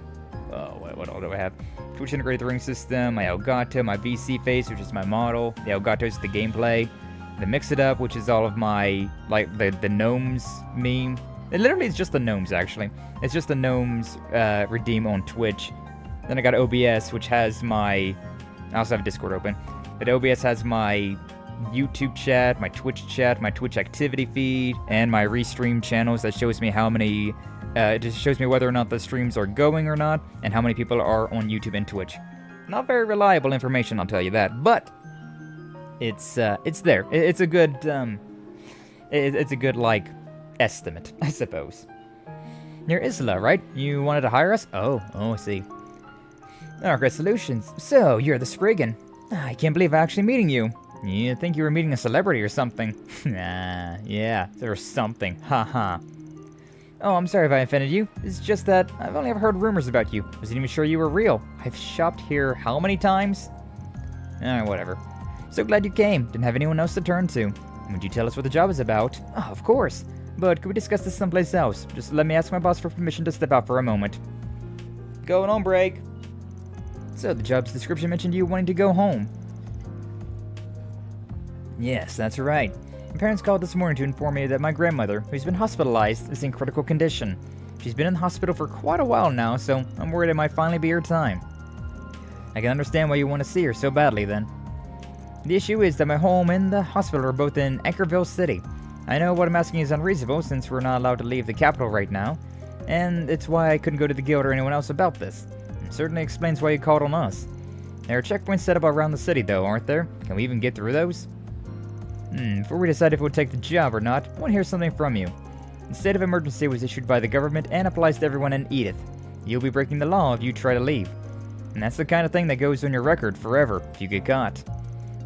what all do I have? Twitch integrated throwing system, my Elgato, my VC face, which is my model. The Elgato is the gameplay. The mix it up, which is all of my, like, the gnomes meme. It literally is just the gnomes, actually. It's just the gnomes redeem on Twitch. Then I got OBS, which has my... I also have Discord open. But OBS has my YouTube chat, my Twitch activity feed, and my restream channels that shows me how many... it just shows me whether or not the streams are going or not, and how many people are on YouTube and Twitch. Not very reliable information, I'll tell you that, but... It's there. It's a good, it's a good, like, estimate, I suppose. You're Isla, right? You wanted to hire us? Oh, I see. Arkride Solutions. So, you're the Spriggan. I can't believe I'm actually meeting you. You'd think you were meeting a celebrity or something. Yeah, there's something. Haha. Oh, I'm sorry if I offended you. It's just that I've only ever heard rumors about you. Wasn't even sure you were real. I've shopped here how many times? Whatever. So glad you came. Didn't have anyone else to turn to. Would you tell us what the job is about? Oh, of course. But could we discuss this someplace else? Just let me ask my boss for permission to step out for a moment. Going on break. So the job's description mentioned you wanting to go home. Yes, that's right. My parents called this morning to inform me that my grandmother, who's been hospitalized, is in critical condition. She's been in the hospital for quite a while now, so I'm worried it might finally be her time. I can understand why you want to see her so badly then. The issue is that my home and the hospital are both in Anchorville City. I know what I'm asking is unreasonable since we're not allowed to leave the capital right now, and it's why I couldn't go to the guild or anyone else about this. It certainly explains why you called on us. There are checkpoints set up around the city though, aren't there? Can we even get through those? Before we decide if we'll take the job or not, I want to hear something from you. The state of emergency was issued by the government and applies to everyone in Edith. You'll be breaking the law if you try to leave. And that's the kind of thing that goes on your record forever if you get caught.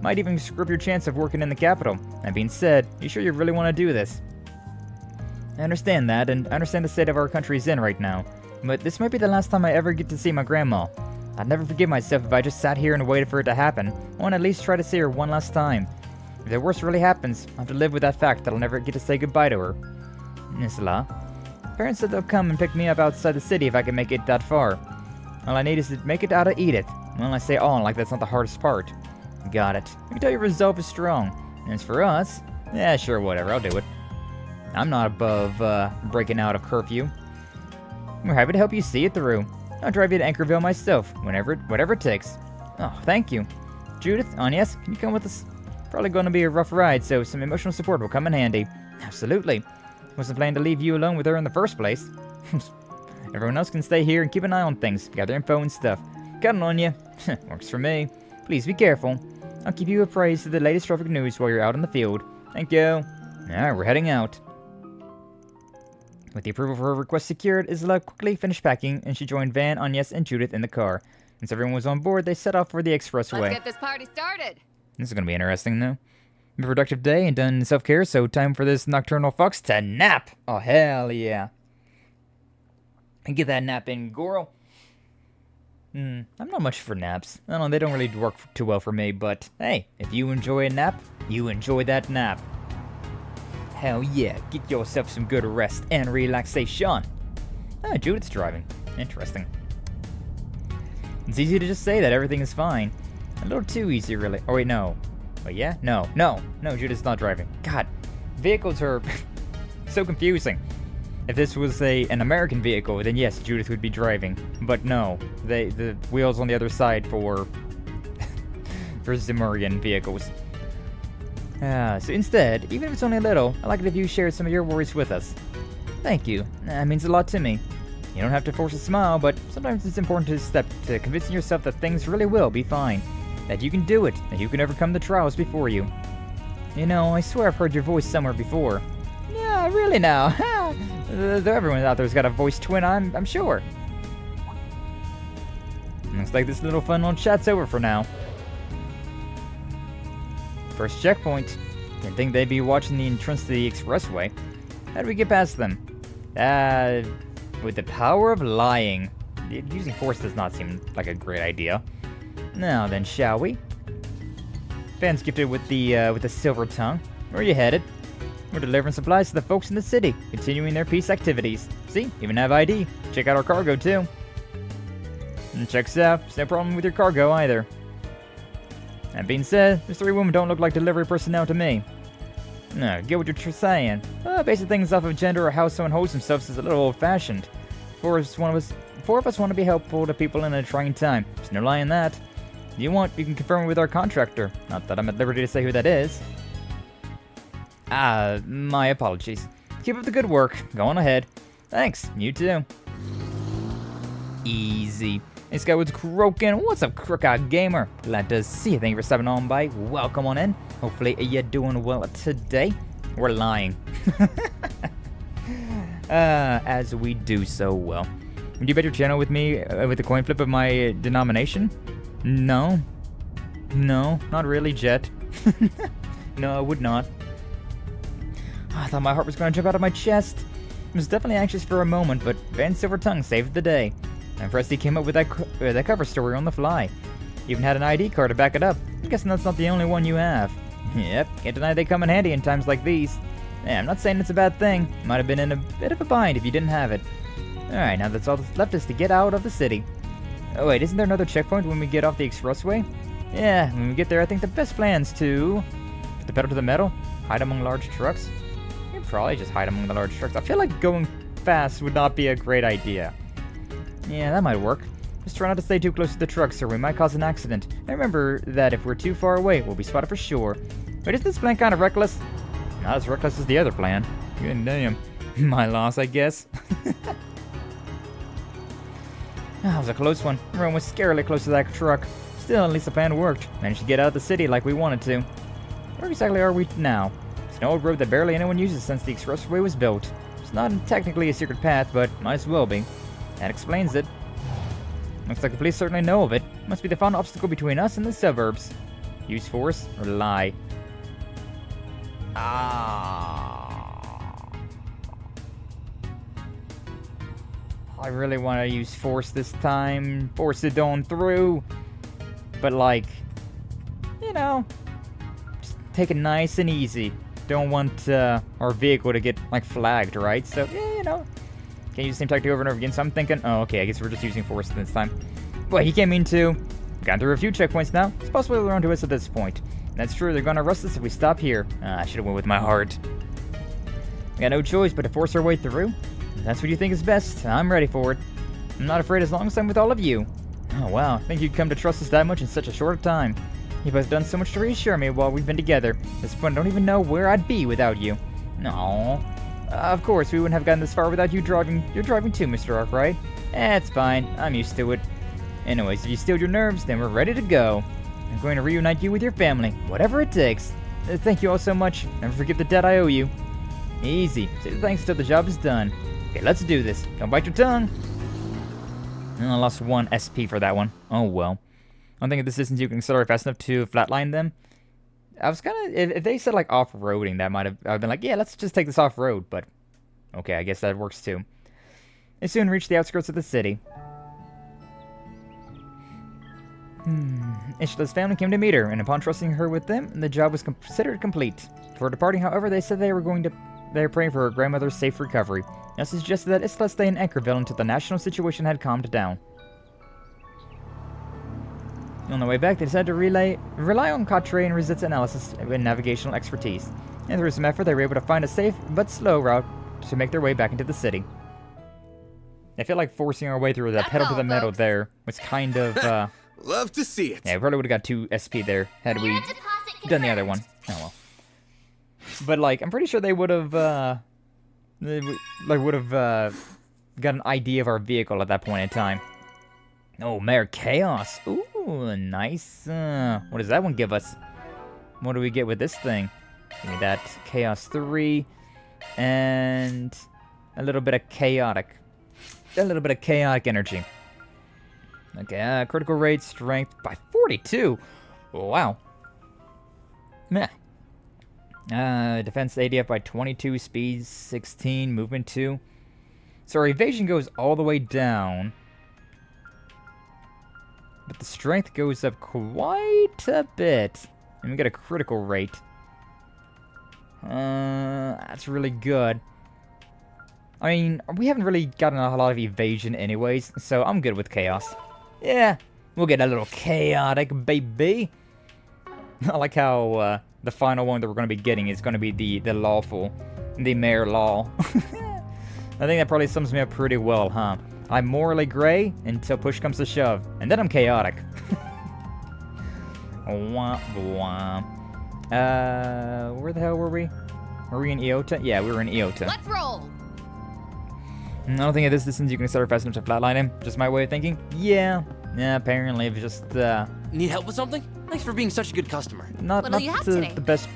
Might even screw up your chance of working in the capital. That being said, you sure you really want to do this? I understand that, and I understand the state of our country's in right now. But this might be the last time I ever get to see my grandma. I'd never forgive myself if I just sat here and waited for it to happen. I want to at least try to see her one last time. If the worst really happens, I'll have to live with that fact that I'll never get to say goodbye to her. Nisla. Parents said they'll come and pick me up outside the city if I can make it that far. All I need is to make it out of Edith. Well, I say all like that's not the hardest part. Got it. I can tell your resolve is strong. And as for us, yeah, sure, whatever, I'll do it. I'm not above, breaking out of curfew. We're happy to help you see it through. I'll drive you to Anchorville myself, whatever it takes. Oh, thank you. Judith, Agnes, can you come with us? Probably going to be a rough ride, so some emotional support will come in handy. Absolutely. Wasn't planning to leave you alone with her in the first place. Everyone else can stay here and keep an eye on things, gather info and stuff. Counting on you. Works for me. Please be careful. I'll keep you appraised of the latest traffic news while you're out in the field. Thank you. Alright, we're heading out. With the approval for her request secured, Isla quickly finished packing, and she joined Van, Agnes, and Judith in the car. Once everyone was on board, they set off for the expressway. Let's get this party started. This is going to be interesting, though. A productive day and done self-care, so time for this nocturnal fox to nap. Oh, hell yeah. And get that nap in, Goro. I'm not much for naps. I don't know, they don't really work too well for me, but hey, if you enjoy a nap, you enjoy that nap. Hell yeah, get yourself some good rest and relaxation. Ah, Judith's driving. Interesting. It's easy to just say that everything is fine. A little too easy, really. Oh, wait, no. Wait, yeah? No, Judith's not driving. God, vehicles are so confusing. If this was an American vehicle, then yes, Judith would be driving. But no, the wheels on the other side for Zemurian vehicles. So instead, even if it's only a little, I'd like it if you shared some of your worries with us. Thank you. That means a lot to me. You don't have to force a smile, but sometimes it's important to step to convincing yourself that things really will be fine. That you can do it, that you can overcome the trials before you. You know, I swear I've heard your voice somewhere before. Yeah, really now. Though everyone out there's got a voice twin, I'm sure. Looks like this little fun little chat's over for now. First checkpoint. Didn't think they'd be watching the entrance to the expressway. How do we get past them? With the power of lying. Using force does not seem like a great idea. Now then, shall we? Fan's gifted with the silver tongue. Where are you headed? We're delivering supplies to the folks in the city, continuing their peace activities. See, even have ID. Check out our cargo too. And checks out. There's no problem with your cargo either. That being said, these three women don't look like delivery personnel to me. No, get what you're saying. Basing things off of gender or how someone holds themselves is a little old-fashioned. Four of us want to be helpful to people in a trying time. There's no lie in that. If you want, you can confirm it with our contractor. Not that I'm at liberty to say who that is. My apologies. Keep up the good work. Go on ahead. Thanks. You too. Easy. Hey, Skyward's croaking. What's up, Crooked Gamer? Glad to see you. Thank you for stopping on by. Welcome on in. Hopefully you're doing well today. We're lying. As we do so well. Would you bet your channel with me with the coin flip of my denomination? No. No, not really, Jet. No, I would not. I thought my heart was going to jump out of my chest. I was definitely anxious for a moment, but Van Silvertongue saved the day. I'm impressed he came up with that cover story on the fly. He even had an ID card to back it up. I'm guessing that's not the only one you have. Yep, can't deny they come in handy in times like these. Yeah, I'm not saying it's a bad thing. Might have been in a bit of a bind if you didn't have it. Alright, now that's all that's left is to get out of the city. Oh wait, isn't there another checkpoint when we get off the expressway? Yeah, when we get there, I think the best plan's to put the pedal to the metal. Hide among large trucks? You can probably just hide among the large trucks. I feel like going fast would not be a great idea. Yeah, that might work. Just try not to stay too close to the trucks or we might cause an accident. And remember that if we're too far away, we'll be spotted for sure. But is this plan kind of reckless? Not as reckless as the other plan. Good damn. My loss, I guess. That was a close one. We're almost scarily close to that truck. Still, at least the plan worked. Managed to get out of the city like we wanted to. Where exactly are we now? It's an old road that barely anyone uses since the expressway was built. It's not technically a secret path, but might as well be. That explains it. Looks like the police certainly know of it. Must be the final obstacle between us and the suburbs. Use force or lie? I really want to use force this time. Force it on through. But like, you know, just take it nice and easy. Don't want our vehicle to get like flagged, right? So, yeah, you know. Can't use the same tactic over and over again. So I'm thinking, oh, okay, I guess we're just using force this time. But he can't mean to. Gone through a few checkpoints now. It's possible they're onto us at this point. That's true, they're gonna arrest us if we stop here. I should've went with my heart. We got no choice but to force our way through. If that's what you think is best, I'm ready for it. I'm not afraid as long as I'm with all of you. Oh wow, I think you'd come to trust us that much in such a short time. You both done so much to reassure me while we've been together. At this point, I don't even know where I'd be without you. No. Of course, we wouldn't have gotten this far without you driving. You're driving too, Mr. Arkride. It's fine, I'm used to it. Anyways, if you steeled your nerves, then we're ready to go. I'm going to reunite you with your family, whatever it takes. Thank you all so much. Never forget the debt I owe you. Easy. Say the thanks till the job is done. Okay, let's do this. Don't bite your tongue. I lost 1 SP for that one. Oh well. I don't think at this distance you can accelerate fast enough to flatline them. I was kind of... If they said like off-roading, that might have... I've been like, yeah, let's just take this off-road. But, okay, I guess that works too. They soon reached the outskirts of the city. Ishla's family came to meet her, and upon trusting her with them, the job was considered complete. Before departing, however, they said they were praying for her grandmother's safe recovery. They suggested that Isla stay in Anchorville until the national situation had calmed down. On the way back, they decided to rely on Quatre and Rosette's analysis and navigational expertise. And through some effort, they were able to find a safe but slow route to make their way back into the city. I feel like forcing our way through the pedal to the metal there was kind of, Love to see it. Yeah, we probably would have got 2 SP there had we done the other one. Oh well. But like, I'm pretty sure they would have, got an idea of our vehicle at that point in time. Oh, Mare Chaos. Ooh, nice. What does that one give us? What do we get with this thing? Give me that Chaos 3 and a little bit of chaotic. A little bit of chaotic energy. Okay, critical rate, strength by 42. Wow. Meh. Defense ADF by 22, speed 16, movement 2. So our evasion goes all the way down. But the strength goes up quite a bit. And we get a critical rate. That's really good. I mean, we haven't really gotten a lot of evasion anyways, so I'm good with chaos. Yeah, we'll get a little chaotic, baby. I like how the final one that we're going to be getting is going to be the lawful, the Mare Law. I think that probably sums me up pretty well, huh? I'm morally gray until push comes to shove, and then I'm chaotic. Wah, wah. Where the hell were we? Were we in Iota? Yeah, we were in Iota. Let's roll! I don't think at this distance you can start fast enough to flatline him. Just my way of thinking. Yeah, apparently it's just, Need help with something? Thanks for being such a good customer. What do you have today? The best,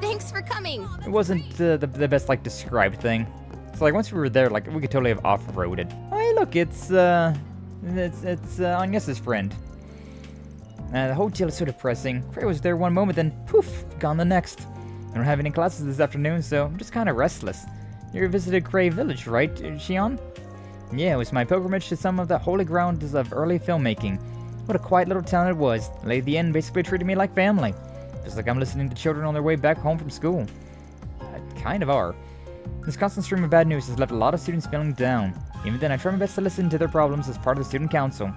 Thanks for coming! It wasn't the best, like, described thing. So, like, once we were there, like, we could totally have off-roaded. Oh, hey, look, it's Agnes's friend. The hotel is so depressing. Frey was there one moment, then poof, gone the next. I don't have any classes this afternoon, so I'm just kind of restless. You visited Cray Village, right, Shion? Yeah, it was my pilgrimage to some of the holy grounds of early filmmaking. What a quiet little town it was. The lady at the end basically treated me like family. Just like I'm listening to children on their way back home from school. Kind of are. This constant stream of bad news has left a lot of students feeling down. Even then, I try my best to listen to their problems as part of the student council.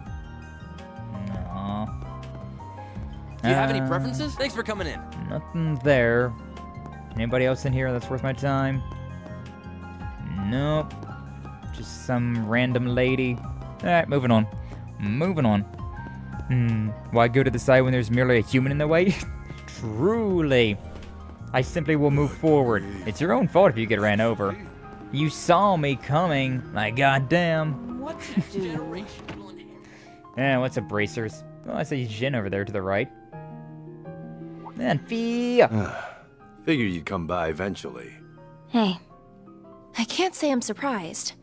Aww. Do you have any preferences? Thanks for coming in. Nothing there. Anybody else in here that's worth my time? Nope. Just some random lady. Alright, moving on. Moving on. Why go to the side when there's merely a human in the way? Truly. I simply will move forward. It's your own fault if you get ran over. You saw me coming. Like, goddamn. What generation? Yeah, what's up, bracers? Oh, I see Jin over there to the right. And Fia. Figured you'd come by eventually. Hey. I can't say I'm surprised.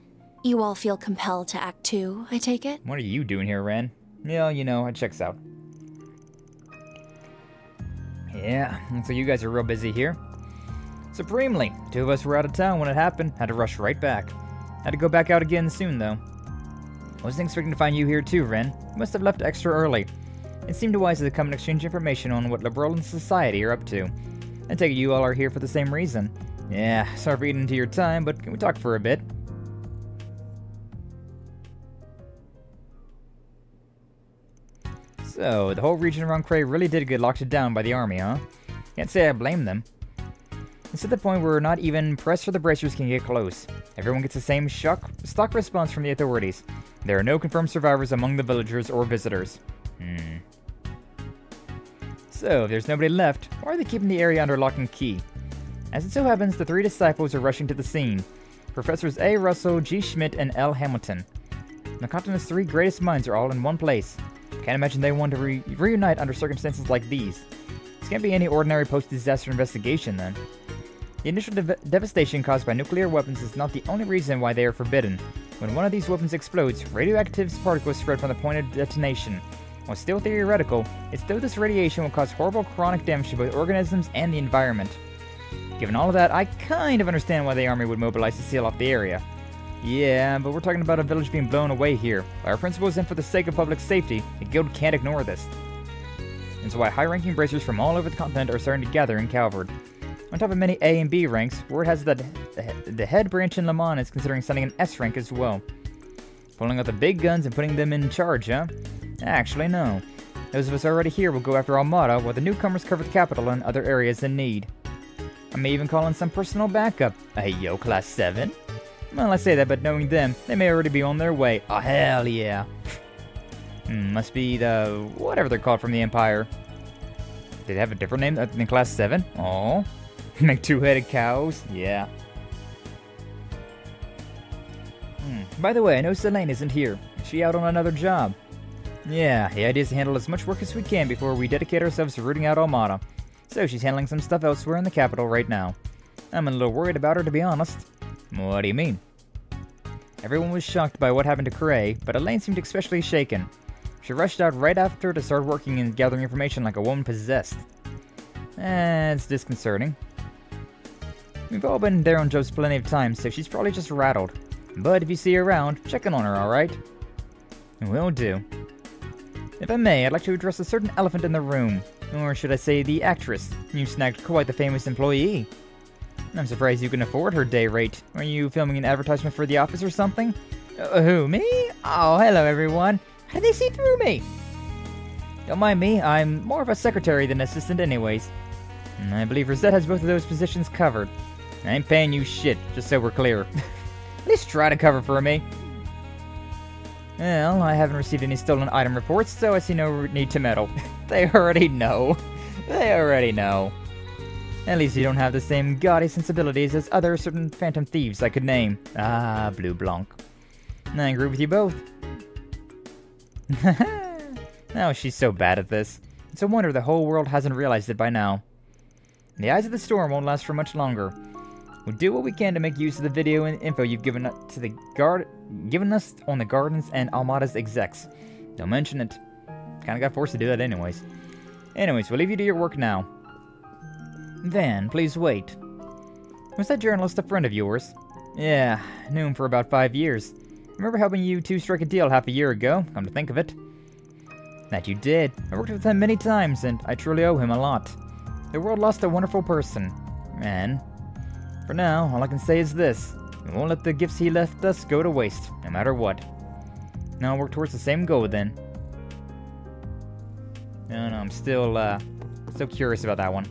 You all feel compelled to act too, I take it? What are you doing here, Ren? Yeah, you know, it checks out. Yeah, so you guys are real busy here. Supremely. 2 of us were out of town when it happened. Had to rush right back. Had to go back out again soon, though. Wasn't expecting to find you here too, Ren. You must have left extra early. It seemed wise to come and exchange information on what liberal and society are up to. I take it you all are here for the same reason. Yeah, sorry for eating into your time, but can we talk for a bit? So, the whole region around Cray really did get locked down by the army, huh? Can't say I blame them. It's at the point where not even press or the bracers can get close. Everyone gets the same stock response from the authorities. There are no confirmed survivors among the villagers or visitors. So, if there's nobody left, why are they keeping the area under lock and key? As it so happens, the 3 disciples are rushing to the scene. Professors A. Russell, G. Schmidt, and L. Hamilton. The continent's 3 greatest minds are all in one place. Can't imagine they want to reunite under circumstances like these. This can't be any ordinary post-disaster investigation, then. The initial devastation caused by nuclear weapons is not the only reason why they are forbidden. When one of these weapons explodes, radioactive particles spread from the point of detonation. While still theoretical, it's though this radiation will cause horrible chronic damage to both organisms and the environment. Given all of that, I kind of understand why the army would mobilize to seal off the area. Yeah, but we're talking about a village being blown away here. By our principles and for the sake of public safety, the guild can't ignore this. And so why high-ranking bracers from all over the continent are starting to gather in Calvard. On top of many A and B ranks, word has that the head branch in Le Mans is considering sending an S rank as well. Pulling out the big guns and putting them in charge, huh? Actually, no. Those of us already here will go after Armada, while the newcomers cover the capital and other areas in need. I may even call in some personal backup. Hey, yo, Class 7? Well, I say that, but knowing them, they may already be on their way. Oh, hell yeah. Must be the... whatever they're called from the Empire. Did they have a different name than Class 7? Oh. Make 2-headed cows? Yeah. By the way, I know Selene isn't here. Is she out on another job? Yeah, the idea is to handle as much work as we can before we dedicate ourselves to rooting out Armada. So she's handling some stuff elsewhere in the capital right now. I'm a little worried about her, to be honest. What do you mean? Everyone was shocked by what happened to Cray, but Elaine seemed especially shaken. She rushed out right after to start working and gathering information like a woman possessed. It's disconcerting. We've all been there on jobs plenty of times, so she's probably just rattled. But if you see her around, check in on her, alright? Will do. If I may, I'd like to address a certain elephant in the room. Or should I say the actress. You snagged quite the famous employee. I'm surprised you can afford her day rate. Are you filming an advertisement for the office or something? Who, me? Oh, hello everyone. How did they see through me? Don't mind me, I'm more of a secretary than assistant anyways. I believe Rosette has both of those positions covered. I ain't paying you shit, just so we're clear. At least try to cover for me. Well, I haven't received any stolen item reports, so I see no need to meddle. They already know. They already know. At least you don't have the same gaudy sensibilities as other certain phantom thieves I could name. Ah, Blue Blanc. I agree with you both. Oh, she's so bad at this. It's a wonder the whole world hasn't realized it by now. The eyes of the storm won't last for much longer. We'll do what we can to make use of the video and info you've given us on the Gardens and Almada's execs. Don't mention it. Kinda got forced to do that anyways. Anyways, we'll leave you to your work now. Van, please wait. Was that journalist a friend of yours? Yeah, knew him for about 5 years. Remember helping you two strike a deal half a year ago, come to think of it. That you did. I worked with him many times, and I truly owe him a lot. The world lost a wonderful person. And for now, all I can say is this. We won't let the gifts he left us go to waste, no matter what. Now I'll work towards the same goal then. I don't know, I'm still curious about that one.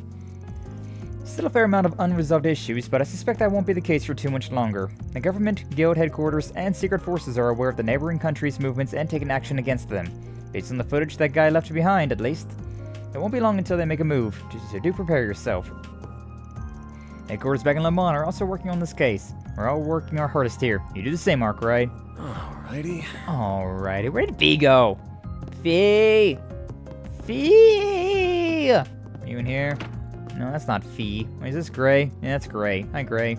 Still a fair amount of unresolved issues, but I suspect that won't be the case for too much longer. The government, guild headquarters, and secret forces are aware of the neighboring countries' movements and taking action against them. Based on the footage that guy left behind, at least. It won't be long until they make a move, so do prepare yourself. Headquarters back in Le Mans are also working on this case. We're all working our hardest here. You do the same, Arkride. Alrighty. Alrighty, where did Fee go? Fee! Fee! You in here? No, that's not Fee. Wait, is this Gray? Yeah, that's Gray. Hi, Gray.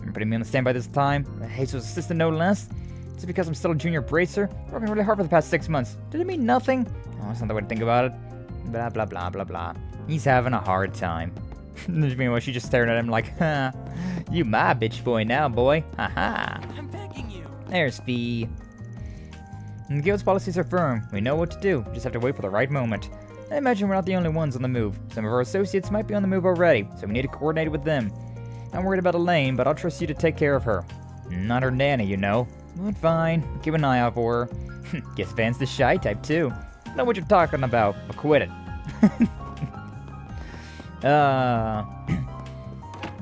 You're putting me on the standby this time. Jesus' assistant, no less. Is it because I'm still a junior bracer? Working really hard for the past 6 months. Did it mean nothing? Oh, that's not the way to think about it. Blah, blah, blah, blah, blah. He's having a hard time. Meanwhile, she just staring at him like, ha, you my bitch boy now, boy. Ha ha. I'm begging you. There's Fee. And the guild's policies are firm. We know what to do. We just have to wait for the right moment. I imagine we're not the only ones on the move. Some of our associates might be on the move already, so we need to coordinate with them. I'm worried about Elaine, but I'll trust you to take care of her. Not her nanny, you know. But fine. Keep an eye out for her. Guess Van's the shy type, too. Know what you're talking about, but quit it.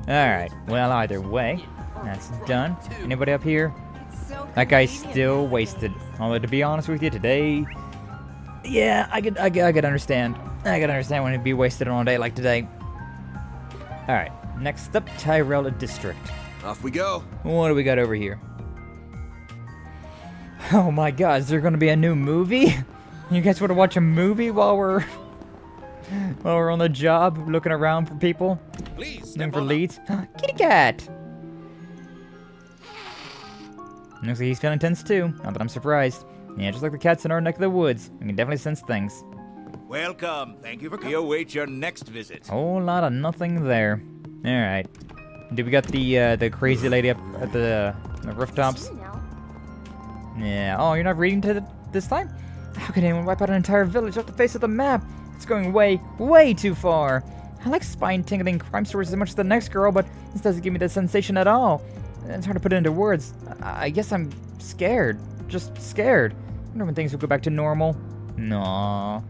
Alright. Well, either way, that's done. Anybody up here? That guy's still wasted. Although, to be honest with you, today... Yeah, I could understand. I could understand when it'd be wasted on a day like today. Alright, next up, Tyrell District. Off we go. What do we got over here? Oh my god, is there gonna be a new movie? You guys want to watch a movie while we're on the job, looking around for people? Please, looking for leads? Kitty cat! Looks like he's feeling tense too, not that I'm surprised. Yeah, just like the cats in our neck of the woods. We can definitely sense things. Welcome. Thank you for coming. We await your next visit. Whole lot of nothing there. Alright. Do we got the crazy lady up at the rooftops? Yeah. Oh, you're not reading this time? How can anyone wipe out an entire village off the face of the map? It's going way, way too far. I like spine-tingling crime stories as much as the next girl, but this doesn't give me that sensation at all. It's hard to put it into words. I guess I'm scared. Just scared. I wonder when things will go back to normal. No.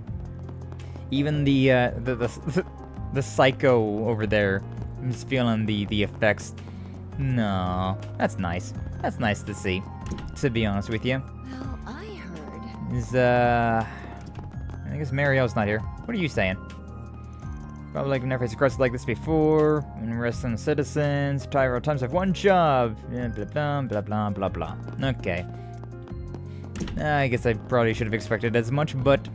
Even the psycho over there is feeling the effects. No. That's nice. That's nice to see. To be honest with you. Well, I heard. Is I guess Marielle's not here. What are you saying? Probably like we've never faced a crisis like this before. Interesting citizens. Tyrell times have one job. Blah blah blah blah blah blah. Okay. I guess I probably should have expected as much, but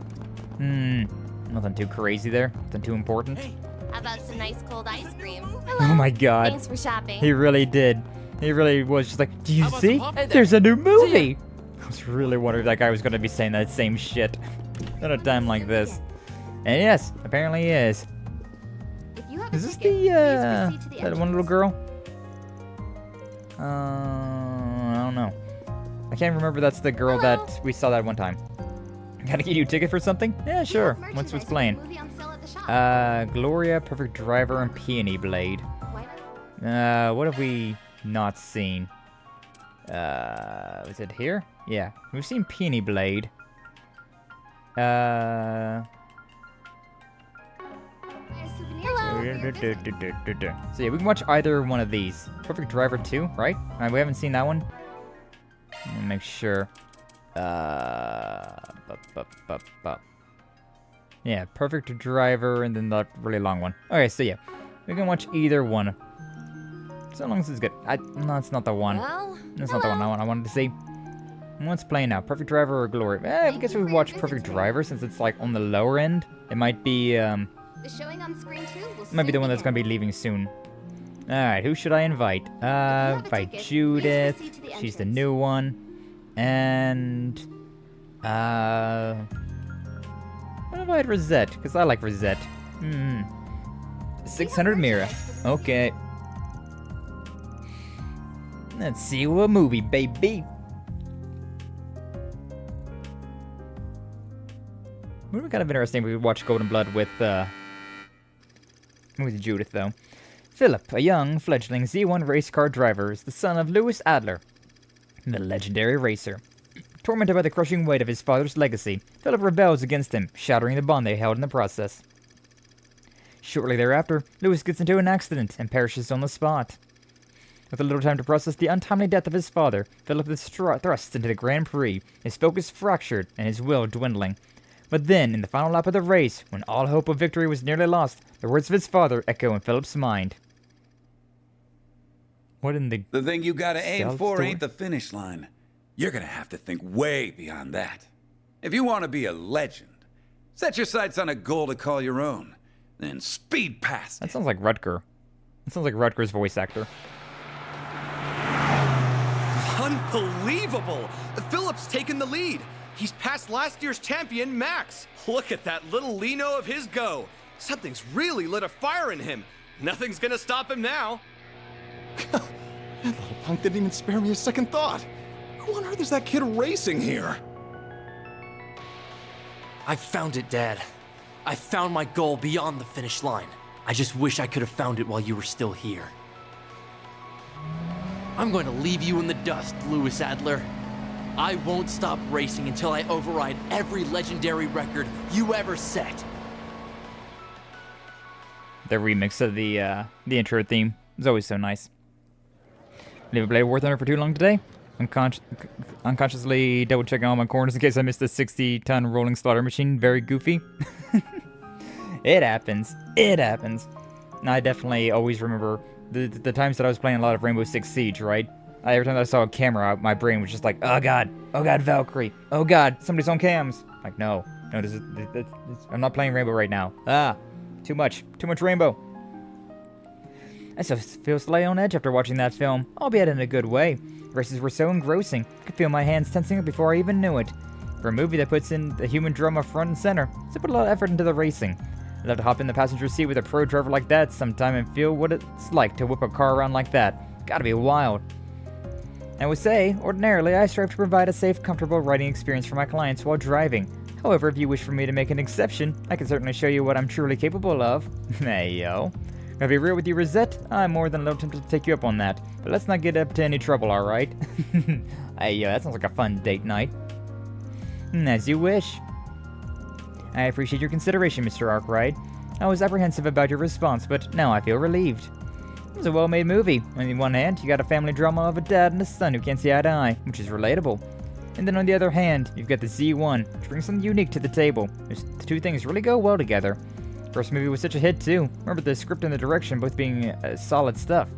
nothing too crazy there. Nothing too important. How about some nice cold ice cream? Oh my god. Thanks for shopping. He really did. He really was just like, do you see? There's a new movie! I was really wondering if that guy was going to be saying that same shit at a time like this. And yes, apparently he is. Is this that one little girl? I don't know. I can't remember that's the girl that we saw that one time. Gotta get you a ticket for something? Yeah, sure. What's playing? Gloria, Perfect Driver, and Peony Blade. What have we not seen? Is it here? Yeah, we've seen Peony Blade. So yeah, we can watch either one of these. Perfect Driver 2, right? Alright, we haven't seen that one. Let me make sure. Yeah, Perfect Driver and then the really long one. Okay, so yeah, we can watch either one. So long as it's good. No, it's not the one. That's not the one I wanted to see. What's playing now? Perfect Driver or Glory? I guess we would watch Perfect Driver since it's like on the lower end. It might be The showing on screen too might be the one that's gonna be leaving soon. Alright, who should I invite? Invite Judith. She's the new one. And I'll invite Rosette, because I like Rosette. 600 Mira. Okay. Let's see what movie, baby. Would be kind of interesting if we watch Golden Blood with Judith, though. Philip, a young, fledgling Z1 race car driver, is the son of Louis Adler, the legendary racer. Tormented by the crushing weight of his father's legacy, Philip rebels against him, shattering the bond they held in the process. Shortly thereafter, Louis gets into an accident and perishes on the spot. With a little time to process the untimely death of his father, Philip is thrust into the Grand Prix, his focus fractured and his will dwindling. But then, in the final lap of the race, when all hope of victory was nearly lost, the words of his father echo in Philip's mind. What in the... The thing you gotta aim for story? ain't the finish line. You're gonna have to think way beyond that. If you want to be a legend, set your sights on a goal to call your own, then speed past That sounds like Rutger. That sounds like Rutger's voice actor. Unbelievable! Philip's taken the lead. He's past last year's champion, Max. Look at that little Lino of his go. Something's really lit a fire in him. Nothing's gonna stop him now. That little punk didn't even spare me a second thought. Who on earth is that kid racing here? I found it, Dad. I found my goal beyond the finish line. I just wish I could have found it while you were still here. I'm going to leave you in the dust, Louis Adler. I won't stop racing until I override every legendary record you ever set. The remix of the intro theme is always so nice. Leave a blade of War Thunder for too long today. Unconsciously double checking all my corners in case I missed the 60-ton rolling slaughter machine. Very goofy. It happens. It happens. And I definitely always remember the times that I was playing a lot of Rainbow Six Siege, right? Every time that I saw a camera out, my brain was just like, oh god, Valkyrie, oh god, somebody's on cams. Like, no, I'm not playing Rainbow right now. Too much Rainbow. I still feel slightly on edge after watching that film, albeit in a good way. Races were so engrossing, I could feel my hands tensing up before I even knew it. For a movie that puts in the human drama front and center, it's put a lot of effort into the racing. I'd love to hop in the passenger seat with a pro driver like that sometime and feel what it's like to whip a car around like that. Gotta be wild. I would say, ordinarily, I strive to provide a safe, comfortable riding experience for my clients while driving. However, if you wish for me to make an exception, I can certainly show you what I'm truly capable of. Hey, yo. I'll be real with you, Rosette. I'm more than a little tempted to take you up on that. But let's not get up to any trouble, alright? Hey, yo, that sounds like a fun date night. As you wish. I appreciate your consideration, Mr. Arkride. I was apprehensive about your response, but now I feel relieved. It was a well-made movie. On the one hand, you got a family drama of a dad and a son who can't see eye to eye, which is relatable. And then on the other hand, you've got the Z1, which brings something unique to the table. The two things really go well together. First movie was such a hit too. Remember the script and the direction both being solid stuff.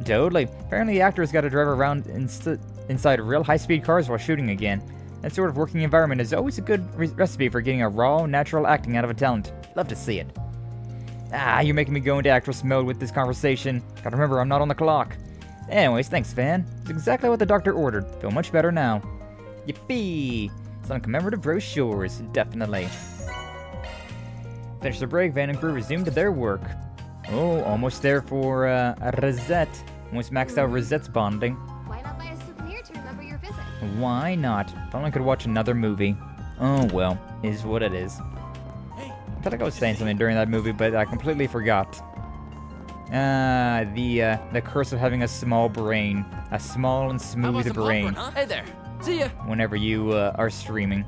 Totally. Apparently the actors got to drive around inside real high-speed cars while shooting again. That sort of working environment is always a good recipe for getting a raw, natural acting out of a talent. Love to see it. You're making me go into actress mode with this conversation. Gotta remember, I'm not on the clock. Anyways, thanks, Fan. It's exactly what the doctor ordered. Feel much better now. Yippee! Some commemorative brochures, definitely. Finished the break, Van and crew resumed their work. Oh, almost there for Rosette. Almost maxed out Rosette's bonding. Why not buy a souvenir to remember your visit? Why not? If only I could watch another movie. Oh well, is what it is. I felt like I was saying something during that movie, but I completely forgot. The curse of having a small brain. A small and smooth brain. Huh? Hey there. See ya. Whenever you are streaming.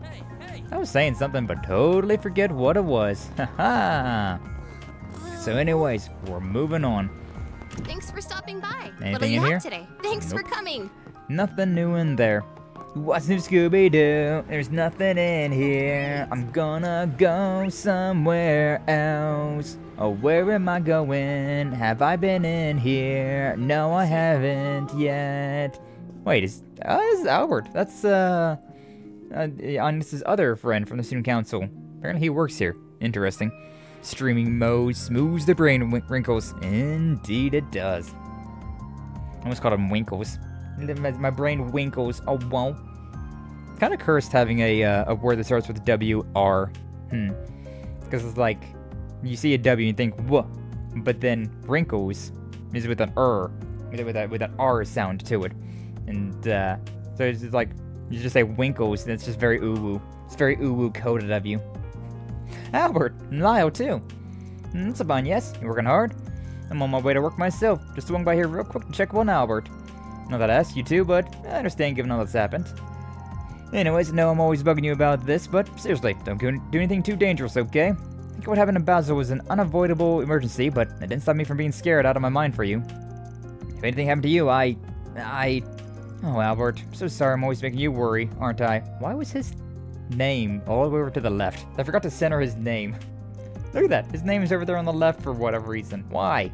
I was saying something, but totally forget what it was. Haha. So anyways, we're moving on. Thanks for stopping by. Anything what do you in have here? today? Thanks for coming. Nothing new in there. What's new, Scooby-Doo? There's nothing in here. I'm gonna go somewhere else. Oh, where am I going? Have I been in here? No, I haven't yet. Wait, this is Albert. That's Agnes's other friend from the student council. Apparently he works here. Interesting. Streaming mode smooths the brain wrinkles. Indeed it does. I almost called them winkles. My brain winkles. Oh, well. Kind of cursed having a word that starts with W-R. Because it's like, you see a W and you think, whoa. But then wrinkles is with an R. With an R sound to it. And so it's just like, you just say winkles and it's just very uwu. It's very uwu coded of you. Albert, and Lyle too. That's a bun, yes? You working hard? I'm on my way to work myself. Just swung by here real quick to check up on Albert. Not that I asked you to, but I understand given all that's happened. Anyways, no, I'm always bugging you about this, but seriously, don't do anything too dangerous, okay? I think what happened in Basel was an unavoidable emergency, but it didn't stop me from being scared out of my mind for you. If anything happened to you, Oh, Albert, I'm so sorry I'm always making you worry, aren't I? Why was his name all the way over to the left? I forgot to center his name. Look at that, his name is over there on the left for whatever reason. Why?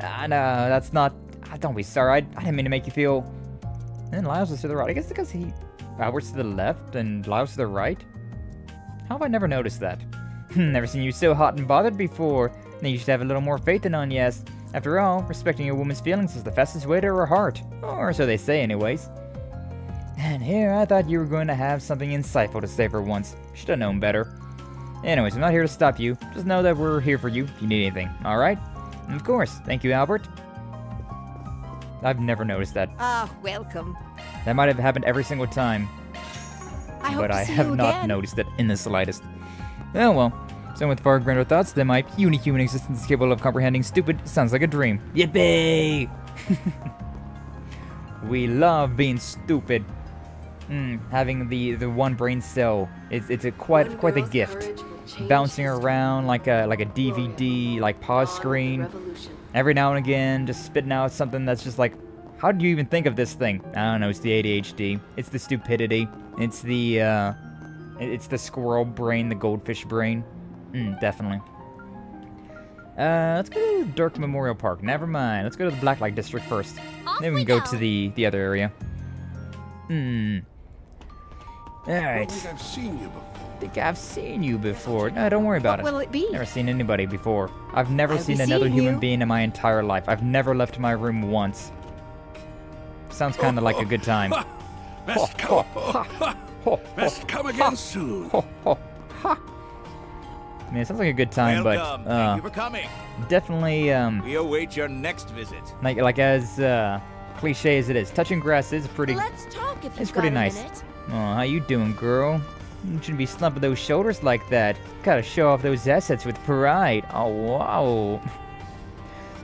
No, that's not... don't be sorry, I didn't mean to make you feel... And Lyles was to the right. I guess because Albert's to the left and Lyles to the right? How have I never noticed that? Never seen you so hot and bothered before. Then you should have a little more faith in on yes. After all, respecting a woman's feelings is the fastest way to her heart. Or so they say anyways. And here, I thought you were going to have something insightful to say for once. Should have known better. Anyways, I'm not here to stop you. Just know that we're here for you if you need anything, alright? And of course, thank you, Albert. I've never noticed that. Welcome. That might have happened every single time. But I have not noticed it in the slightest. Oh well. So with far grander thoughts than my puny human existence is capable of comprehending, stupid sounds like a dream. Yippee! We love being stupid. Having the one brain cell, it's quite the gift. Bouncing around like a DVD, like pause screen. Every now and again, just spitting out something that's just like, how did you even think of this thing? I don't know, it's the ADHD. It's the stupidity. It's the squirrel brain, the goldfish brain. Definitely. Let's go to Dark Memorial Park. Never mind. Let's go to the Blacklight District first. Then we can go to the other area. Alright. I think I've seen you before. No, don't worry about it. What will it be? Never seen anybody before. I've never seen another human being in my entire life. I've never left my room once. Sounds kind of like a good time. Best come again soon. I mean, it sounds like a good time, Welcome. but Thank you for coming. Definitely We await your next visit. like as cliche as it is, touching grass is pretty. Let's talk if It's you've pretty got a nice. minute. Oh, how you doing, girl? You shouldn't be slumping those shoulders like that. Gotta show off those assets with pride. Oh wow.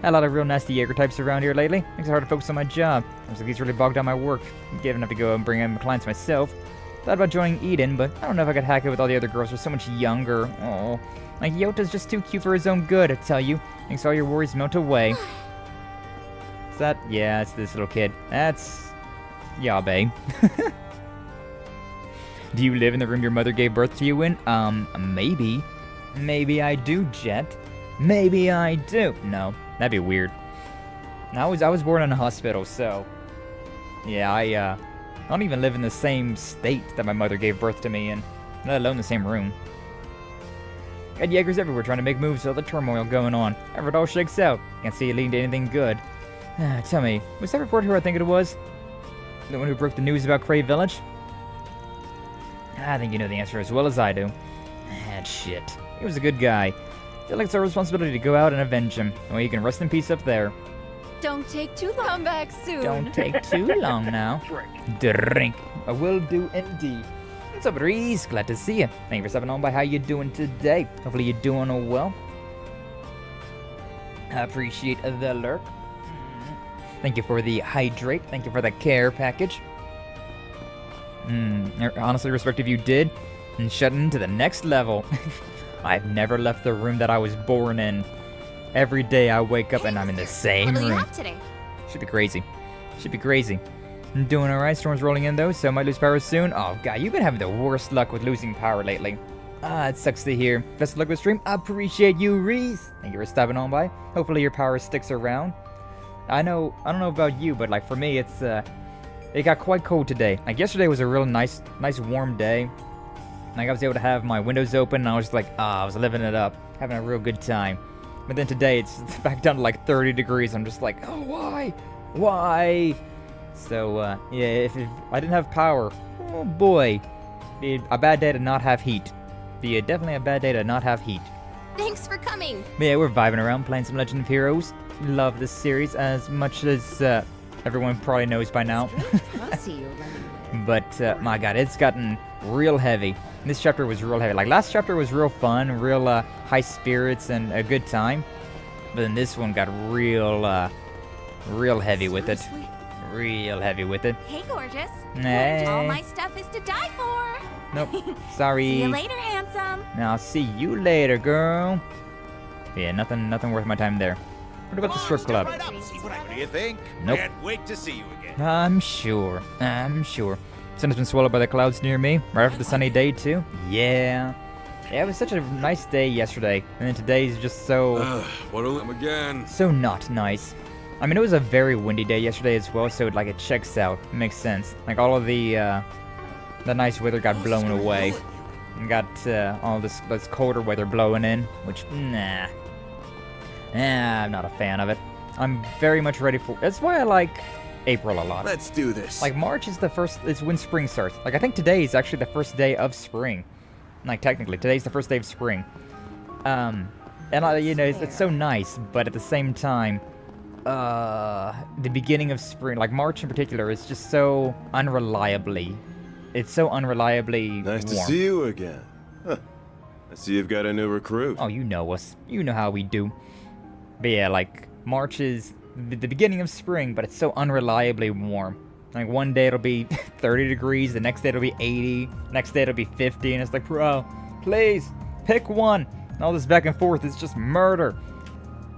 Had a lot of real nasty Jaeger types around here lately. Makes it hard to focus on my job. Looks like he's really bogged down my work. I'm giving up to go and bring in my clients myself. Thought about joining Eden, but I don't know if I could hack it with all the other girls. They're so much younger. Oh, like Yota's just too cute for his own good, I tell you. Makes all your worries melt away. Is that? Yeah, it's this little kid. That's Yumé. Do you live in the room your mother gave birth to you in? Maybe. Maybe I do, Jet. Maybe I do. No, that'd be weird. I was born in a hospital, so yeah, I don't even live in the same state that my mother gave birth to me in, let alone the same room. Got Jaegers everywhere trying to make moves with all the turmoil going on. However, it all shakes out. Can't see it leading to anything good. Tell me, was that reporter who I think it was? The one who broke the news about Cray Village? I think you know the answer as well as I do. Shit. He was a good guy. Feel like it's our responsibility to go out and avenge him. Well, you can rest in peace up there. Don't take too long. Come back soon. Don't take too long now. Drink. I will do indeed. What's up, Reese? Glad to see you. Thank you for stopping on by. How you doing today? Hopefully you're doing well. I appreciate the lurk. Thank you for the hydrate. Thank you for the care package. I honestly respect if you did. And shut into the next level. I've never left the room that I was born in. Every day I wake up and I'm in the same room. What do you have today? Should be crazy. Should be crazy. I'm doing alright. Storm's rolling in though, so I might lose power soon. Oh god, you've been having the worst luck with losing power lately. It sucks to hear. Best of luck with stream. I appreciate you, Reese. Thank you for stopping on by. Hopefully your power sticks around. I don't know about you, but like for me, it got quite cold today. Like yesterday was a real nice warm day. Like I was able to have my windows open and I was like, I was living it up, having a real good time. But then today it's back down to like 30 degrees. I'm just like, oh, why? Why? So, yeah, if I didn't have power, oh boy, it'd be a bad day to not have heat. Be definitely a bad day to not have heat. Thanks for coming. But yeah, we're vibing around playing some Legend of Heroes. Love this series as much as everyone probably knows by now. But my god, it's gotten real heavy. This chapter was real heavy. Like last chapter was real fun, real high spirits and a good time. But then this one got real heavy with it. real heavy with it. Hey, gorgeous. Hey. All my stuff is to die for. Nope. Sorry. See you later, handsome. I'll see you later, girl. Yeah, nothing worth my time there. What about the strip club? Right up. See what do you think? Nope. Can't wait to see you again. I'm sure. Sun has been swallowed by the clouds near me. Right after the sunny day, too. Yeah. Yeah, it was such a nice day yesterday. And then today's just so... What'll him again? So not nice. I mean, it was a very windy day yesterday as well, so like it checks out. It makes sense. Like all of the nice weather got blown away. And got all this colder weather blowing in, which, nah. I'm not a fan of it. I'm very much ready for... That's why I like April a lot. Let's do this. Like, March is is when spring starts. Like, I think today is actually the first day of spring. Like, technically, today's the first day of spring. And, it's so nice, but at the same time, the beginning of spring, like March in particular, is just so unreliably... It's so unreliably Nice to warm. see you again. Huh. I see you've got a new recruit. Oh, you know us. You know how we do. But yeah, like, March is the beginning of spring, but it's so unreliably warm. Like, one day it'll be 30 degrees, the next day it'll be 80, next day it'll be 50, and it's like, bro, please, pick one. And all this back and forth is just murder.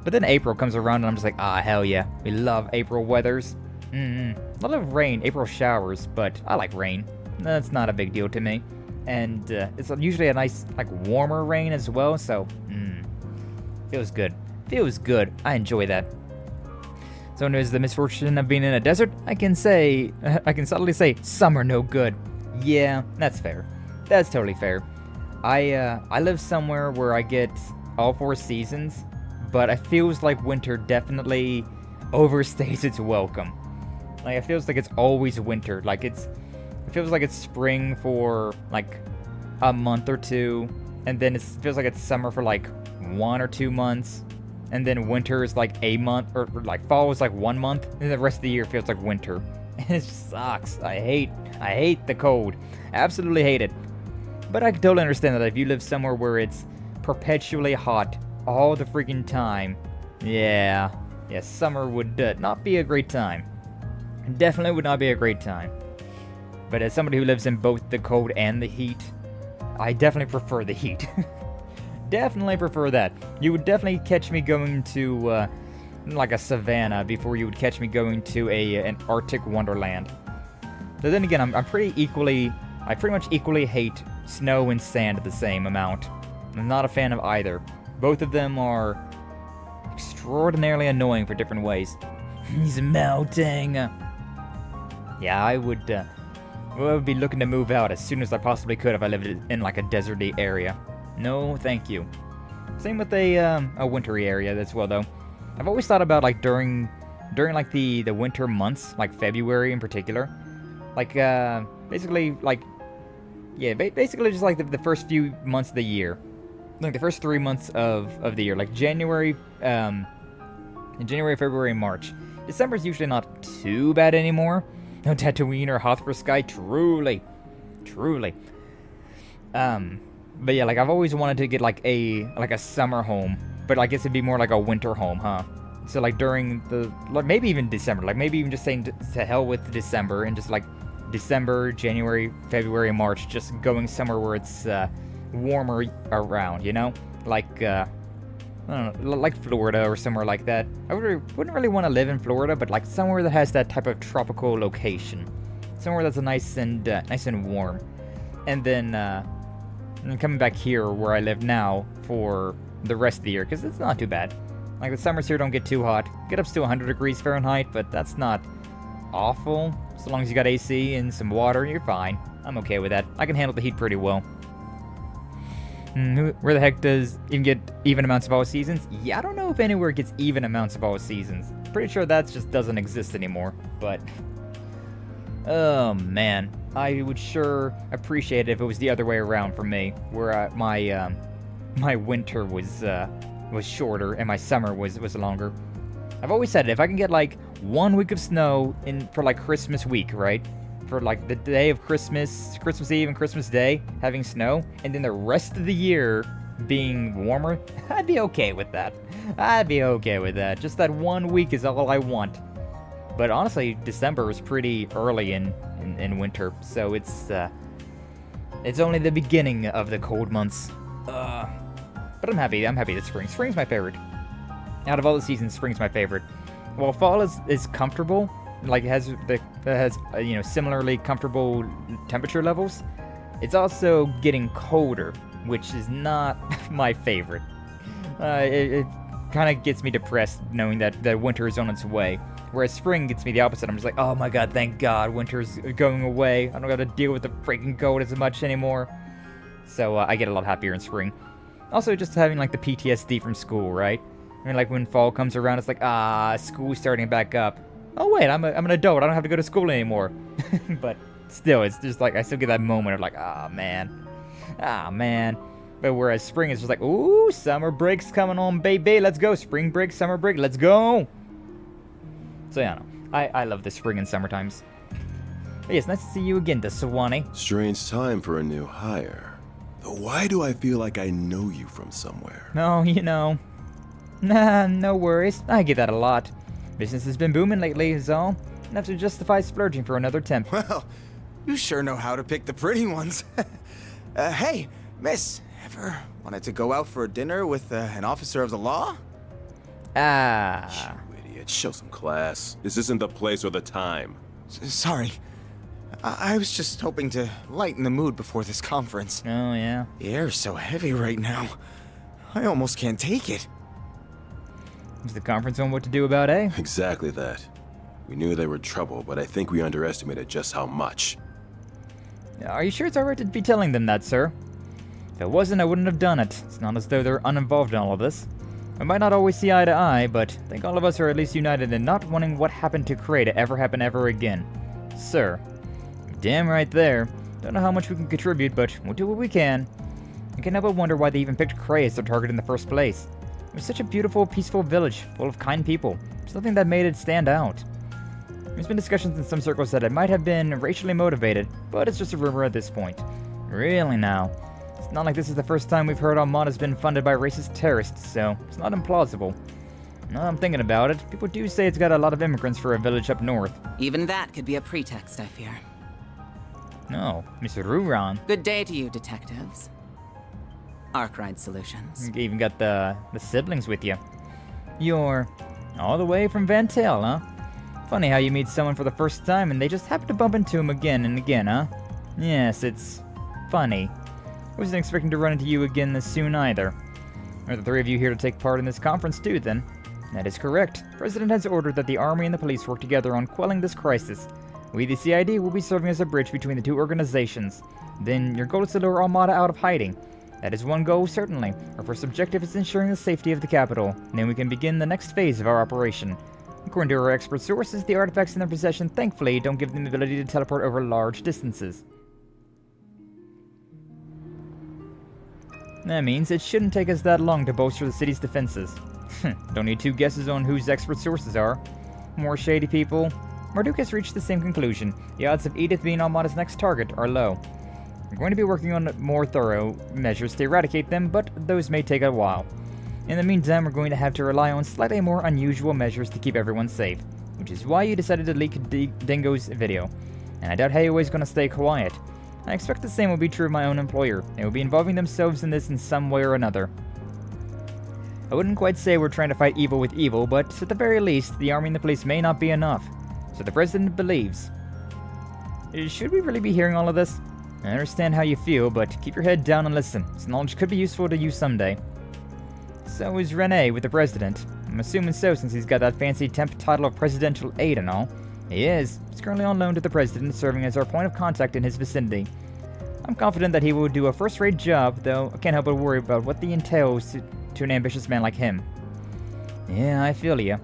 But then April comes around, and I'm just like, hell yeah. We love April weathers. A lot of rain, April showers, but I like rain. That's not a big deal to me. And it's usually a nice, like, warmer rain as well, so, feels good. Feels good. I enjoy that. So when there's the misfortune of being in a desert, I can subtly say, summer no good. Yeah, that's fair. That's totally fair. I live somewhere where I get all 4 seasons, but it feels like winter definitely overstays its welcome. Like, it feels like it's always winter. Like, it feels like it's spring for, like, a month or 2, and then it feels like it's summer for, like, 1 or 2 months, and then winter is, like, a month, or like, fall is, like, 1 month, and the rest of the year feels like winter. And it just sucks. I hate the cold. Absolutely hate it. But I can totally understand that if you live somewhere where it's perpetually hot all the freaking time, yeah, summer would not be a great time. Definitely would not be a great time. But as somebody who lives in both the cold and the heat, I definitely prefer the heat. Definitely prefer that. You would definitely catch me going to, like a savanna before you would catch me going to an Arctic wonderland. But then again, I pretty much equally hate snow and sand the same amount. I'm not a fan of either. Both of them are extraordinarily annoying for different ways. He's melting. Yeah, I would be looking to move out as soon as I possibly could if I lived in like a deserty area. No, thank you. Same with a wintry area as well, though. I've always thought about like during like the winter months, like February in particular, like basically just like the first few months of the year, like the first 3 months of the year, like January, February, March. December's usually not too bad anymore. No Tatooine or Hothra Sky, truly. But yeah, like I've always wanted to get like a summer home, but I guess it'd be more like a winter home, huh? So like during maybe even December, like maybe even just saying to hell with December and just like December, January, February, March, just going somewhere where it's warmer around, you know? Like I don't know, like Florida or somewhere like that. I wouldn't really want to live in Florida, but like somewhere that has that type of tropical location, somewhere that's nice and warm. And then coming back here where I live now for the rest of the year, because it's not too bad. Like the summers here don't get too hot, get up to 100 degrees Fahrenheit, but that's not awful. So long as you got AC and some water, you're fine. I'm okay with that. I can handle the heat pretty well. Where the heck does even get even amounts of all seasons? Yeah, I don't know if anywhere gets even amounts of all seasons. Pretty sure that just doesn't exist anymore, but... Oh, man. I would sure appreciate it if it was the other way around for me, where my winter was shorter and my summer was longer. I've always said it, if I can get like 1 week of snow for like Christmas week, right? For like the day of Christmas Eve and Christmas Day, having snow, and then the rest of the year being warmer, I'd be okay with that. Just that 1 week is all I want. But honestly, December is pretty early in winter, so it's only the beginning of the cold months. But I'm happy that spring's my favorite. Out of all the seasons, spring's my favorite. While fall is comfortable, like it has similarly comfortable temperature levels, it's also getting colder, which is not my favorite. It kind of gets me depressed knowing that winter is on its way. Whereas spring gets me the opposite. I'm just like, oh my god, thank god, winter's going away. I don't gotta deal with the freaking cold as much anymore. So I get a lot happier in spring. Also, just having like the PTSD from school, right? I mean, like when fall comes around, it's like, school's starting back up. Oh wait, I'm an adult. I don't have to go to school anymore. But still, it's just like I still get that moment of like, man. But whereas spring is just like, ooh, summer break's coming on, baby. Let's go. Spring break, summer break. Let's go. So yeah, I love the spring and summer times. But yes, nice to see you again, Daswani. Strange time for a new hire. Why do I feel like I know you from somewhere? No, Nah, no worries. I get that a lot. Business has been booming lately, is all. Enough to justify splurging for another temp. Well, you sure know how to pick the pretty ones. Hey, miss, ever wanted to go out for a dinner with an officer of the law? You idiot, show some class. This isn't the place or the time. Sorry. I was just hoping to lighten the mood before this conference. Oh, yeah? The air's so heavy right now. I almost can't take it. Is the conference on what to do about, eh? Exactly that. We knew they were trouble, but I think we underestimated just how much. Are you sure it's alright to be telling them that, sir? If it wasn't, I wouldn't have done it. It's not as though they're uninvolved in all of this. I might not always see eye to eye, but I think all of us are at least united in not wanting what happened to Cray to ever happen ever again. Sir. Damn right there. Don't know how much we can contribute, but we'll do what we can. I can't help but wonder why they even picked Cray as their target in the first place. It was such a beautiful, peaceful village, full of kind people. There's nothing that made it stand out. There's been discussions in some circles that it might have been racially motivated, but it's just a rumor at this point. Really now. It's not like this is the first time we've heard Armada's been funded by racist terrorists, so it's not implausible. Now I'm thinking about it, people do say it's got a lot of immigrants for a village up north. Even that could be a pretext, I fear. No, Mr. Ruran. Good day to you, detectives. Arkride Solutions. You even got the siblings with you. You're all the way from Van Tail, huh? Funny how you meet someone for the first time and they just happen to bump into him again and again, huh? Yes, it's funny. I wasn't expecting to run into you again this soon either. Are the three of you here to take part in this conference too, then? That is correct. The President has ordered that the Army and the police work together on quelling this crisis. We, the CID, will be serving as a bridge between the two organizations. Then, your goal is to lure Armada out of hiding. That is one goal, certainly. Our first objective is ensuring the safety of the capital. Then we can begin the next phase of our operation. According to our expert sources, the artifacts in their possession thankfully don't give them the ability to teleport over large distances. That means it shouldn't take us that long to bolster the city's defenses. Don't need two guesses on whose expert sources are. More shady people. Marduk has reached the same conclusion. The odds of Edith being Armada's next target are low. We're going to be working on more thorough measures to eradicate them, but those may take a while. In the meantime, we're going to have to rely on slightly more unusual measures to keep everyone safe, which is why you decided to leak Dingo's video. And I doubt Heyo is going to stay quiet. I expect the same will be true of my own employer. They will be involving themselves in this in some way or another. I wouldn't quite say we're trying to fight evil with evil, but at the very least, the army and the police may not be enough. So the President believes. Should we really be hearing all of this? I understand how you feel, but keep your head down and listen. This knowledge could be useful to you someday. So is Rene with the President. I'm assuming so since he's got that fancy temp title of Presidential Aide and all. He is. He's currently on loan to the President, serving as our point of contact in his vicinity. I'm confident that he will do a first-rate job, though I can't help but worry about what the entails to an ambitious man like him. Yeah, I feel ya.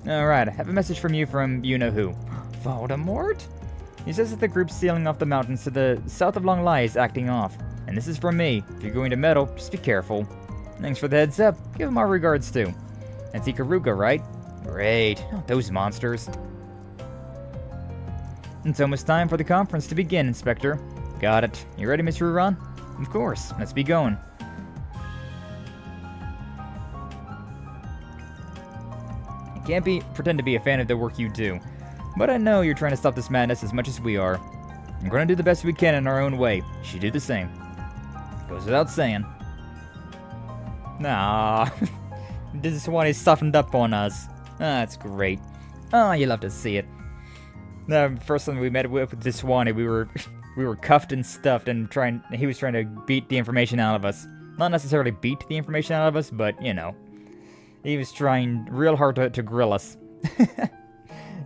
Alright, I have a message from you from you-know-who. Voldemort? He says that the group sealing off the mountains to the south of Longlai is acting off. And this is from me. If you're going to meddle, just be careful. Thanks for the heads up. Give him our regards too. That's Ikaruga, right? Great. Not those monsters. It's almost time for the conference to begin, Inspector. Got it. You ready, Miss Ruran? Of course. Let's be going. I can't pretend to be a fan of the work you do. But I know you're trying to stop this madness as much as we are. We're gonna do the best we can in our own way. You should do the same. Goes without saying. Nah. This one is softened up on us. That's great. Oh, you love to see it. The first time we met with this Swanee, we were cuffed and stuffed, and he was trying to beat the information out of us. Not necessarily beat the information out of us, but you know, he was trying real hard to grill us.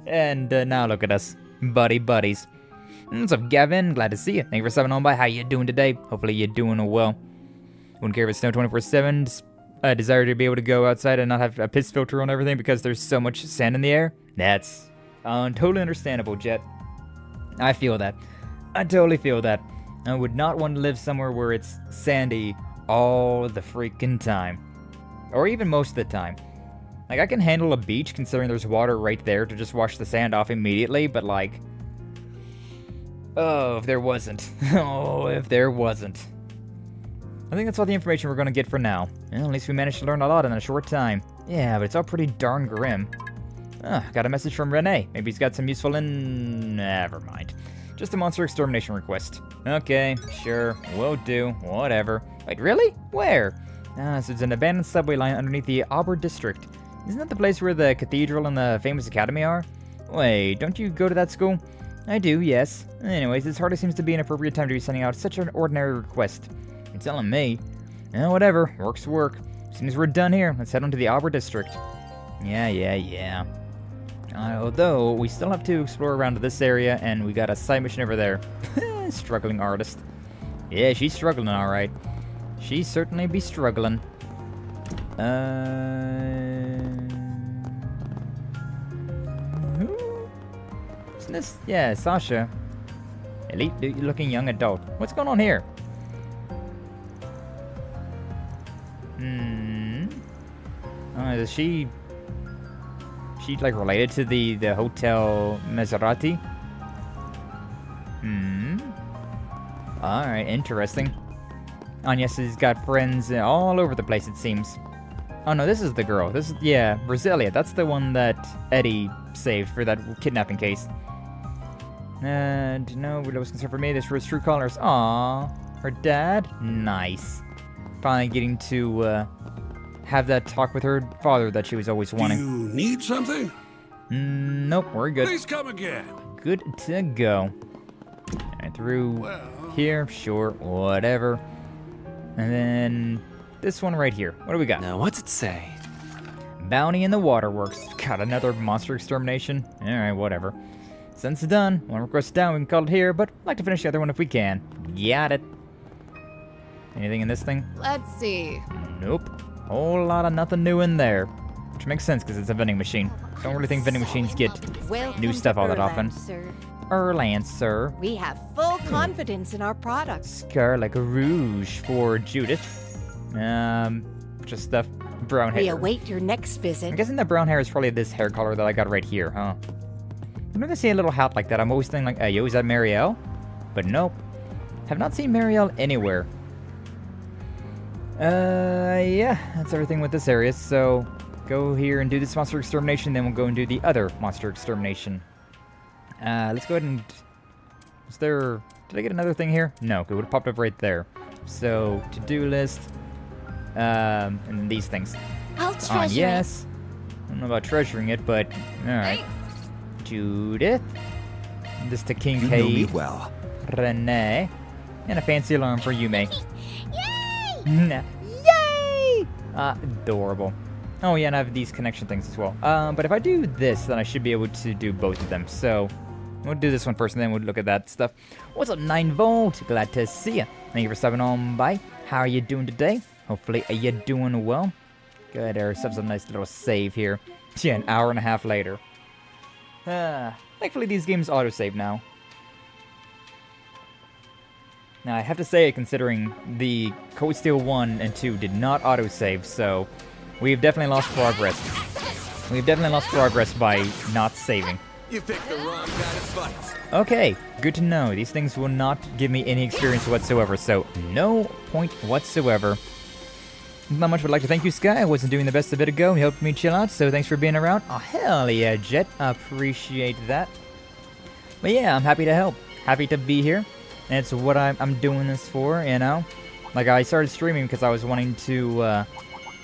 And now look at us, buddies. What's up, Gavin? Glad to see you. Thank you for stopping on by. How you doing today? Hopefully you're doing well. Wouldn't care if it's snow 24/7. Desire to be able to go outside and not have a piss filter on everything because there's so much sand in the air. That's totally understandable, Jet. I feel that. I totally feel that. I would not want to live somewhere where it's sandy all the freaking time. Or even most of the time. Like, I can handle a beach considering there's water right there to just wash the sand off immediately, but like... oh, if there wasn't. Oh, if there wasn't. I think that's all the information we're going to get for now. Well, at least we managed to learn a lot in a short time. Yeah, but it's all pretty darn grim. Got a message from Renee. Maybe he's got some useful never mind. Just a monster extermination request. Okay, sure, will do, whatever. Wait, really? Where? So it's an abandoned subway line underneath the Auburn district. Isn't that the place where the cathedral and the famous academy are? Wait, don't you go to that school? I do, yes. Anyways, this hardly seems to be an appropriate time to be sending out such an ordinary request. You're telling me. Whatever, work's work. As soon as we're done here, let's head on to the Auburn district. Yeah. Although, we still have to explore around this area, and we got a side mission over there. Struggling artist. Yeah, she's struggling alright. She certainly be struggling. Isn't this? Yeah, Sasha. Elite-looking young adult. What's going on here? Is she like related to the Hotel Maserati? Alright, interesting. Agnes got friends all over the place, it seems. Oh no, this is the girl. This is, yeah, Brasilia. That's the one that Eddie saved for that kidnapping case. And no, what was concerned for me, this was true colors. Aww, her dad? Nice. Finally getting to have that talk with her father that she was always wanting. Do you need something? Nope, we're good. Please come again. Good to go. And through here, sure, whatever. And then this one right here. What do we got? Now, what's it say? Bounty in the waterworks. Got another monster extermination. Alright, whatever. Since it's done, one request down, we can call it here, but I'd like to finish the other one if we can. Got it. Anything in this thing? Let's see. Nope. Whole lot of nothing new in there. Which makes sense because it's a vending machine. Don't really think vending machines get new stuff all that often. Erland, sir. We have full confidence in our products. Scarlet Rouge for Judith. Just stuff. Brown hair. We await your next visit. I'm guessing that brown hair is probably this hair color that I got right here, huh? Whenever I see a little hat like that, I'm always thinking like, yo, is that Marielle? But nope. Have not seen Marielle anywhere. Yeah, that's everything with this area, so go here and do this monster extermination, then we'll go and do the other monster extermination. Let's go ahead and... Did I get another thing here? No, it would have popped up right there. So, to-do list, and these things. I'll treasure yes. I don't know about treasuring it, but, alright. Judith. This to King K. You know me well. Renee. And a fancy alarm for Yumé. Yay! Yay! Adorable. Oh yeah, and I have these connection things as well. But if I do this, then I should be able to do both of them. So, we'll do this one first, and then we'll look at that stuff. What's up, 9V? Glad to see you. Thank you for stopping on by. How are you doing today? Hopefully, are you doing well? Good, ourselves a nice little save here. Yeah, an hour and a half later. Thankfully, these games autosave now. Now, I have to say, considering the Cold Steel 1 and 2 did not autosave, so we've definitely lost progress. We've definitely lost progress by not saving. You picked the wrong kind of fights. Okay, good to know. These things will not give me any experience whatsoever, so no point whatsoever Not much would like to thank you, Sky. I wasn't doing the best a bit ago. He helped me chill out, so thanks for being around. Oh, hell yeah, Jet. Appreciate that. But yeah, I'm happy to help. Happy to be here. And it's what I'm doing this for, you know? Like, I started streaming because I was wanting to,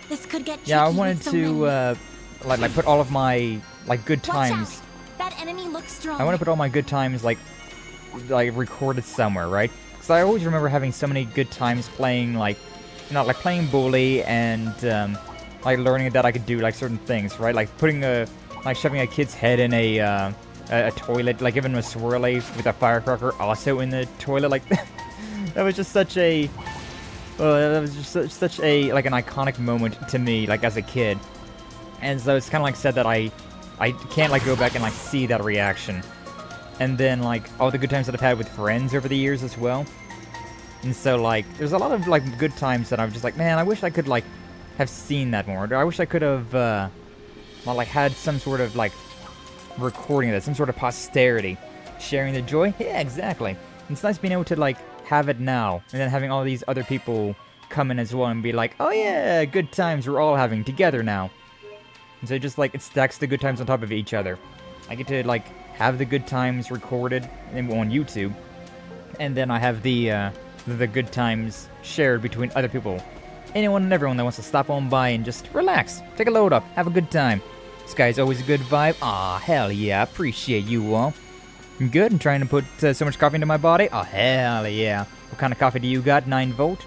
This could get yeah, I tricky wanted with so to, many. like, put all of my, like, good Watch times. out. That enemy looks strong. I want to put all my good times, like recorded somewhere, right? Because I always remember having so many good times playing, like, you know, like playing bully and, like learning that I could do, like, certain things, right? Like putting like shoving a kid's head in a toilet, like giving him a swirly with a firecracker also in the toilet, like, that was just such a, that was just such a, like, an iconic moment to me, like, as a kid. And so it's kind of like said that I can't, like, go back and, like, see that reaction. And then, like, all the good times that I've had with friends over the years as well. And so, like, there's a lot of, like, good times that I'm just like, man, I wish I could, like, have seen that more. I wish I could have, well, like, had some sort of, like, recording of that, some sort of posterity. Sharing the joy? Yeah, exactly. It's nice being able to, like, have it now. And then having all these other people come in as well and be like, oh yeah, good times we're all having together now. And so just, like, it stacks the good times on top of each other. I get to, like, have the good times recorded on YouTube. And then I have the good times shared between other people. Anyone and everyone that wants to stop on by and just relax, take a load up, have a good time. Sky's always a good vibe. Aw, hell yeah, appreciate you all. I'm good, I'm trying to put so much coffee into my body. Oh, hell yeah. What kind of coffee do you got, 9 volt?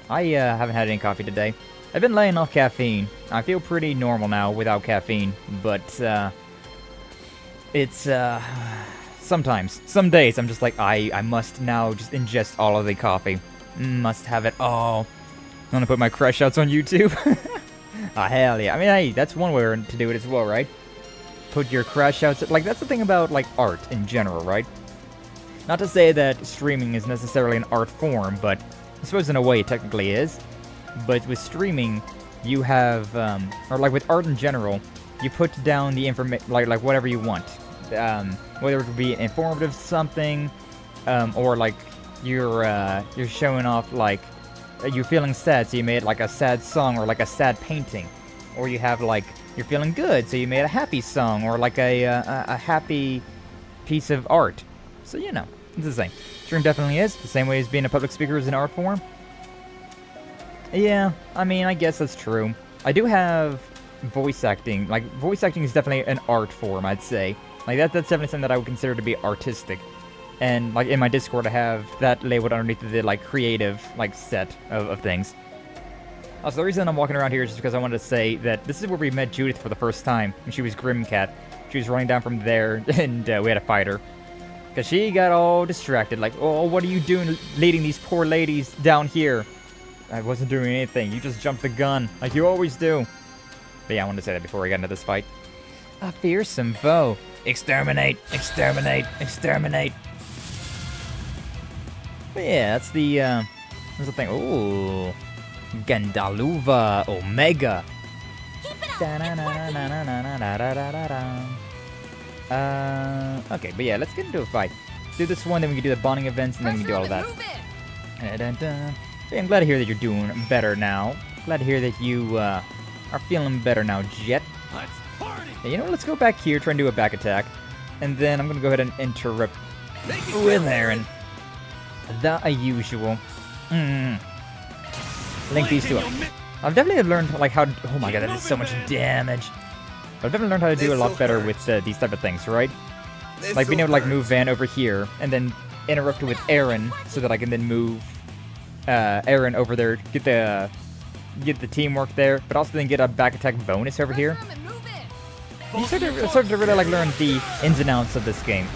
I haven't had any coffee today. I've been laying off caffeine. I feel pretty normal now without caffeine, but it's sometimes, some days I'm just like, I must now just ingest all of the coffee. Must have it all. I'm gonna put my crush outs on YouTube. Oh, hell yeah. I mean, hey, that's one way to do it as well, right? Put your crash outs, like, that's the thing about, like, art in general, right? Not to say that streaming is necessarily an art form, but I suppose in a way it technically is. But with streaming, you have, or like with art in general, you put down the information, like whatever you want. Whether it be informative something, or like you're showing off, like, you're feeling sad, so you made like a sad song or like a sad painting. Or you have, like, you're feeling good, so you made a happy song or like a happy piece of art. So, you know, it's the same. Stream definitely is. The same way as being a public speaker is an art form. Yeah, I mean, I guess that's true. I do have voice acting. Like, voice acting is definitely an art form, I'd say. Like, that's definitely something that I would consider to be artistic. And, like, in my Discord, I have that labeled underneath the, like, creative, like, set of things. Also, the reason I'm walking around here is just because I wanted to say that this is where we met Judith for the first time. And she was Grimcat. She was running down from there, and we had to fight her. Because she got all distracted, like, oh, what are you doing leading these poor ladies down here? I wasn't doing anything. You just jumped the gun, like you always do. But yeah, I wanted to say that before we got into this fight. A fearsome foe. Exterminate, exterminate, exterminate. But yeah, that's the, that's the thing. Ooh. Gandaluva Omega. Okay, but yeah, let's get into a fight. Do this one, then we can do the bonding events, and then we can do all of that. Hey, I'm glad to hear that you're doing better now. Glad to hear that you are feeling better now, Jet. Let's party. Hey, you know what? Let's go back here, try and do a back attack, and then I'm gonna go ahead and interrupt with Aaron. The usual. Link these two up. I've definitely learned, like, how... Oh my god, that is so much damage. I've definitely learned how to do a lot better with these type of things, right? Like, being able to, like, move Van over here, and then interrupt with Aaron, so that I can then move Aaron over there, get the teamwork there, but also then get a back attack bonus over here. You start to really, like, learn the ins and outs of this game.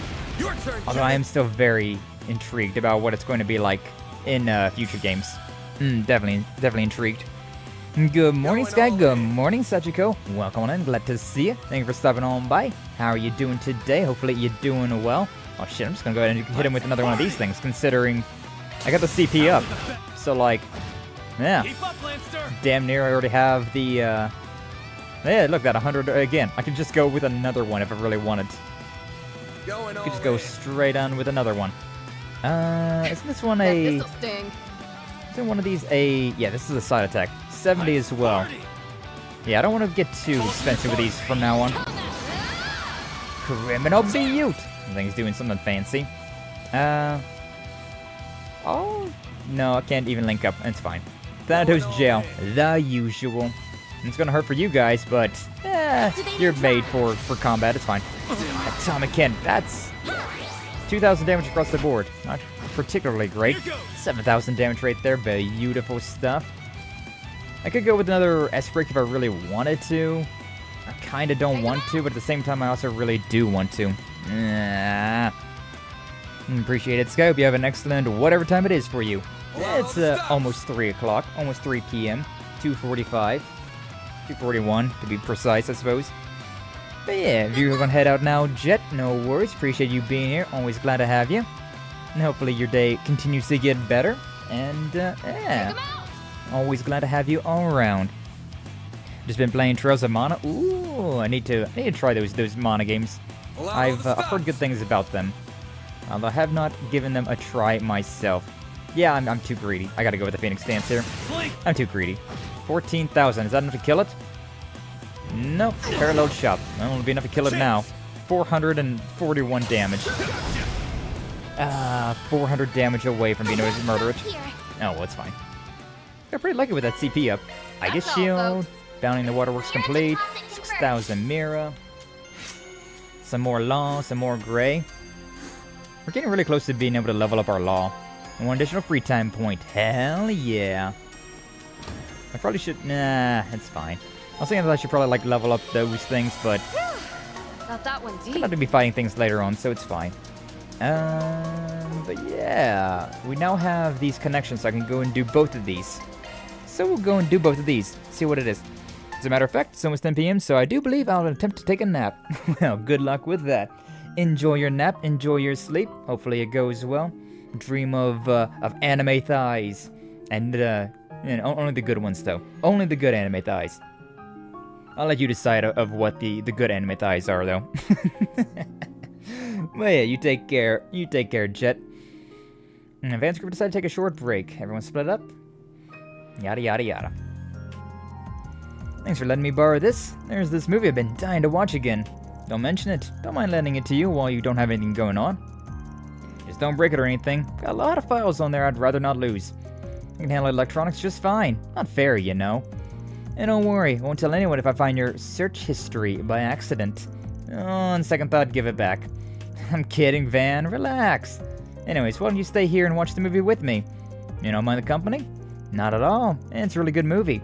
Although I am still very intrigued about what it's going to be like in future games. Definitely intrigued. Good morning, Sky. Good morning, Sachiko. Welcome on in. Glad to see you. Thank you for stopping on by. How are you doing today? Hopefully you're doing well. Oh shit, I'm just gonna go ahead and hit him with another one of these things, considering I got the CP up. So, like, yeah. Damn near I already have the, yeah, look, that 100 again. I can just go with another one if I really wanted. I could just go straight on with another one. Isn't this one a... Isn't one of these a... Yeah, this is a side attack. 70 as well. Yeah, I don't want to get too expensive with these from now on. Criminal Butte! I think he's doing something fancy. Oh, no, I can't even link up. It's fine. Thanatos Jail, the usual. It's gonna hurt for you guys, but you're made for combat. It's fine. Atomic Ken, that's 2,000 damage across the board. Not particularly great. 7,000 damage right there. Beautiful stuff. I could go with another S-Break if I really wanted to. I kind of don't want to, but at the same time, I also really do want to. Appreciate it, Scope. You have an excellent whatever time it is for you. It's almost 3 o'clock, almost 3 p.m. 2:45. 2:41 to be precise, I suppose. But yeah, if you're gonna head out now, Jet, no worries. Appreciate you being here. Always glad to have you. And hopefully your day continues to get better. And yeah, always glad to have you all around. Just been playing Trails of Mana. Ooh, I need to try those Mana games. I've heard good things about them. Although I have not given them a try myself. Yeah, I'm too greedy. I gotta go with the Phoenix Stance here. I'm too greedy. 14,000. Is that enough to kill it? Nope. Parallel shop. That won't be enough to kill it now. 441 damage. 400 damage away from being able to murder it. Oh, well, it's fine. Got pretty lucky with that CP up. Ice Shield. Bounding the Waterworks complete. 6,000 Mira. Some more Law. Some more Gray. We're getting really close to being able to level up our Law. And 1 additional free time point. Hell yeah. I probably should... Nah, it's fine. I was thinking that I should probably, like, level up those things, but... Got that one deep. I'm going to be fighting things later on, so it's fine. But yeah... We now have these connections, so I can go and do both of these. So we'll go and do both of these. See what it is. As a matter of fact, it's almost 10 p.m., so I do believe I'll attempt to take a nap. Well, good luck with that. Enjoy your nap. Enjoy your sleep. Hopefully it goes well. Dream of anime thighs. And, only the good ones, though. Only the good anime thighs. I'll let you decide of what the good anime thighs are, though. Well, yeah, you take care. You take care, Jet. And Advanced Group decided to take a short break. Everyone split up. Yada, yada, yada. Thanks for letting me borrow this. There's this movie I've been dying to watch again. Don't mention it. Don't mind lending it to you while you don't have anything going on. Just don't break it or anything. Got a lot of files on there I'd rather not lose. I can handle electronics just fine. Not fair, you know. And don't worry, I won't tell anyone if I find your search history by accident. Oh, on second thought, give it back. I'm kidding, Van. Relax. Anyways, why don't you stay here and watch the movie with me? You don't mind the company? Not at all. It's a really good movie.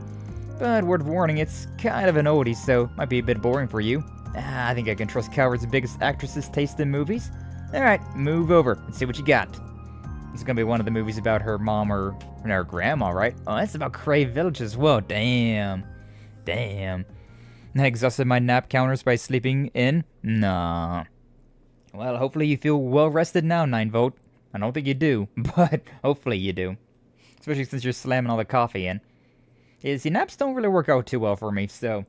But word of warning, it's kind of an oldie, so might be a bit boring for you. I think I can trust Calvard's biggest actress's taste in movies. Alright, move over and see what you got. It's gonna be one of the movies about her mom or her grandma, right? Oh, that's about Cray Village as well. Damn. Damn. I exhausted my nap counters by sleeping in? Nah. Well, hopefully you feel well rested now, 9-Volt. I don't think you do, but hopefully you do. Especially since you're slamming all the coffee in. See, naps don't really work out too well for me, so...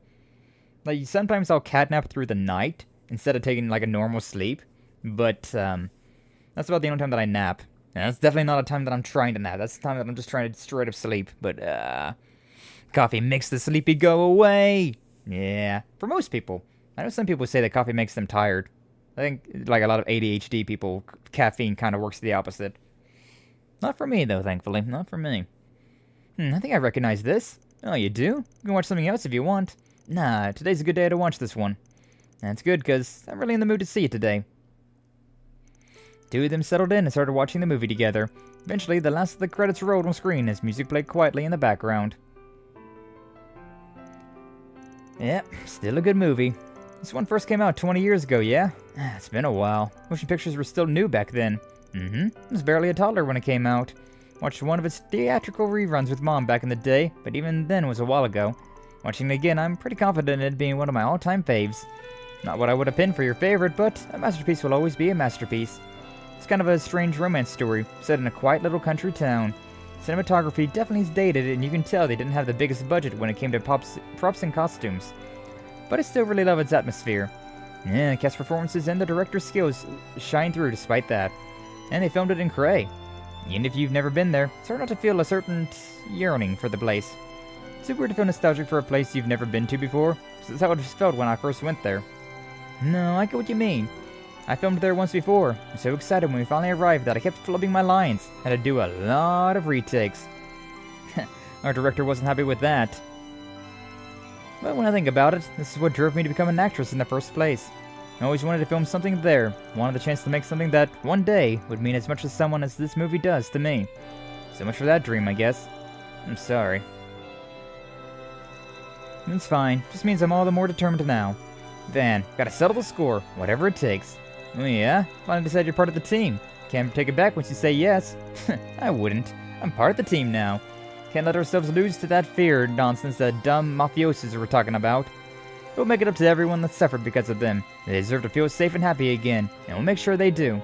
Like, sometimes I'll catnap through the night instead of taking, like, a normal sleep. But, that's about the only time that I nap. And that's definitely not a time that I'm trying to nap. That's the time that I'm just trying to straight up sleep. But, coffee makes the sleepy go away. Yeah, for most people. I know some people say that coffee makes them tired. I think, like, a lot of ADHD people, caffeine kind of works the opposite. Not for me, though, thankfully. Not for me. I think I recognize this. Oh, you do? You can watch something else if you want. Nah, today's a good day to watch this one. That's good, because I'm really in the mood to see it today. Two of them settled in and started watching the movie together. Eventually, the last of the credits rolled on screen as music played quietly in the background. Yep, still a good movie. This one first came out 20 years ago, yeah? It's been a while. Motion pictures were still new back then. I was barely a toddler when it came out. Watched one of its theatrical reruns with Mom back in the day, but even then was a while ago. Watching it again, I'm pretty confident in it being one of my all-time faves. Not what I would have pinned for your favorite, but a masterpiece will always be a masterpiece. It's kind of a strange romance story, set in a quiet little country town. Cinematography definitely is dated, and you can tell they didn't have the biggest budget when it came to props and costumes. But I still really love its atmosphere. Yeah, cast performances and the director's skills shine through despite that. And they filmed it in Cray. Even if you've never been there, it's hard not to feel a certain yearning for the place. Is it weird to feel nostalgic for a place you've never been to before? That's how it just felt when I first went there. No, I get what you mean. I filmed there once before. I'm so excited when we finally arrived that I kept flubbing my lines. Had to do a lot of retakes. Our director wasn't happy with that. But when I think about it, this is what drove me to become an actress in the first place. I always wanted to film something there. Wanted the chance to make something that, one day, would mean as much to someone as this movie does to me. So much for that dream, I guess. I'm sorry. It's fine. Just means I'm all the more determined now. Van, gotta settle the score, whatever it takes. Oh yeah? Finally decided you're part of the team. Can't take it back once you say yes. I wouldn't. I'm part of the team now. Can't let ourselves lose to that fear nonsense that dumb mafiosos were talking about. We'll make it up to everyone that suffered because of them. They deserve to feel safe and happy again, and we'll make sure they do.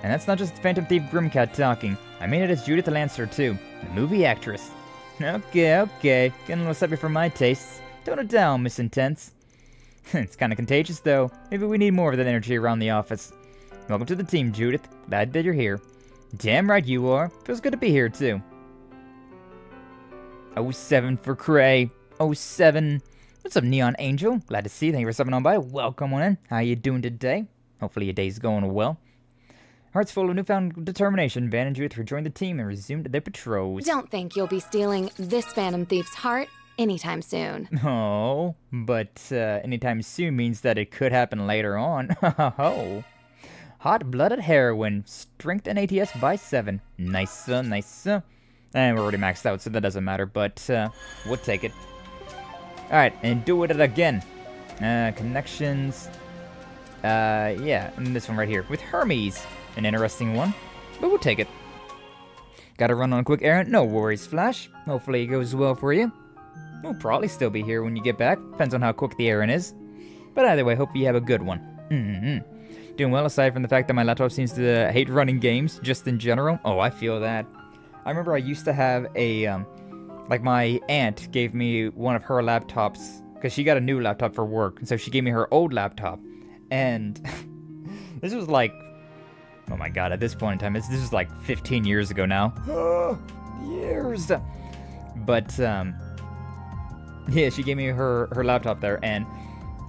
And that's not just Phantom Thief Grimcat talking. I mean it as Judith Lanster too, the movie actress. Okay, getting a little sappy for my tastes. Tone it down, Miss Intense. It's kinda contagious though. Maybe we need more of that energy around the office. Welcome to the team, Judith. Glad that you're here. Damn right you are. Feels good to be here too. 07 for Cray. 07. What's up, Neon Angel? Glad to see you. Thank you for stopping on by. Welcome on in. How you doing today? Hopefully your day's going well. Hearts full of newfound determination, Van and Judith rejoined the team and resumed their patrols. Don't think you'll be stealing this Phantom Thief's heart anytime soon. Oh, but anytime soon means that it could happen later on. Oh. Hot-blooded heroine. Strength and ATS by 7. Nice. And we're already maxed out, so that doesn't matter, but we'll take it. Alright, and do it again. Connections. Yeah, and this one right here with Hermes. An interesting one, but we'll take it. Gotta run on a quick errand? No worries, Flash. Hopefully it goes well for you. We'll probably still be here when you get back. Depends on how quick the errand is. But either way, hope you have a good one. Doing well aside from the fact that my laptop seems to hate running games, just in general. Oh, I feel that. I remember I used to have a, like my aunt gave me one of her laptops, because she got a new laptop for work, and so she gave me her old laptop. And this was like, oh my god, at this point in time, this was like 15 years ago now. Years! But, yeah, she gave me her laptop there, and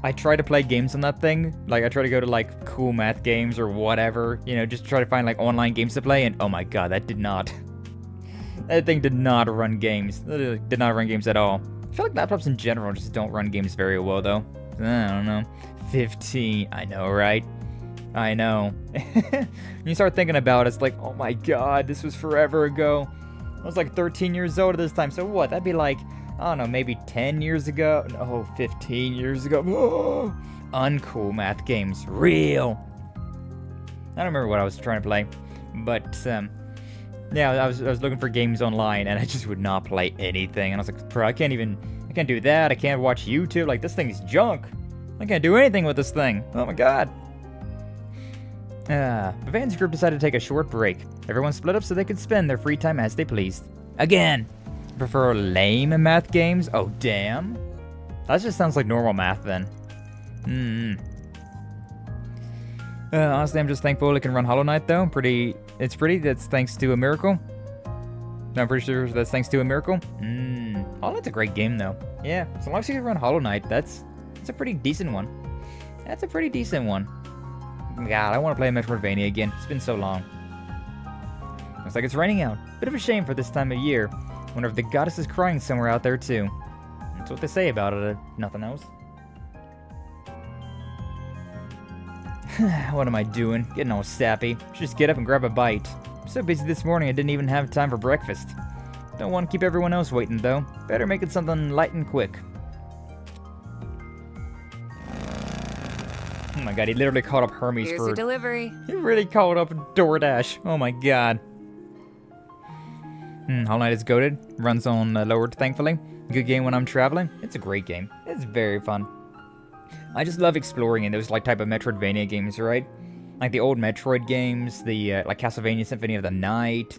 I tried to play games on that thing. Like, I tried to go to, like, cool math games or whatever, you know, just try to find, like, online games to play, and oh my god, that did not. That thing did not run games. It did not run games at all. I feel like laptops in general just don't run games very well, though. I don't know. 15. I know, right? I know. When you start thinking about it, it's like, oh my god, this was forever ago. I was like 13 years old at this time, so what? That'd be like, I don't know, maybe 10 years ago? No, 15 years ago. Oh, uncool math games. Real. I don't remember what I was trying to play, but, yeah, I was looking for games online, and I just would not play anything. And I was like, bro, I can't do that. I can't watch YouTube. Like, this thing's junk. I can't do anything with this thing. Oh my god. Van's group decided to take a short break. Everyone split up so they could spend their free time as they pleased. Again. Prefer lame math games? Oh, damn. That just sounds like normal math, then. Honestly, I'm just thankful it can run Hollow Knight, though. It's pretty. That's thanks to a miracle. No, I'm pretty sure that's thanks to a miracle. Hollow Knight's a great game, though. Yeah, as long as you can run Hollow Knight, that's a pretty decent one. That's a pretty decent one. God, I want to play Metroidvania again. It's been so long. Looks like it's raining out. Bit of a shame for this time of year. Wonder if the goddess is crying somewhere out there, too. That's what they say about it, if nothing else. What am I doing? Getting all sappy. Should just get up and grab a bite. I'm so busy this morning I didn't even have time for breakfast. Don't want to keep everyone else waiting, though. Better make it something light and quick. Oh my god, he literally called up Hermes Here's for... your delivery. He really called up DoorDash. Oh my god. Hollow Knight is goated. Runs on lowered, thankfully. Good game when I'm traveling. It's a great game. It's very fun. I just love exploring in those like type of Metroidvania games, right? Like the old Metroid games, the like Castlevania Symphony of the Night,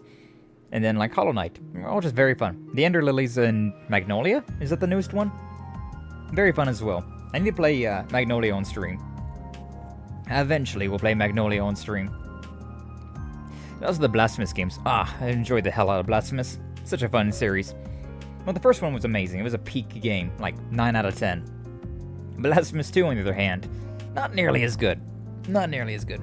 and then like Hollow Knight. They're all just very fun. The Ender Lilies and Magnolia? Is that the newest one? Very fun as well. I need to play Magnolia on stream. Eventually, we'll play Magnolia on stream. Those are the Blasphemous games. I enjoyed the hell out of Blasphemous. Such a fun series. Well, the first one was amazing. It was a peak game, like 9 out of 10. Blasphemous 2, on the other hand, not nearly as good. Not nearly as good.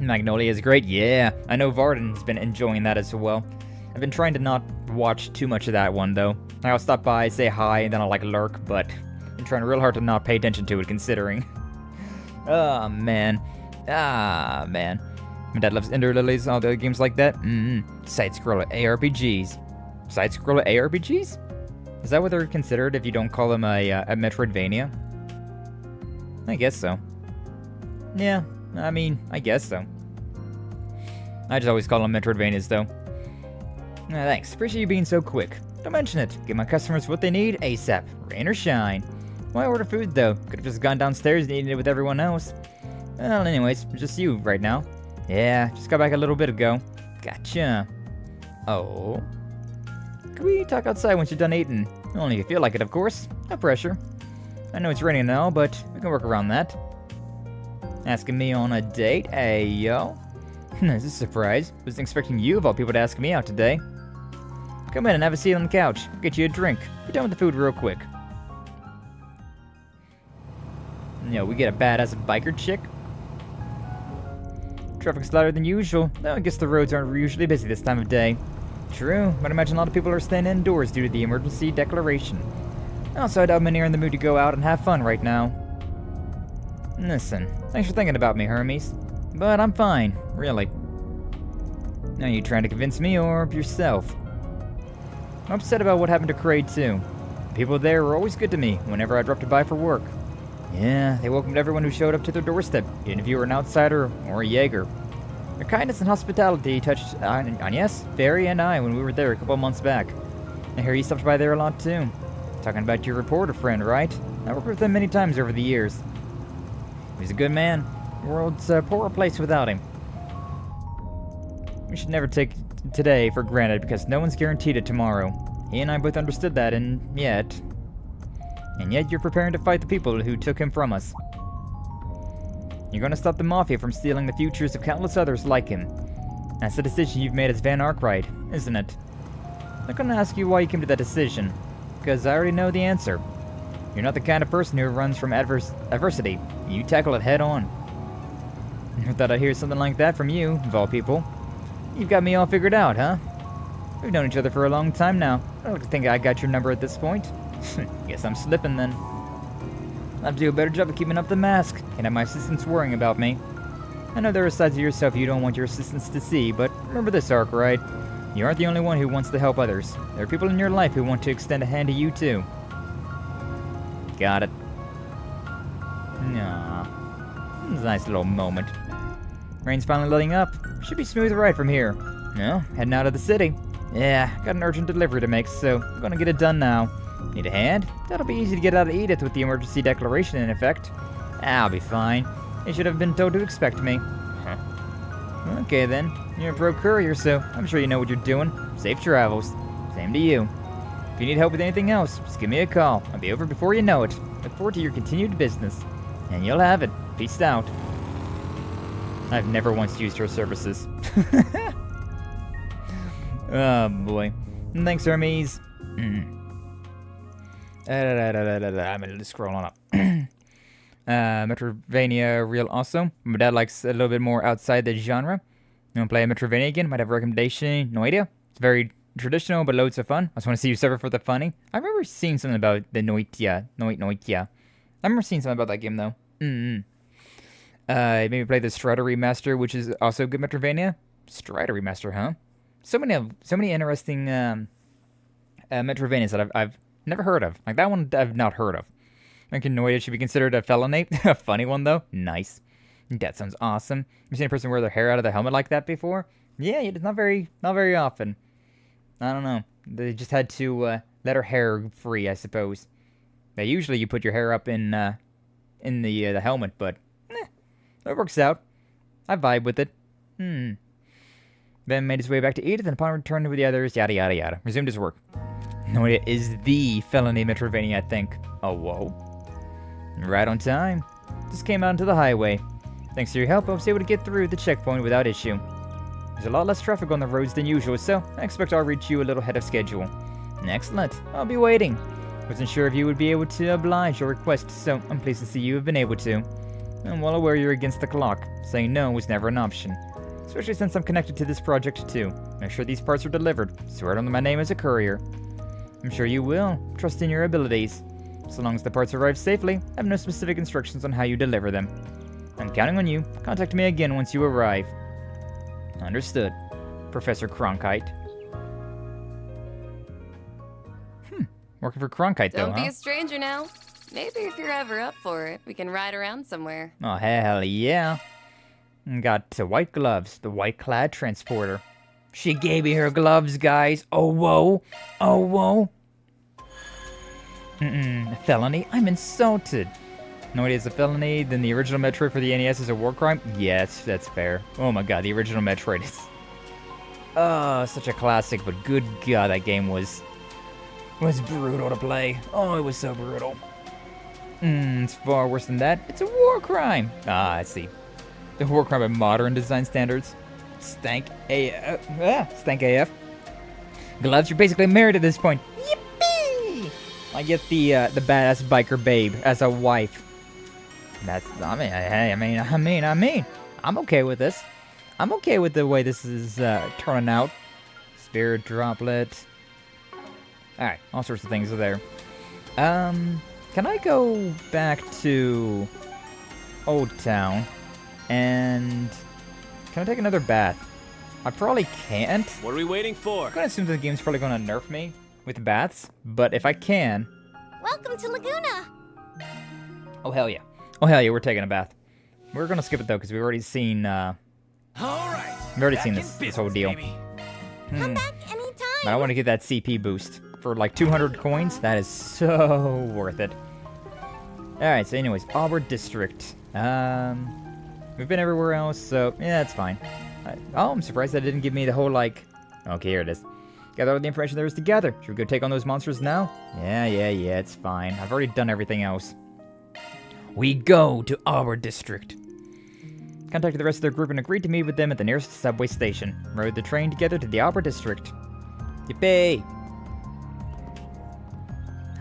Magnolia is great, yeah. I know Varden's been enjoying that as well. I've been trying to not watch too much of that one, though. I'll stop by, say hi, and then I'll, like, lurk, but I'm trying real hard to not pay attention to it, considering. Oh, man. Ah, man. My dad loves Ender Lilies, all the other games like that. Side-scroller ARPGs. Side-scroller ARPGs? Is that what they're considered if you don't call them a Metroidvania? I guess so. Yeah, I mean, I guess so. I just always call them Metroidvanias, though. Thanks, appreciate you being so quick. Don't mention it. Give my customers what they need ASAP. Rain or shine. Why order food, though? Could've just gone downstairs and eaten it with everyone else. Well, anyways, just you right now. Yeah, just got back a little bit ago. Gotcha. Oh. Can we talk outside once you're done eating? Only if you feel like it, of course. No pressure. I know it's raining now, but we can work around that. Asking me on a date? Hey, yo. This is a surprise. Wasn't expecting you of all people to ask me out today. Come in and have a seat on the couch. I'll get you a drink. Be done with the food real quick. Yo, we get a badass biker chick. Traffic's louder than usual, though I guess the roads aren't usually busy this time of day. True, but I imagine a lot of people are staying indoors due to the emergency declaration. Also, I doubt many are in the mood to go out and have fun right now. Listen, thanks for thinking about me, Hermes. But I'm fine, really. Are you trying to convince me or yourself? I'm upset about what happened to Kraid too. The people there were always good to me whenever I dropped by for work. Yeah, they welcomed everyone who showed up to their doorstep, even if you were an outsider or a Jaeger. Their kindness and hospitality touched Agnes, Fairy, and I when we were there a couple months back. I hear you stopped by there a lot too. Talking about your reporter friend, right? I worked with him many times over the years. He's a good man. The world's a poorer place without him. We should never take today for granted because no one's guaranteed it tomorrow. He and I both understood that, and yet you're preparing to fight the people who took him from us. You're going to stop the Mafia from stealing the futures of countless others like him. That's the decision you've made as Van Arkride, isn't it? I'm not going to ask you why you came to that decision, because I already know the answer. You're not the kind of person who runs from adversity. You tackle it head on. I thought I'd hear something like that from you, of all people. You've got me all figured out, huh? We've known each other for a long time now. I don't think I got your number at this point. Guess I'm slipping then. I'll have to do a better job of keeping up the mask. Can't have my assistants worrying about me. I know there are sides of yourself you don't want your assistants to see, but remember this, Arkride. You aren't the only one who wants to help others. There are people in your life who want to extend a hand to you too. Got it. Aww. It's a nice little moment. Rain's finally letting up. Should be smooth ride from here. No, heading out of the city. Yeah, got an urgent delivery to make, so I'm gonna get it done now. Need a hand? That'll be easy to get out of Edith with the emergency declaration in effect. I'll be fine. They should have been told to expect me. Huh. Okay then, you're a pro courier, so I'm sure you know what you're doing. Safe travels. Same to you. If you need help with anything else, just give me a call. I'll be over before you know it. Look forward to your continued business. And you'll have it. Peace out. I've never once used her services. Oh boy. Thanks, Hermes. I'm gonna scroll on up. Metroidvania real awesome. My dad likes a little bit more outside the genre. You wanna play a Metroidvania again? Might have a recommendation. No idea. It's very traditional, but loads of fun. I just want to see you suffer for the funny. I remember seeing something about the Noitia. I remember seeing something about that game though. Maybe play the Strider Remaster, which is also a good Metroidvania. Strider Remaster, huh? So many interesting Metroidvanias that I've never heard of. Like that one I've not heard of. I think Noia should be considered a felony. A funny one though. Nice. That sounds awesome. You seen a person wear their hair out of the helmet like that before? Yeah, it's not very often. I don't know. They just had to let her hair free, I suppose. Yeah, usually you put your hair up in the helmet, but it works out. I vibe with it. Ben made his way back to Edith, and upon return with the others, yada yada yada, resumed his work. Noia is the felony Metroidvania, I think. Oh, whoa. Right on time. Just came out into the highway. Thanks to your help, I was able to get through the checkpoint without issue. There's a lot less traffic on the roads than usual, so I expect I'll reach you a little ahead of schedule. Excellent. I'll be waiting. Wasn't sure if you would be able to oblige your request, so I'm pleased to see you have been able to. I'm well aware you're against the clock. Saying no was never an option. Especially since I'm connected to this project too. Make sure these parts are delivered. Swear on my name as a courier. I'm sure you will. Trust in your abilities. So long as the parts arrive safely, I have no specific instructions on how you deliver them. I'm counting on you. Contact me again once you arrive. Understood. Professor Cronkite. Working for Cronkite, though, Don't be huh? a stranger now. Maybe if you're ever up for it, we can ride around somewhere. Oh, hell yeah. Got white gloves, the white-clad transporter. She gave me her gloves, guys. Oh, whoa. Oh, whoa. A felony? I'm insulted. No idea it's a felony, then the original Metroid for the NES is a war crime? Yes, that's fair. Oh my god, the original Metroid is... Oh, such a classic, but good god, that game was brutal to play. Oh, it was so brutal. It's far worse than that. It's a war crime. Ah, I see. The war crime by modern design standards. Stank AF. Stank AF. Gloves, you're basically married at this point. Yippee! I get the badass biker babe as a wife. That's, I mean, I'm okay with this. I'm okay with the way this is turning out. Spirit droplet. Alright, all sorts of things are there. Can I go back to Old Town and can I take another bath? I probably can't. What are we waiting for? I'm gonna assume the game's probably gonna nerf me with baths, but if I can... Welcome to Laguna! Oh hell yeah. Oh hell yeah, we're taking a bath. We're gonna skip it though, because we've already seen, Alright. We've already seen this whole deal. Come back anytime! But I want to get that CP boost. For like 200 coins, that is so worth it. Alright, so anyways, Auburn District. We've been everywhere else, so yeah, that's fine. I'm surprised that didn't give me the whole, like... Okay, here it is. Gather all the information there is together. Should we go take on those monsters now? Yeah, it's fine. I've already done everything else. We go to Auburn District. Contacted the rest of their group and agreed to meet with them at the nearest subway station. Rode the train together to the Auburn District. Yippee!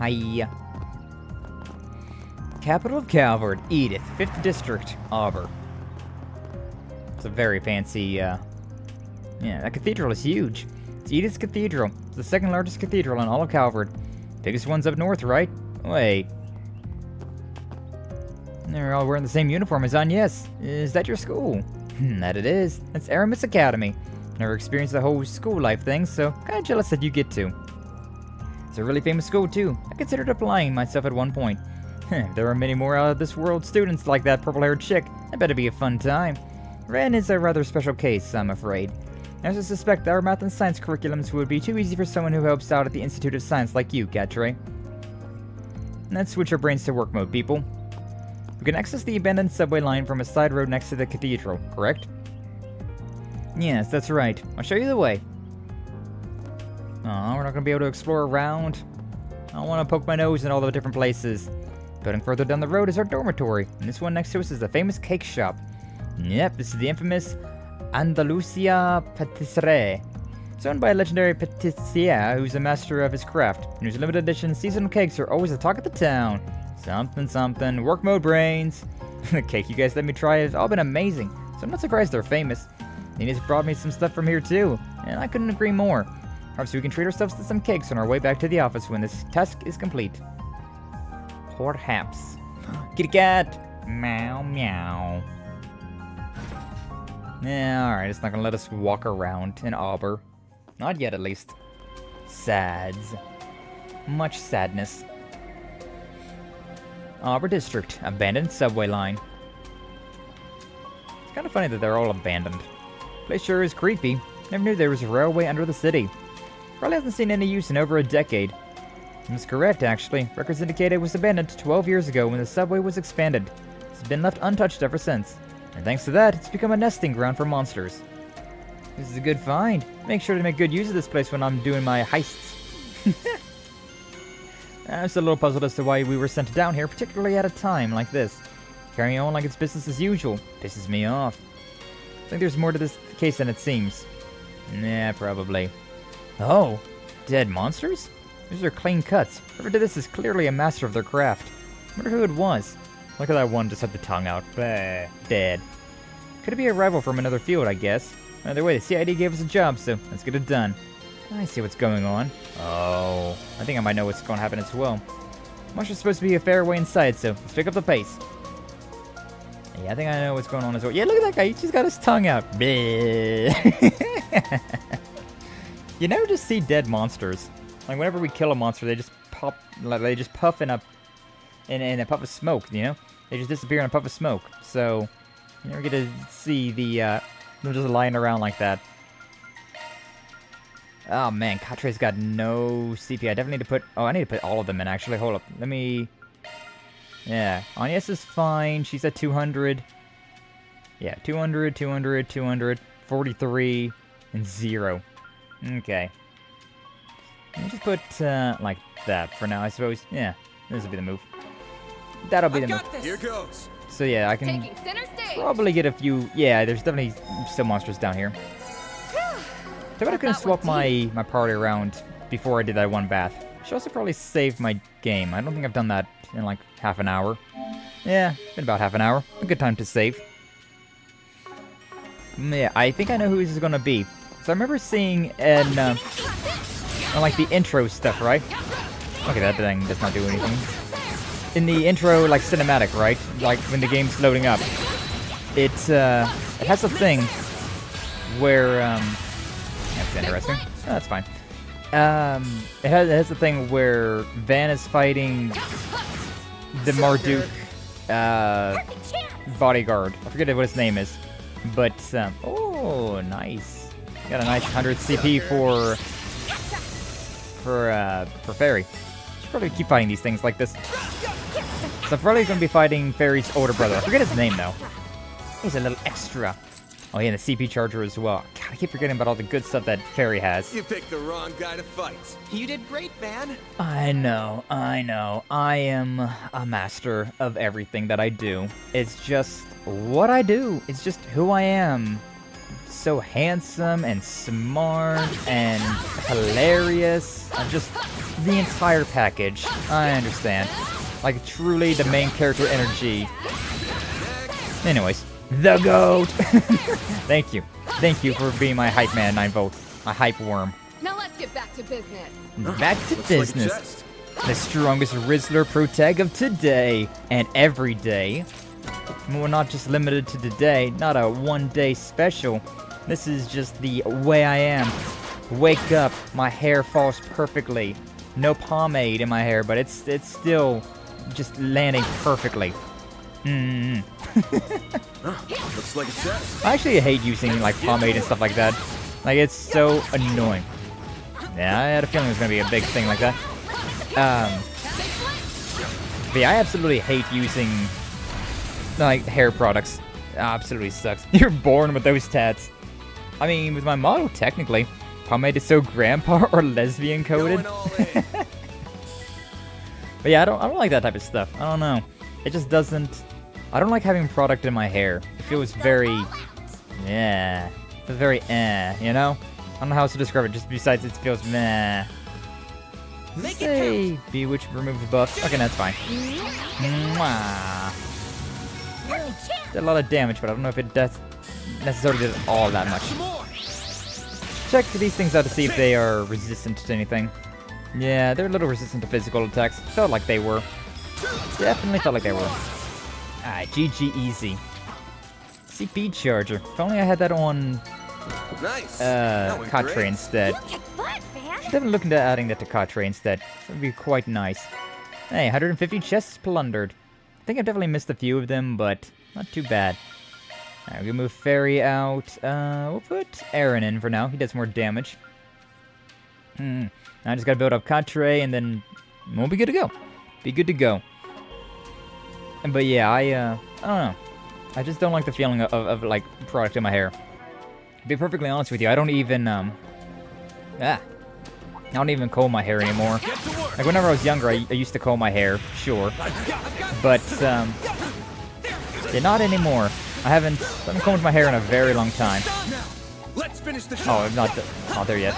Hiya. Capital of Calvard, Edith, 5th District, Auburn. It's a very fancy, yeah, that cathedral is huge. It's Edith's Cathedral. It's the second largest cathedral in all of Calvard. Biggest one's up north, right? Wait. They're all wearing the same uniform as Agnes. Is that your school? That it is. It's Aramis Academy. Never experienced the whole school life thing, so kinda jealous that you get to. It's a really famous school, too. I considered applying myself at one point. There are many more out-of-this-world students like that purple-haired chick. I bet it'd be a fun time. Ren is a rather special case, I'm afraid. I also suspect that our math and science curriculums would be too easy for someone who helps out at the Institute of Science like you, Gatre. Let's switch our brains to work mode, people. We can access the abandoned subway line from a side road next to the cathedral, correct? Yes, that's right. I'll show you the way. Aw, we're not gonna be able to explore around. I want to poke my nose in all the different places. Building further down the road is our dormitory, and this one next to us is the famous cake shop. Yep, this is the infamous Andalusia Patisserie. It's owned by a legendary patissier who's a master of his craft, and whose limited edition seasonal cakes are always the talk of the town. Something, work mode brains. The cake you guys let me try has all been amazing, so I'm not surprised they're famous. Nina's brought me some stuff from here too, and I couldn't agree more. Perhaps we can treat ourselves to some cakes on our way back to the office when this task is complete. Perhaps. Kitty cat! Meow meow. Yeah, alright, it's not gonna let us walk around in Auburn. Not yet, at least. Sads. Much sadness. Auburn District, abandoned subway line. It's kind of funny that they're all abandoned. Place sure is creepy. Never knew there was a railway under the city. Probably hasn't seen any use in over a decade. That's correct, actually. Records indicate it was abandoned 12 years ago when the subway was expanded. It's been left untouched ever since. And thanks to that, it's become a nesting ground for monsters. This is a good find. Make sure to make good use of this place when I'm doing my heists. I'm still a little puzzled as to why we were sent down here, particularly at a time like this. Carrying on like it's business as usual pisses me off. I think there's more to this case than it seems. Nah, probably. Oh, dead monsters? These are clean cuts. Whoever did this is clearly a master of their craft. I wonder who it was. Look at that one, just had the tongue out. Bleh, dead. Could it be a rival from another field, I guess? Either way, the CID gave us a job, so let's get it done. I see what's going on. Oh, I think I might know what's going to happen as well. Monster's supposed to be a fair way inside, so let's pick up the pace. Yeah, I think I know what's going on as well. Yeah, look at that guy. He just got his tongue out. Bleh. You never just see dead monsters. Like, whenever we kill a monster, they just pop, like, they just puff in a puff of smoke, you know? They just disappear in a puff of smoke. So, you never get to see them just lying around like that. Oh man, Katre's got no CP. I definitely need to put... Oh, I need to put all of them in, actually. Hold up. Let me... Yeah, Agnes is fine. She's at 200. Yeah, 200, 200, 200, 43, and 0. Okay. Let me just put, like that for now, I suppose. Yeah, this will be the move. That'll be the move. Here goes. So yeah, I can probably get a few... Yeah, there's definitely still monsters down here. I bet I could swap my party around before I did that one bath. Should also probably save my game. I don't think I've done that in like half an hour. Yeah, been about half an hour. A good time to save. Yeah, I think I know who this is gonna be. So I remember seeing in like the intro stuff, right? Okay, that thing does not do anything. In the intro, like cinematic, right? Like when the game's loading up, it has a thing where that's interesting. Oh, that's fine. It has a thing where Van is fighting the Marduk bodyguard. I forget what his name is, but oh, nice. Got a nice 100 CP for Fairy. Should probably keep fighting these things like this. So I'm probably gonna be fighting Fairy's older brother. I forget his name though. He's a little extra. Oh yeah, and the CP charger as well. God, I keep forgetting about all the good stuff that Fairy has. You picked the wrong guy to fight. You did great, Van. I know. I am a master of everything that I do. It's just what I do. It's just who I am. So handsome and smart and hilarious. I'm just the entire package. I understand. Like truly the main character energy. Anyways. The GOAT! Thank you. Thank you for being my hype man, 9-volt. My hype worm. Now let's get back to business. Back to business. The strongest Rizzler Pro Tag of today and every day. We're not just limited to today, not a one-day special. This is just the way I am. Wake up, my hair falls perfectly. No pomade in my hair, but it's still just landing perfectly. Looks like a test. I actually hate using like pomade and stuff like that. Like it's so annoying. Yeah, I had a feeling it was gonna be a big thing like that. But yeah, I absolutely hate using like hair products. Absolutely sucks. You're born with those tats. I mean, with my model, technically, pomade is so grandpa or lesbian coded. But yeah, I don't like that type of stuff. I don't know. It just doesn't. I don't like having product in my hair. It feels very, yeah, it's very you know? I don't know how else to describe it, just besides it feels meh. Say, Bewitch remove the buff. Okay, that's fine. Mwah. Did a lot of damage, but I don't know if it does necessarily did all that much. Check these things out to see if they are resistant to anything. Yeah, they're a little resistant to physical attacks. Felt like they were. Definitely felt like they were. Alright, GG easy. CP charger. If only I had that on Katre instead. Should definitely look into adding that to Katre instead. That would be quite nice. Hey, 150 chests plundered. I think I've definitely missed a few of them, but not too bad. Alright, we're gonna move Fairy out. We'll put Aaron in for now. He does more damage. Now I just gotta build up Katre and then we'll be good to go. Be good to go. But yeah, I don't know. I just don't like the feeling of like product in my hair. To be perfectly honest with you, I don't even I don't even comb my hair anymore. Like whenever I was younger, I used to comb my hair, sure, but yeah, not anymore. I haven't combed my hair in a very long time. Oh, I'm not there yet.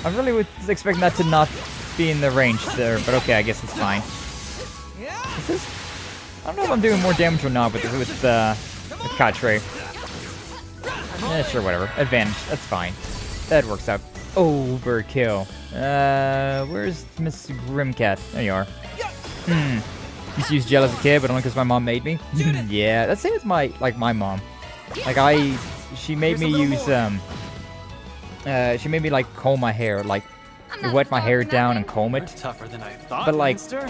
I really was expecting that to not be in the range there, but okay, I guess it's fine. Is this, I don't know if I'm doing more damage or not with Katre. Yeah, sure, whatever. Advantage, that's fine. That works out. Overkill. Where's Miss Grimcat? There you are. Used to use gel as a kid, but only because my mom made me. Yeah, that's the same with my mom. Like she made me use she made me like comb my hair, like wet my hair down and comb it. Tougher than I thought, But like, Lanster.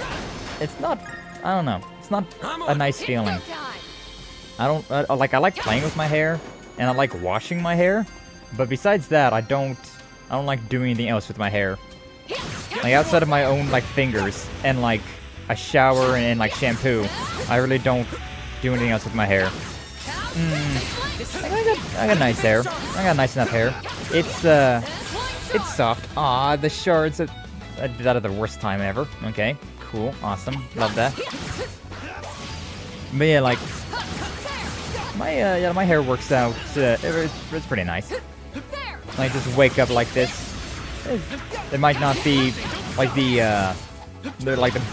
it's not. I don't know. It's not a nice feeling. I don't like. I like playing with my hair, and I like washing my hair. But besides that, I don't like doing anything else with my hair. Like outside of my own like fingers and like a shower and like shampoo, I really don't do anything else with my hair. I got nice hair. I got nice enough hair. It's soft. Ah, the shards. I did that at the worst time ever. Okay, cool, awesome, love that. But yeah, like my hair works out. It's pretty nice. Like just wake up like this. It might not be like the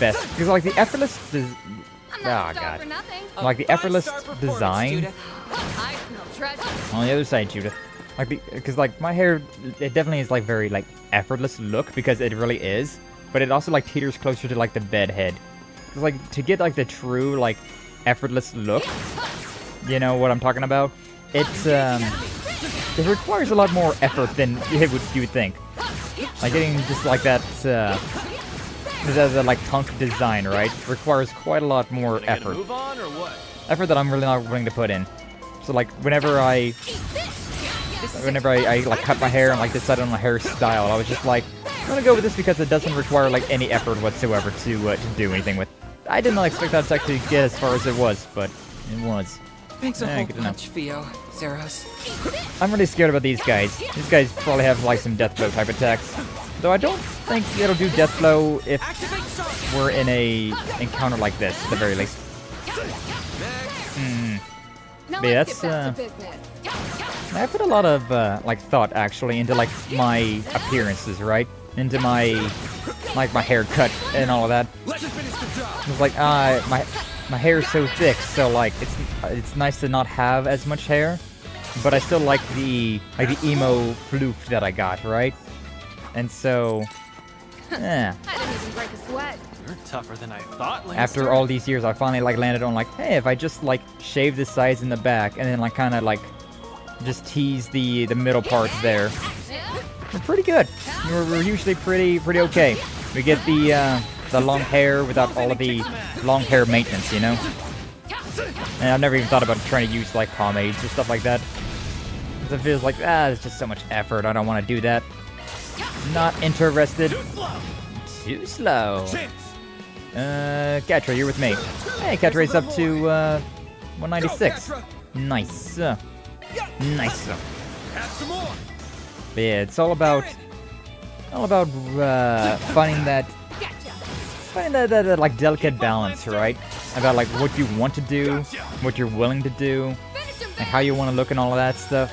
best because like the effortless. Oh god. Like the effortless design. On the other side, Judith. Because like my hair, it definitely is like very like effortless look because it really is. But it also like teeters closer to like the bed head. Cause like to get like the true like effortless look, you know what I'm talking about? It requires a lot more effort than you would think. Like getting just like that the like punk design, right? Requires quite a lot more effort. Effort that I'm really not willing to put in. So like whenever I like cut my hair and like decided on a hairstyle, I was just like, I'm gonna go with this because it doesn't require like any effort whatsoever to do anything with. I did not expect that to actually get as far as it was, but it was. Thanks a whole bunch, Theo, Zeros. I'm really scared about these guys. These guys probably have like some death blow type attacks. Though I don't think it'll do death blow if we're in a encounter like this, at the very least. But yeah, that's I put a lot of like thought actually into like my appearances, right? Into my like my haircut and all of that. It's like my hair is so thick, so like it's nice to not have as much hair, but I still like the emo floof that I got, right? And so, yeah. I didn't even break a sweat. You're tougher than I thought, Lanster. After all these years, I finally like landed on like, hey, if I just like shave the sides in the back and then like kind of like just tease the middle part there, we're pretty good. We're usually pretty okay. We get the long hair without all of the long hair maintenance, you know. And I've never even thought about trying to use like pomades or stuff like that. Because it feels like it's just so much effort. I don't want to do that. Not interested. Too slow. Catra, you're with me. Hey, Catra's up to 196. Nice. Nice. But yeah, it's all about finding that like delicate balance, right? About like what you want to do, what you're willing to do, and how you want to look and all of that stuff.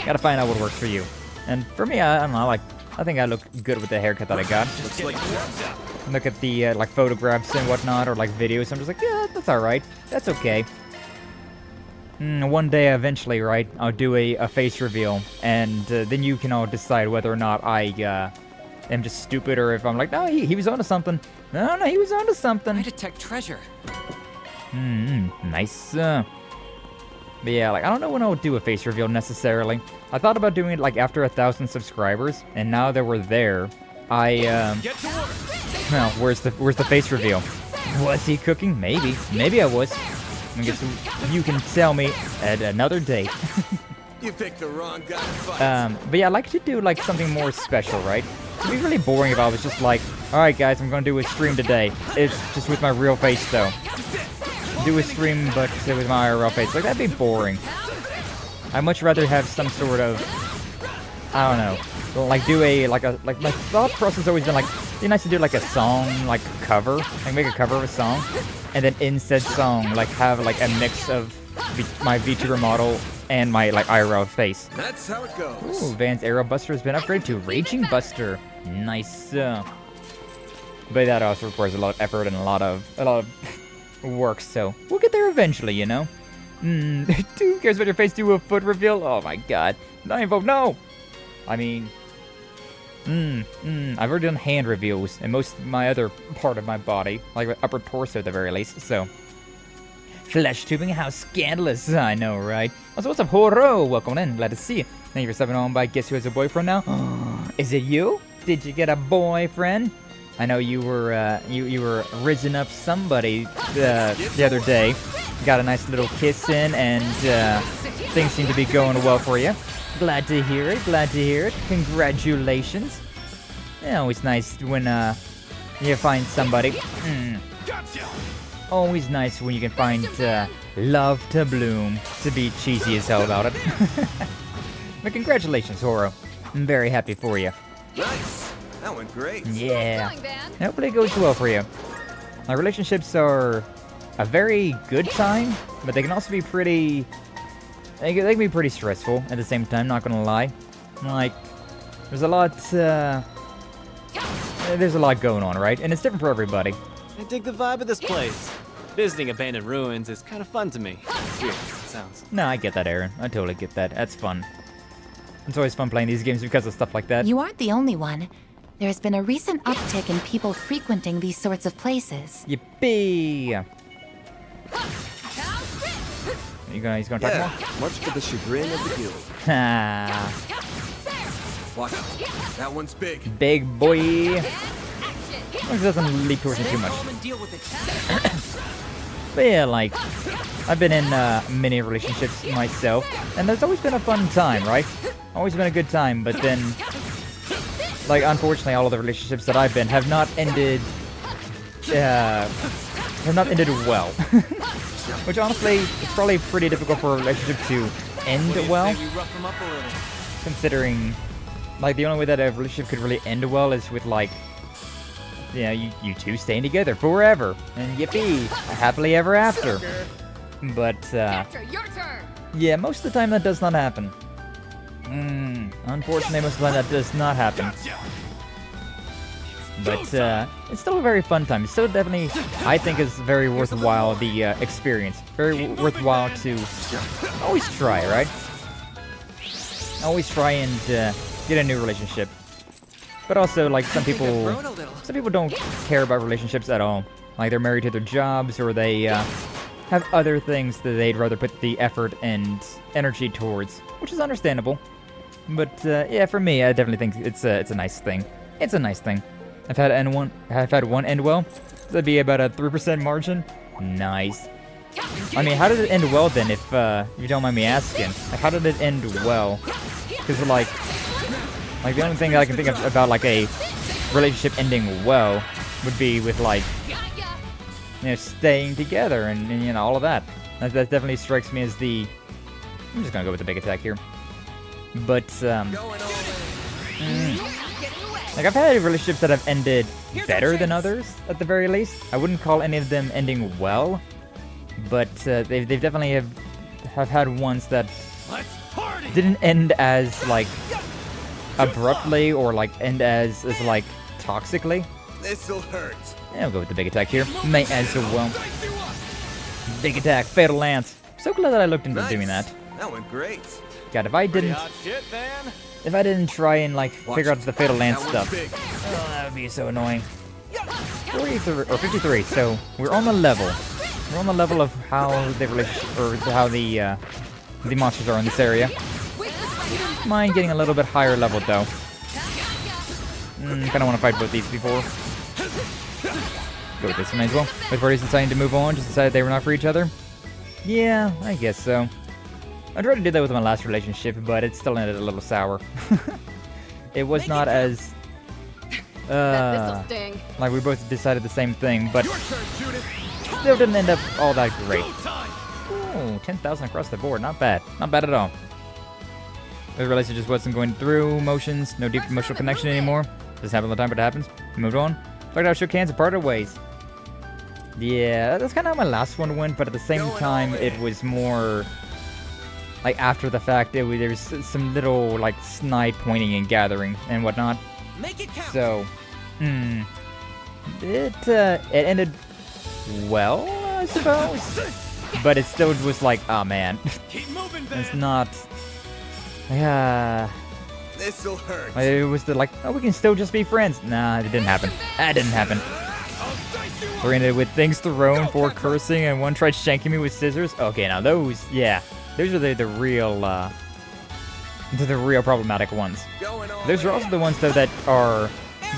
Gotta find out what works for you. And for me, I don't know, I think I look good with the haircut that I got. Look at the like photographs and whatnot, or like videos. I'm just like, yeah, that's all right. That's okay. One day, eventually, right, I'll do a face reveal, and then you can all decide whether or not I am just stupid, or if I'm like, no, he was onto something. No, he was onto something. I detect treasure. Nice. But yeah, like, I don't know when I would do a face reveal necessarily. I thought about doing it like after 1,000 subscribers, and now that we're there, well, where's the face reveal? Was he cooking? Maybe I was. I guess you can tell me at another date. You picked the wrong guy to fight. But yeah, I like to do like something more special, right? It'd be really boring if I was just like, alright guys, I'm gonna do a stream today. It's just with my real face though. Do a stream but with my IRL face. Like, that'd be boring. I'd much rather have some sort of, I don't know, like do like my thought process has always been like, it'd be nice to do like a song, like cover, like make a cover of a song, and then in said song, like have like a mix of my VTuber model and my like IRL face. That's how it goes. Ooh, Van's Arrow Buster has been upgraded to Raging Buster. Nice. But that also requires a lot of effort and a lot of work. So we'll get there eventually, you know. Who cares about your face? Do a foot reveal? Oh my god. 9-vote, no! I mean, I've already done hand reveals and most of my other part of my body, like my upper torso at the very least, so. Flesh tubing, how scandalous, I know, right? Also, what's up, Horo? Welcome in, glad to see you. Thank you for stepping on by. Guess who has a boyfriend now? Is it you? Did you get a boyfriend? I know you were rizzing up somebody the other day. Got a nice little kiss in, and things seem to be going well for you. Glad to hear it. Glad to hear it. Congratulations. Yeah, always nice when you find somebody. Always nice when you can find love to bloom. To be cheesy as hell about it. But congratulations, Horo. I'm very happy for you. Nice. That went great. Yeah. Hopefully it goes well for you. My relationships are a very good time, but they can also be pretty... They can be pretty stressful at the same time, not gonna lie. Like, there's a lot going on, right? And it's different for everybody. I dig the vibe of this place. Visiting abandoned ruins is kind of fun to me. Weird, it sounds. No, I get that, Aaron. I totally get that. That's fun. It's always fun playing these games because of stuff like that. You aren't the only one. There's been a recent uptick in people frequenting these sorts of places. Yippee! He's gonna talk more? Much to the chagrin of the guild. Watch out. That one's big. Big boy. It doesn't leap towards me too much. But yeah, like, I've been in many relationships myself, and there's always been a fun time, right? Always been a good time, but then, like, unfortunately, all of the relationships that I've been have not ended well. Which honestly, it's probably pretty difficult for a relationship to end well. Considering, like, the only way that a relationship could really end well is with, like, you know, you two staying together forever. And yippee, happily ever after. But, yeah, most of the time that does not happen. Unfortunately, most of the time that does not happen. But it's still a very fun time. It's still definitely, I think, is very worthwhile, the experience. Very worthwhile to always try, right? Always try and get a new relationship. But also, like, some people don't care about relationships at all. Like, they're married to their jobs, or they have other things that they'd rather put the effort and energy towards, which is understandable. But yeah, for me, I definitely think it's a nice thing. It's a nice thing. I've had one end well. That'd be about a 3% margin. Nice. I mean, how did it end well then, if you don't mind me asking? Like, how did it end well? Because like the only thing that I can think of about like a relationship ending well would be with, like, you know, staying together and you know, all of that. That definitely strikes me as the... I'm just gonna go with the big attack here. But like, I've had relationships that have ended better than others, at the very least. I wouldn't call any of them ending well, but they've definitely have had ones that didn't end as, like, abruptly or, like, end as like, toxically. This'll hurt. Yeah, I'll go with the big attack here. May as well. Big attack, Fatal Lance. So glad that I looked into doing that. That went great. God, if I didn't try and, like, figure out the Fatal Lance stuff, oh, that would be so annoying. 43 or 53. So we're on the level. We're on the level of how the the monsters are in this area. Mind getting a little bit higher level though. Kind of want to fight both these before. Go with this one as well. Both parties deciding to move on, just decided they were not for each other. Yeah, I guess so. I tried to do that with my last relationship, but it still ended a little sour. It was not as... like, we both decided the same thing, but still didn't end up all that great. Ooh, 10,000 across the board. Not bad. Not bad at all. I realized it just wasn't going through motions. No deep emotional connection anymore. Doesn't happen all the time, but it happens. We moved on. Fucked out, shook hands, and parted ways. Yeah, that's kind of how my last one went, but at the same time, it was more like after the fact. There's some little like snide pointing and gathering and whatnot. Make it count. So, it ended well, I suppose, but it still was like, oh man, it's not. Yeah. This'll hurt. It was like, oh, we can still just be friends. Nah, it didn't happen. That didn't happen. We ended with things thrown, 4 cursing, and 1 tried shanking me with scissors. Okay, now those, yeah, those are the real problematic ones. Those are also the ones though that are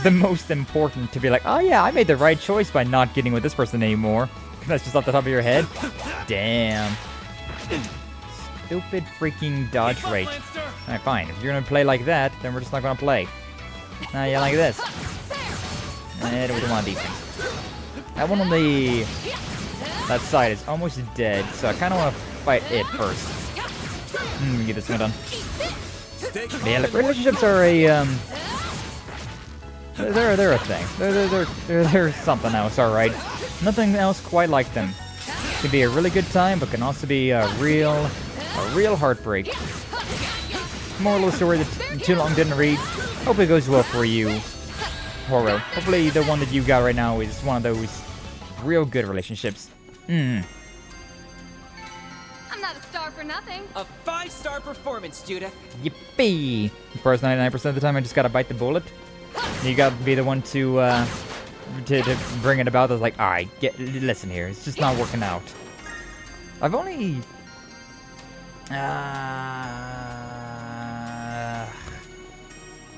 the most important to be like, oh yeah, I made the right choice by not getting with this person anymore. That's just off the top of your head. Damn. Stupid freaking dodge rate. Alright, fine. If you're gonna play like that, then we're just not gonna play. Now you like this. And we don't want these things. That one on that side is almost dead, so I kind of want to fight it first. Get this one done. Yeah, relationships are a they're a thing. They're something else. All right, nothing else quite like them. Can be a really good time, but can also be a real heartbreak. Moral of the story that too long didn't read. Hope it goes well for you, Horo. Hopefully the one that you got right now is one of those real good relationships. I'm not a star for nothing. A 5-star performance, Judith. Yippee! The first 99% of the time I just gotta bite the bullet. You gotta be the one to bring it about. That's like, alright, listen here, it's just not working out. I've only out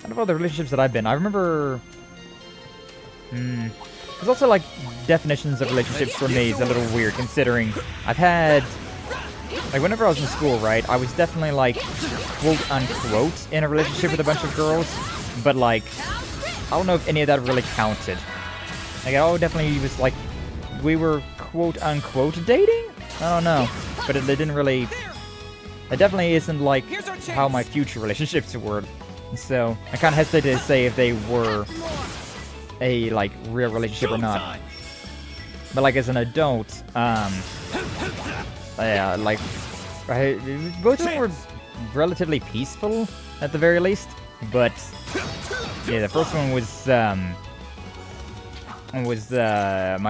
of all the relationships that I've been, I remember there's also like definitions of relationships for me is a little weird, considering I've had, like, whenever I was in school, right, I was definitely like quote unquote in a relationship with a bunch of girls, but like I don't know if any of that really counted. Like, it definitely was like we were quote unquote dating. I don't know, but it didn't really. It definitely isn't like how my future relationships were. So I kind of hesitate to say if they were a like real relationship or not. But like as an adult, yeah, like both of them were relatively peaceful at the very least. But yeah, the first one was my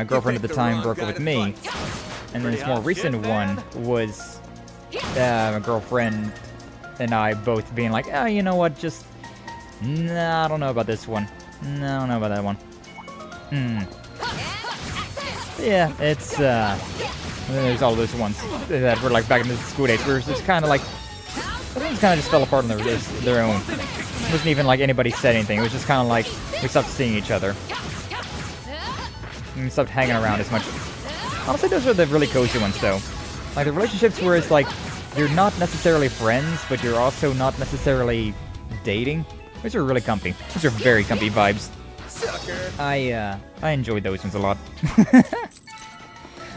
girlfriend at the time broke up with me, and then this more recent one was my girlfriend and I both being like, oh, you know what, just nah, I don't know about this one. No, I don't know about that one. Yeah, it's there's all those ones that were like back in the school days where it's just kind of like things kind of just fell apart on their own. It wasn't even like anybody said anything. It was just kind of like we stopped seeing each other. And we stopped hanging around as much. Honestly, those are the really cozy ones, though. Like the relationships where it's like you're not necessarily friends, but you're also not necessarily dating. Those are really comfy. Those are very comfy vibes. I enjoyed those ones a lot.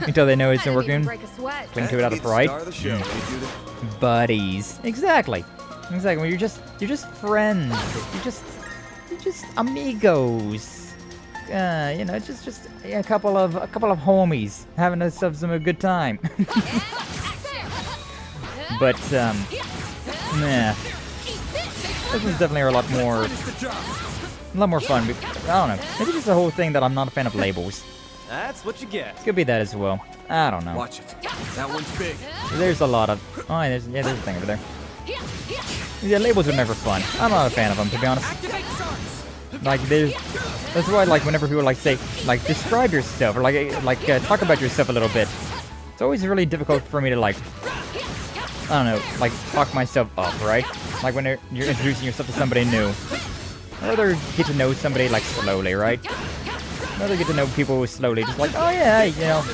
Until they know it's not working. Cling to it out of pride. Buddies. Exactly. When you're just friends. You're just amigos. You know, just a couple of homies having themselves a good time. But nah. This one's definitely a lot more fun. But I don't know. Maybe just the whole thing that I'm not a fan of labels. That's what you get. Could be that as well. I don't know. Watch it. That one's big. There's a lot of. Oh, there's a thing over there. Yeah, labels are never fun. I'm not a fan of them, to be honest. Like, that's why, like, whenever people like say, like, describe yourself or like talk about yourself a little bit, it's always really difficult for me to like, I don't know, like talk myself up, right? Like when you're introducing yourself to somebody new. I'd rather get to know somebody like slowly, right? I'd rather get to know people slowly, just like, oh yeah, you know,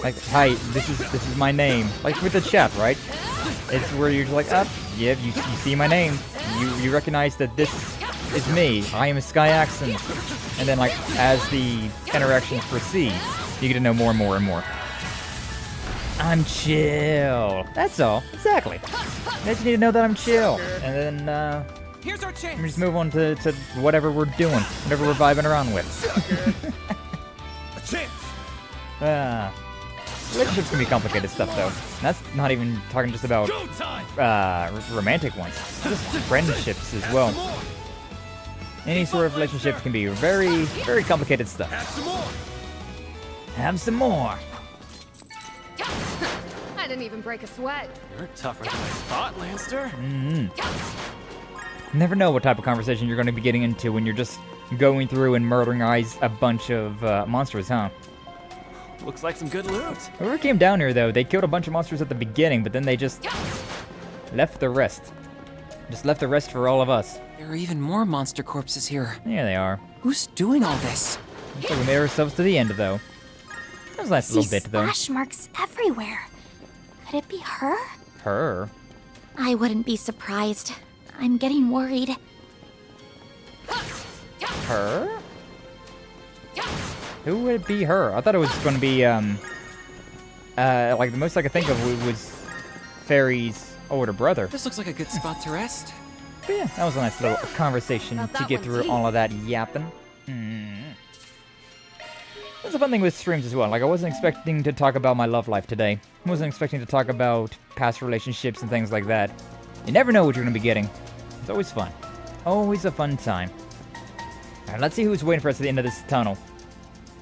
like, hi, this is my name, like with the chat, right? It's where you're just like, yeah, you see my name, you recognize that this is me. I am a Sky Accent, and then like as the interactions proceed, you get to know more and more and more. I'm chill. That's all. Exactly. I just need to know that I'm chill, and then here's our chance. We just move on to whatever we're doing, whatever we're vibing around with. A chance. Relationships can be complicated stuff, though. That's not even talking just about romantic ones. Just friendships as well. Any sort of relationships can be very, very complicated stuff. Have some more. I didn't even break a sweat. You're tougher than I thought, Lanster. Never know what type of conversation you're going to be getting into when you're just going through and murdering a bunch of monsters, huh? Looks like some good loot. Whoever came down here, though, they killed a bunch of monsters at the beginning, but then they just left the rest. Just left the rest for all of us. There are even more monster corpses here. Yeah, they are. Who's doing all this? Looks like we made ourselves to the end, though. That was a nice little bit, though. Splash marks everywhere. Could it be her? Her? I wouldn't be surprised. I'm getting worried. Her? Who would it be her? I thought it was going to be, like, the most I could think of was Fairy's older brother. This looks like a good spot to rest. But yeah, that was a nice little conversation to get through all of that yapping. That's a fun thing with streams as well. Like, I wasn't expecting to talk about my love life today. I wasn't expecting to talk about past relationships and things like that. You never know what you're going to be getting. It's always fun. Always a fun time. Alright, let's see who's waiting for us at the end of this tunnel.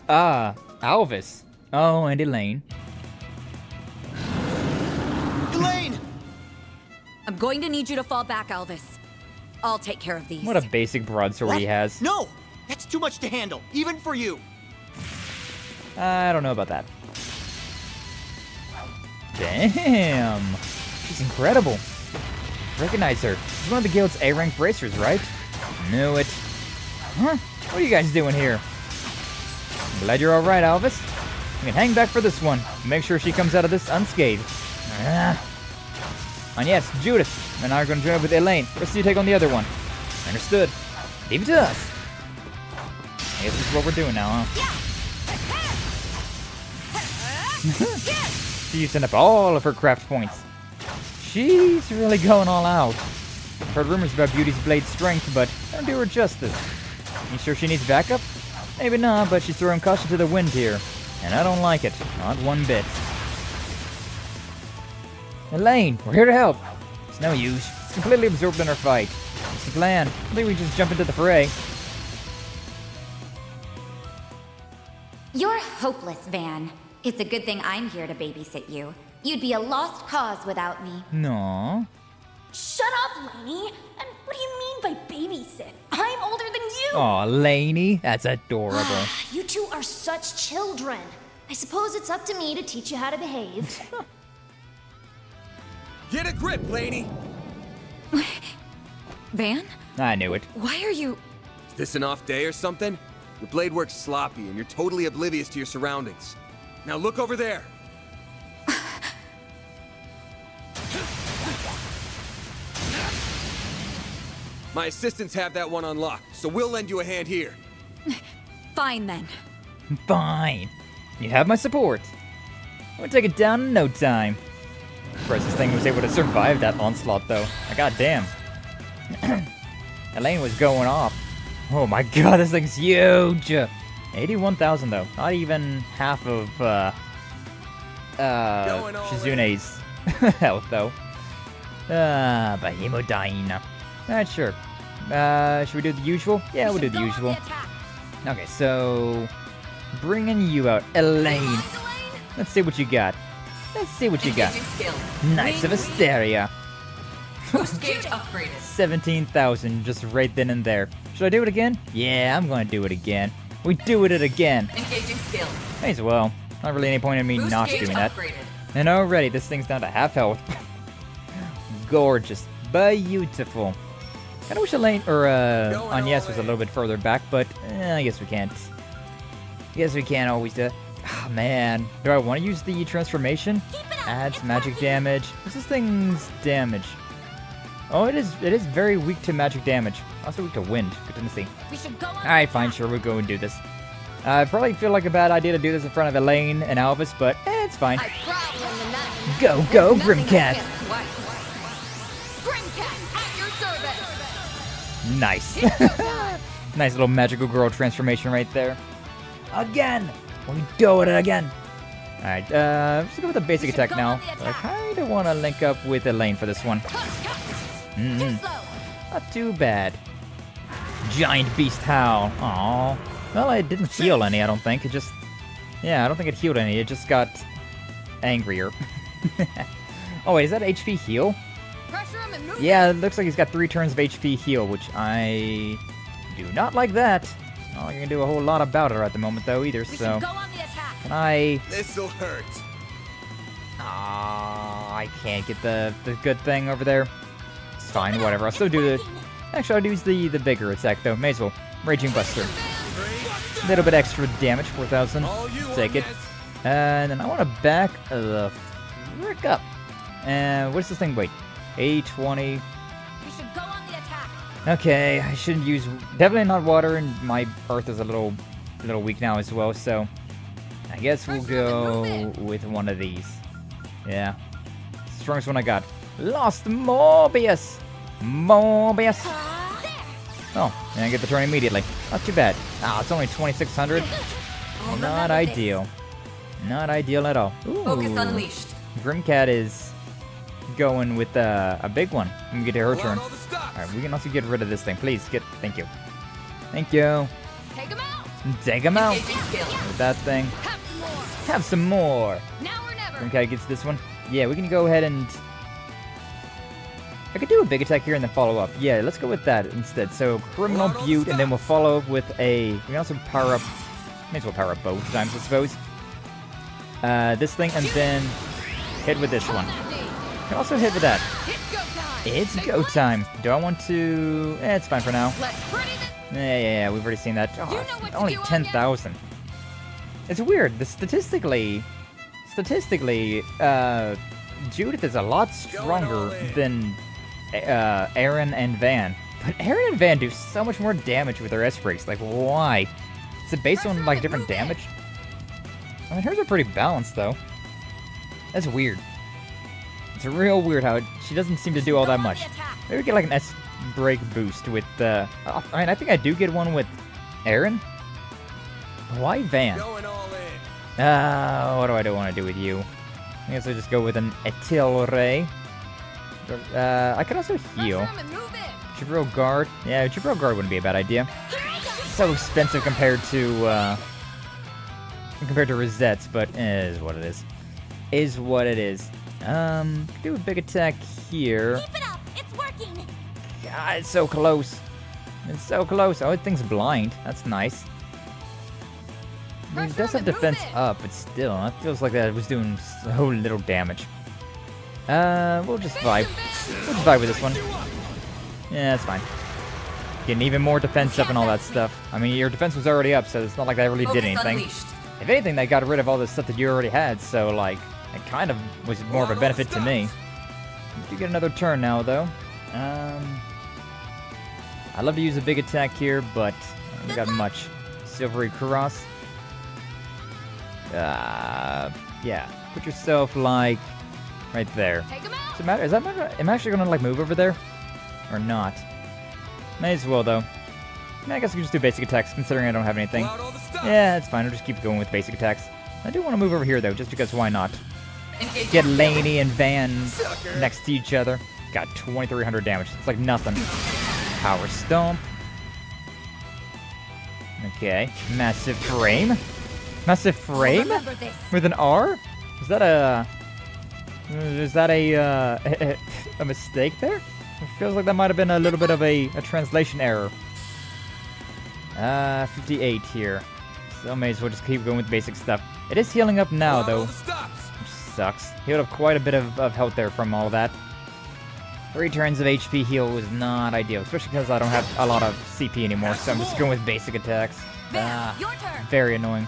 Alvis. Oh, and Elaine. Elaine! I'm going to need you to fall back, Alvis. I'll take care of these. What a basic broadsword he has. No! That's too much to handle, even for you. I don't know about that. Damn! She's incredible. Recognize her. She's one of the guild's A-rank bracers, right? Knew it. Huh? What are you guys doing here? I'm glad you're alright, Alvis. You can hang back for this one. Make sure she comes out of this unscathed. And yes, Judith and I are going to join up with Elaine. Rest of you take on the other one. Understood. Leave it to us. I guess this is what we're doing now, huh? She used up all of her craft points. She's really going all out. I've heard rumors about Beauty's blade strength, but don't do her justice. You sure she needs backup? Maybe not, but she's throwing caution to the wind here. And I don't like it. Not one bit. Elaine, we're here to help. It's no use. It's completely absorbed in our fight. What's the plan? I think we just jump into the fray. You're hopeless, Van. It's a good thing I'm here to babysit you. You'd be a lost cause without me. No. Shut up, Lainey! And what do you mean by babysit? I'm older than you! Aw, Lainey. That's adorable. You two are such children. I suppose it's up to me to teach you how to behave. Get a grip, Lainey! Van? I knew it. Why are you... Is this an off day or something? Your blade works sloppy and you're totally oblivious to your surroundings. Now look over there! My assistants have that one unlocked, so we'll lend you a hand here. Fine, then. Fine. You have my support. We'll take it down in no time. First, this thing was able to survive that onslaught, though. Goddamn. Elaine was going off. Oh my god, this thing's huge! 81,000, though. Not even half of, Shizune's health, though. Behemodyne. Alright, sure. Should we do the usual? Yeah, we'll do the usual. Okay, so... bringing you out. Elaine. Let's see what you got. Let's see what you got. Knights of Asteria. 17,000 just right then and there. Should I do it again? Yeah, I'm gonna do it again. We do it again. Engaging skill. May as well. Not really any point in me not doing that. And already, this thing's down to half health. Gorgeous. Beautiful. Kinda wish Elaine, or, Agnes was a little bit further back, but, I guess we can't. I guess we can't always do it. Oh, man. Do I want to use the transformation? Adds magic damage. What's this thing's damage? Oh, it is very weak to magic damage. Also weak to wind. Good to see. Alright, fine, sure, we'll go and do this. I probably feel like a bad idea to do this in front of Elaine and Alvis, but it's fine. Go, go, Grimcat! Nice. Nice little magical girl transformation right there. Again! We do it again. Alright, let's go with a basic attack now. I kinda wanna link up with Elaine for this one. Not too bad. Giant beast howl. Aww. Well, it didn't heal any, I don't think. It just... Yeah, I don't think it healed any. It just got angrier. Oh, wait, is that HP heal? Yeah, it looks like he's got 3 turns of HP heal, which I do not like that. Not like I can do a whole lot about it at the moment, though, either, so... Can I... This'll hurt. I can't get the good thing over there. It's fine, whatever. I'll still do the... Actually, I'll use the bigger attack, though. May as well. Raging Buster. A little bit extra damage, 4,000. Take it. And then I want to back the frick up. And what's this thing? Wait. A20. Okay, I shouldn't use... Definitely not water, and my earth is a little weak now as well, so... I guess we'll go with one of these. Yeah. Strongest one I got. Lost Morbius! Morbius! Oh, and I get the turn immediately. Not too bad. Ah, it's only 2,600. Not ideal. Not ideal at all. Ooh. Focus unleashed. Grimcat is going with a big one. When we get to her turn. Alright, we can also get rid of this thing. Please, thank you. Thank you. Take him out! Take him out! With that thing. Have some more! Now or never! Grimcat gets this one. Yeah, we can go ahead and... I could do a big attack here and then follow up. Yeah, let's go with that instead. So, Criminal Butte, and then we'll follow up with a... We can also power up... May as well power up both times, I suppose. This thing, and then hit with this one. You can also hit with that. It's go time. Do I want to... it's fine for now. Yeah, we've already seen that. Oh, only 10,000. It's weird. Statistically, Judith is a lot stronger than Aaron and Van. But Aaron and Van do so much more damage with their S-breaks. Like, why? Is it based on, like, different damage? I mean, hers are pretty balanced, though. That's weird. It's real weird how she doesn't seem to do all that much. Maybe we get, like, an S-break boost with, I mean, I think I do get one with Aaron. Why Van? What do I want to do with you? I guess I'll just go with an Etilre. I could also heal. Jabril Guard. Yeah, Jabril Guard wouldn't be a bad idea. So expensive compared to Rosette's, but it is what it is. Is what it is. Do a big attack here. Keep it up! It's working! God, it's so close. It's so close. Oh, it thing's blind. That's nice. I mean, it does have defense up, but still, it feels like that was doing so little damage. We'll just vibe. We'll just vibe with this one. Yeah, that's fine. Getting even more defense up and all that stuff. I mean, your defense was already up, so it's not like that really did anything. If anything, they got rid of all the stuff that you already had, so, like, it kind of was more of a benefit to me. You do get another turn now, though. I'd love to use a big attack here, but I haven't got much. Silvery Cross. Yeah. Put yourself, like, right there. Does it matter? Is that matter? Am I actually gonna, like, move over there? Or not? May as well, though. I guess we can just do basic attacks, considering I don't have anything. Yeah, it's fine. I'll just keep going with basic attacks. I do want to move over here, though, just because why not? Get Laney and Van next to each other. Got 2,300 damage. It's like nothing. Power Stomp. Okay. Massive Frame. Massive Frame? With an R? Is that a... a mistake there? It feels like that might have been a little bit of a translation error. 58 here. So I may as well just keep going with basic stuff. It is healing up now, though. Which sucks. Healed up quite a bit of health there from all that. 3 turns of HP heal was not ideal, especially because I don't have a lot of CP anymore, so I'm just going with basic attacks. Very annoying.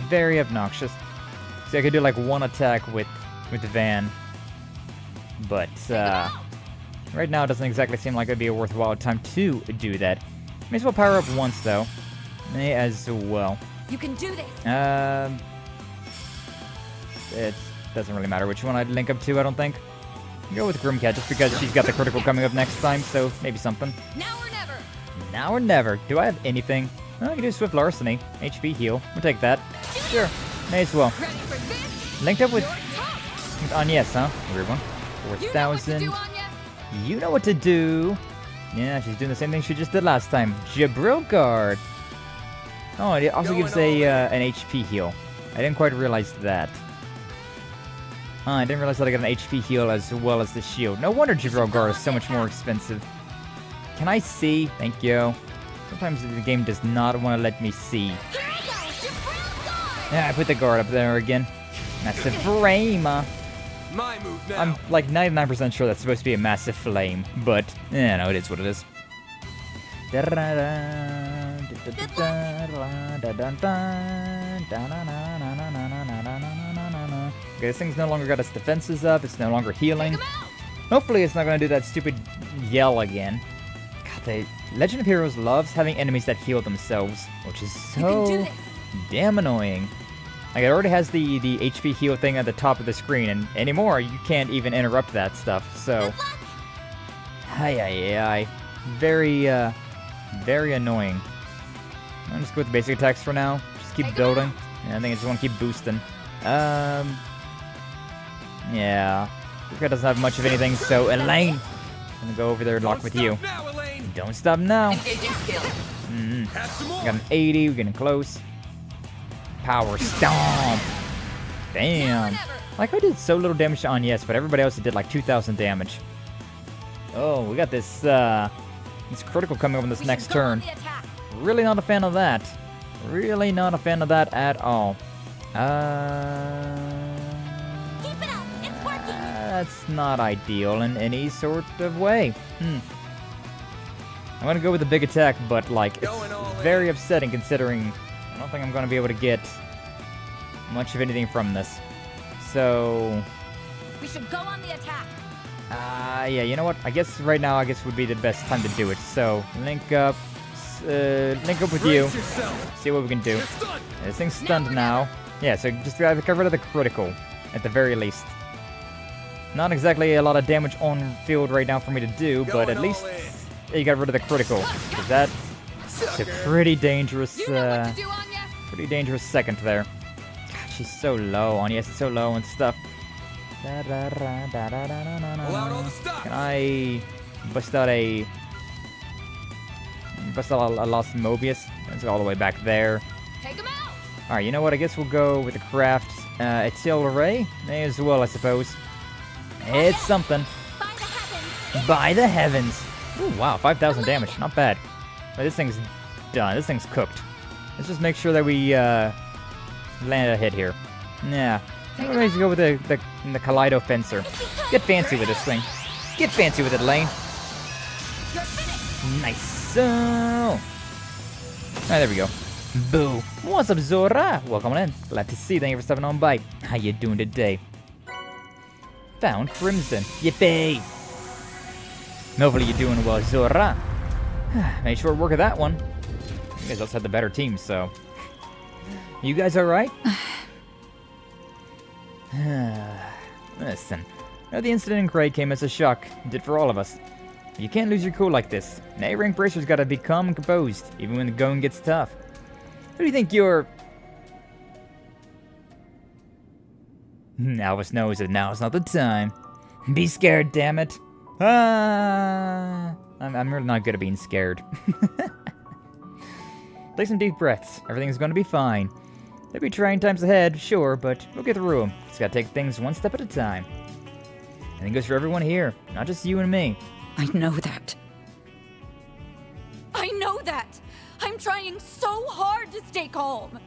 Very obnoxious. See, I could do like one attack with Van. But, right now it doesn't exactly seem like it'd be a worthwhile time to do that. May as well power up once, though. May as well. You can do this! It doesn't really matter which one I'd link up to, I don't think. Go with Grimcat, just because she's got the critical coming up next time, so maybe something. Now or never! Now or never. Do I have anything? Well, I can do Swift Larceny. HP heal. We'll take that. Sure. May as well. Linked up with Agnes, huh? Weird one. 4,000. You know what to do. Yeah, she's doing the same thing she just did last time. Jabril guard. Oh, it also gives an HP heal. I didn't quite realize that. I didn't realize that I got an HP heal as well as the shield. No wonder Jabril guard is so much more expensive. Can I see? Thank you. Sometimes the game does not want to let me see. Yeah, I put the guard up there again. Massive flame. My move now. I'm like 99% sure that's supposed to be a massive flame, but yeah, no, it is what it is. Okay, this thing's no longer got its defenses up. It's no longer healing. Hopefully, it's not going to do that stupid yell again. God, the Legend of Heroes loves having enemies that heal themselves, which is so damn annoying. Like, it already has the HP heal thing at the top of the screen, and anymore, you can't even interrupt that stuff, so... Very annoying. I'll just go with the basic attacks for now. Just keep building. Yeah, I think I just want to keep boosting. Yeah. This guy doesn't have much of anything, so Elaine! I'm gonna go over there and lock with you. Don't stop now! Got an 80, we're getting close. Power stomp! Damn! Like, I did so little damage to Agnes, but everybody else did like 2,000 damage. Oh, we got this critical coming up in this next turn. Really not a fan of that. Really not a fan of that at all. That's not ideal in any sort of way. I'm gonna go with the big attack, but like, it's very upsetting considering I don't think I'm gonna be able to get much of anything from this. So... We should go on the attack. Yeah, you know what? I guess right now, would be the best time to do it. So, link up with you. See what we can do. This thing's stunned now. Yeah, so just gotta get rid of the critical, at the very least. Not exactly a lot of damage on field right now for me to do, but at least you got rid of the critical. Because that's a pretty dangerous, second there. God, she's so low. Agnes is so low and stuff. Can I bust out a lost Mobius? Let's go all the way back there. Alright, you know what? I guess we'll go with the craft. Array? May as well, I suppose. It's something. By the heavens! Ooh, wow, 5,000 damage. Not bad. But this thing's done. This thing's cooked. Let's just make sure that we land a hit here. Yeah. I'm ready to go with the Kaleido Fencer. Get fancy with this thing. Get fancy with it, Lane. Nice. Alright, there we go. Boo. What's up, Zora? Welcome in. Glad to see you. Thank you for stopping on by. How you doing today? Found Crimson. Yippee! Hopefully you're doing well, Zora. Made short work of that one. You guys also had the better team, so... You guys alright? Listen, I know the incident in Craig came as a shock. It did for all of us. You can't lose your cool like this. An A-rank bracer's gotta be calm and composed, even when the going gets tough. Who do you think you're... Albus knows that now's not the time. Be scared, damn it. I'm really not good at being scared. Take some deep breaths. Everything's gonna be fine. There'll be trying times ahead, sure, but we'll get through them. Just gotta take things one step at a time. And it goes for everyone here, not just you and me. I know that. I know that! I'm trying so hard to stay calm.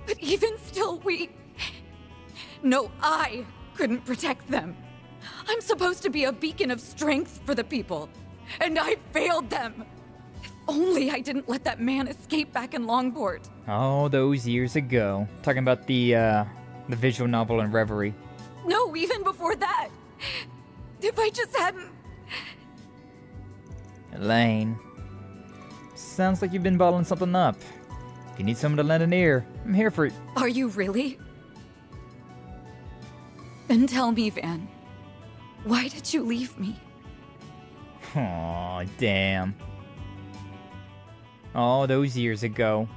But even still, I couldn't protect them. I'm supposed to be a beacon of strength for the people, and I failed them. If only I didn't let that man escape back in Longport. All those years ago. Talking about the visual novel and Reverie. No, even before that. If I just hadn't... Elaine. Sounds like you've been bottling something up. If you need someone to lend an ear, I'm here for it. Are you really? Then tell me, Van. Why did you leave me? Aw, damn. All those years ago.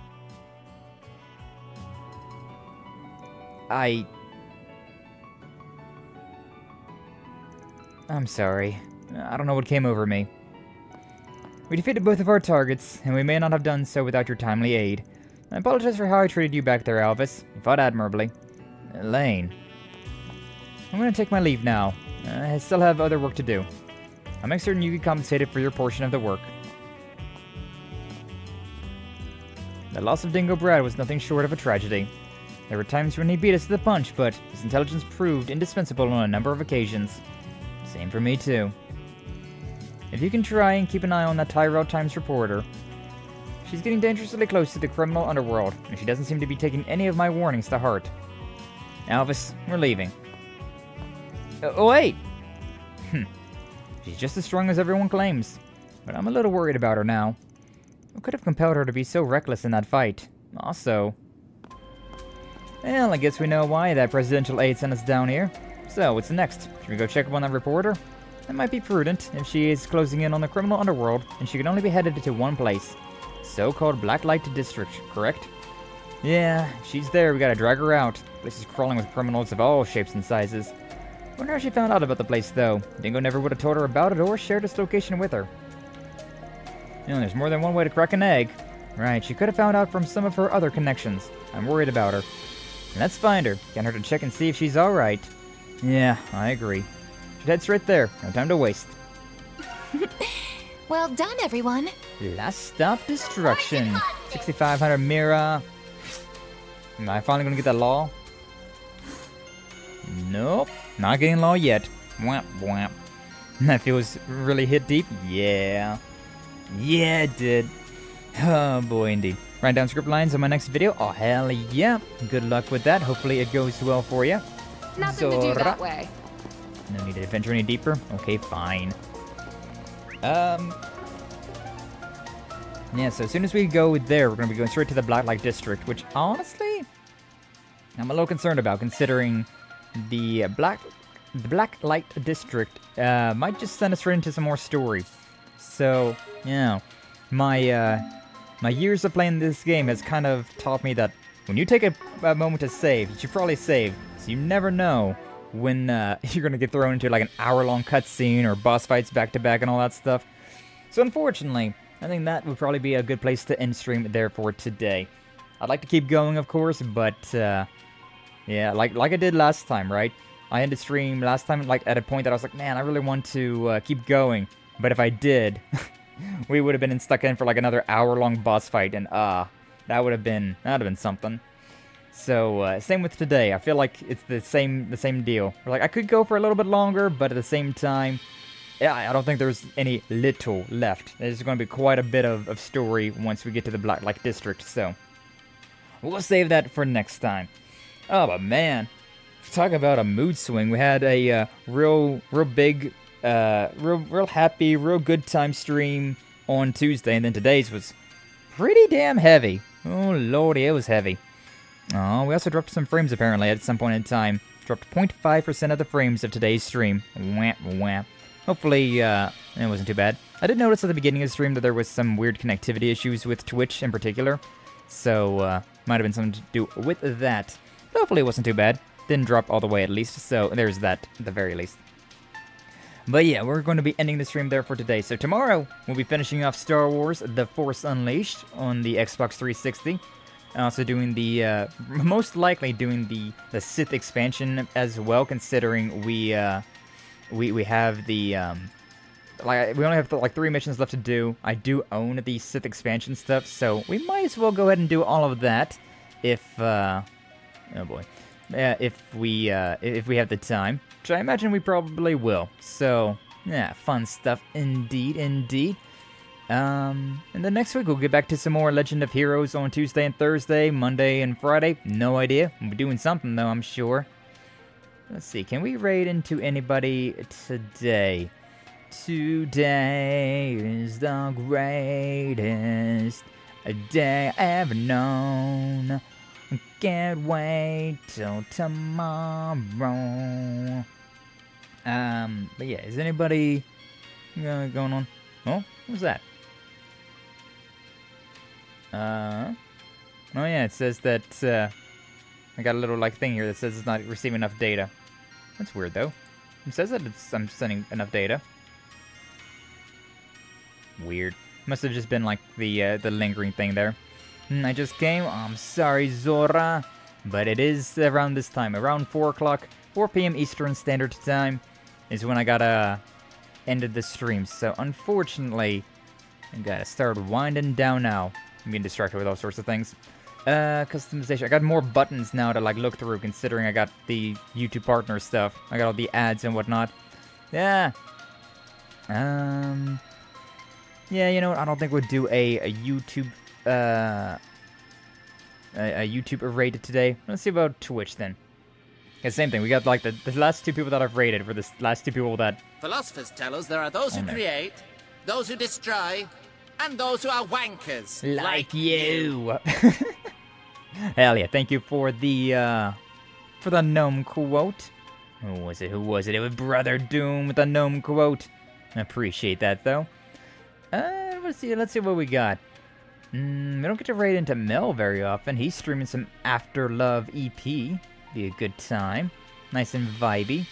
I I'm sorry. I don't know what came over me. We defeated both of our targets, and we may not have done so without your timely aid. I apologize for how I treated you back there, Alvis. You fought admirably. Lane. I'm gonna take my leave now. I still have other work to do. I'll make certain you get compensated for your portion of the work. The loss of Dingo Brad was nothing short of a tragedy. There were times when he beat us to the punch, but his intelligence proved indispensable on a number of occasions. Same for me, too. If you can try and keep an eye on that Tyrell Times reporter. She's getting dangerously close to the criminal underworld, and she doesn't seem to be taking any of my warnings to heart. Alvis, we're leaving. Oh, wait! She's just as strong as everyone claims, but I'm a little worried about her now. What could have compelled her to be so reckless in that fight? Also... Well, I guess we know why that presidential aide sent us down here. So, what's next? Should we go check up on that reporter? That might be prudent, if she is closing in on the criminal underworld, and she can only be headed to one place. So-called Blacklight District, correct? Yeah, she's there, we gotta drag her out. The place is crawling with criminals of all shapes and sizes. Wonder how she found out about the place, though. Dingo never would have told her about it or shared its location with her. You know, there's more than one way to crack an egg. Right, she could have found out from some of her other connections. I'm worried about her. Let's find her. Get her to check and see if she's alright. Yeah, I agree. Should head straight there. No time to waste. Well done, everyone. Last stop, destruction. 6500 Mira. Am I finally gonna get that law? Nope. Not getting law yet. Wham, wham. That feels really hit deep. Yeah. Yeah, it did. Oh boy, indeed. Write down script lines on my next video. Oh, hell yeah. Good luck with that. Hopefully it goes well for you. Nothing to do that way. No need to adventure any deeper? Okay, fine. Yeah, so as soon as we go there, we're going to be going straight to the Blacklight District, which honestly, I'm a little concerned about, considering the Blacklight District might just send us straight into some more story. So, yeah, my years of playing this game has kind of taught me that when you take a moment to save, you should probably save, so you never know when you're going to get thrown into like an hour-long cutscene or boss fights back-to-back and all that stuff. So unfortunately, I think that would probably be a good place to end stream there for today. I'd like to keep going, of course, but yeah, like I did last time, right? I ended stream last time like at a point that I was like, man, I really want to keep going, but if I did... we would have been stuck in for like another hour-long boss fight, and that would have been something. So same with today. I feel like it's the same deal. Like I could go for a little bit longer, but at the same time, yeah, I don't think there's any little left. There's going to be quite a bit of story once we get to the Blacklight District. So we'll save that for next time. Oh, but man, talk about a mood swing. We had a real big. Real happy, real good time stream on Tuesday, and then today's was pretty damn heavy. Oh lordy, it was heavy. Oh, we also dropped some frames apparently at some point in time. Dropped 0.5% of the frames of today's stream. Wham, wham. Hopefully, it wasn't too bad. I did notice at the beginning of the stream that there was some weird connectivity issues with Twitch in particular. So, might have been something to do with that. But hopefully it wasn't too bad. Didn't drop all the way at least, so there's that at the very least. But yeah, we're going to be ending the stream there for today. So tomorrow, we'll be finishing off Star Wars The Force Unleashed on the Xbox 360. Also doing the, most likely doing the Sith expansion as well, considering we have the, like, we only have like 3 missions left to do. I do own the Sith expansion stuff, so we might as well go ahead and do all of that if, oh boy. If we have the time, which I imagine we probably will. So, yeah, fun stuff indeed, indeed. And then next week we'll get back to some more Legend of Heroes on Tuesday and Thursday, Monday and Friday. No idea. We'll be doing something though, I'm sure. Let's see, can we raid into anybody today? Today is the greatest day I've ever known. Can't wait till tomorrow. But yeah, is anybody going on? Oh, what's that? Oh yeah, it says that I got a little like thing here that says it's not receiving enough data. That's weird though. It says that I'm sending enough data. Weird. Must have just been like the lingering thing there. I just came. I'm sorry, Zora. But it is around this time. Around 4 o'clock, 4 p.m. Eastern Standard Time is when I gotta ended the stream. So unfortunately, I gotta start winding down now. I'm getting distracted with all sorts of things. Customization. I got more buttons now to like look through, considering I got the YouTube partner stuff. I got all the ads and whatnot. Yeah. Yeah, you know what? I don't think we'll do a YouTube a YouTube raid today. Let's see about Twitch then. Yeah, same thing. We got like the last 2 people that I've raided for the last 2 people that. Philosophers tell us there are those who create, those who destroy, and those who are wankers. Like you. Hell yeah! Thank you for the gnome quote. Who was it? Who was it? It was Brother Doom with the gnome quote. I appreciate that though. Let's see what we got. We don't get to raid into Mel very often. He's streaming some After Love EP. Be a good time. Nice and vibey.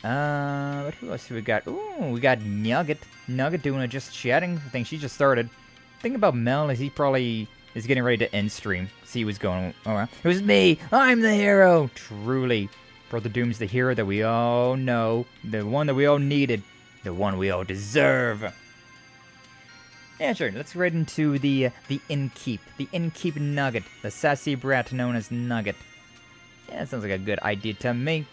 But who else do we got? Ooh, we got Nugget. Nugget doing it, just chatting. I think she just started. The thing about Mel is he probably is getting ready to end stream. See what's going on. It was me. I'm the hero. Truly. Brother Doom's the hero that we all know. The one that we all needed. The one we all deserve. Yeah, sure. Let's raid into the innkeep. The innkeep Nugget. The sassy brat known as Nugget. Yeah, sounds like a good idea to me.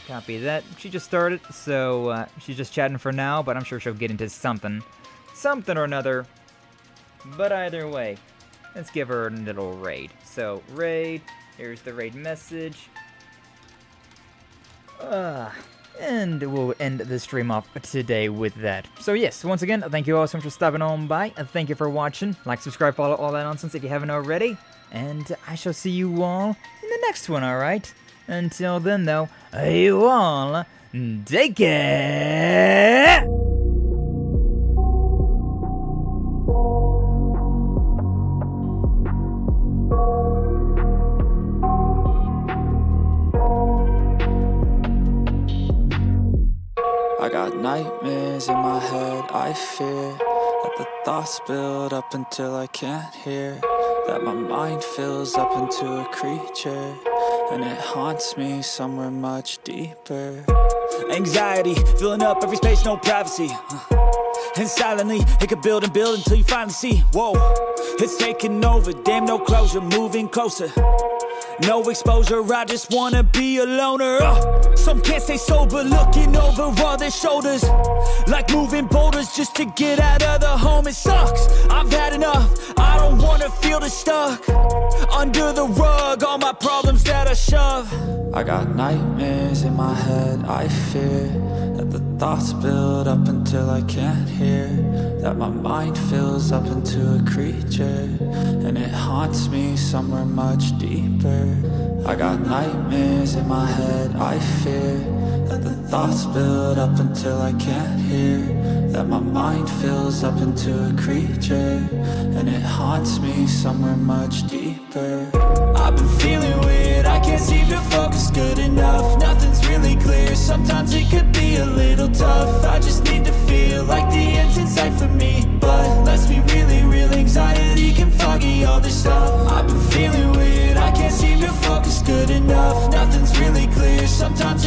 Copy that. She just started, so she's just chatting for now, but I'm sure she'll get into something. Something or another. But either way, let's give her a little raid. So, raid. Here's the raid message. And we'll end the stream off today with that. So yes, once again, thank you all so much for stopping on by. Thank you for watching. Like, subscribe, follow, all that nonsense if you haven't already. And I shall see you all in the next one, alright? Until then, though, you all take care! I got nightmares in my head, I fear that the thoughts build up until I can't hear, that my mind fills up into a creature, and it haunts me somewhere much deeper. Anxiety, filling up every space, no privacy. And silently, it could build and build until you finally see, whoa, it's taking over, damn no closure, moving closer. No exposure, I just wanna be a loner. Some can't stay sober, looking over all their shoulders, like moving boulders just to get out of the home. It sucks, I've had enough, I don't wanna feel the stuck under the rug, all my problems that I shove. I got nightmares in my head, I fear that the thoughts build up until I can't hear, that my mind fills up into a creature, and it haunts me somewhere much deeper. I got nightmares in my head, I fear that the thoughts build up until I can't hear, that my mind fills up into a creature, and it haunts me somewhere much deeper. I've been feeling weird, I can't seem to focus good enough. Nothing's really clear, sometimes it could be a little tough. I just need to feel like the end's in sight for me, but let's be really real, anxiety can foggy all this stuff. I've been feeling weird, I can't seem to focus good enough. Nothing's really clear, sometimes it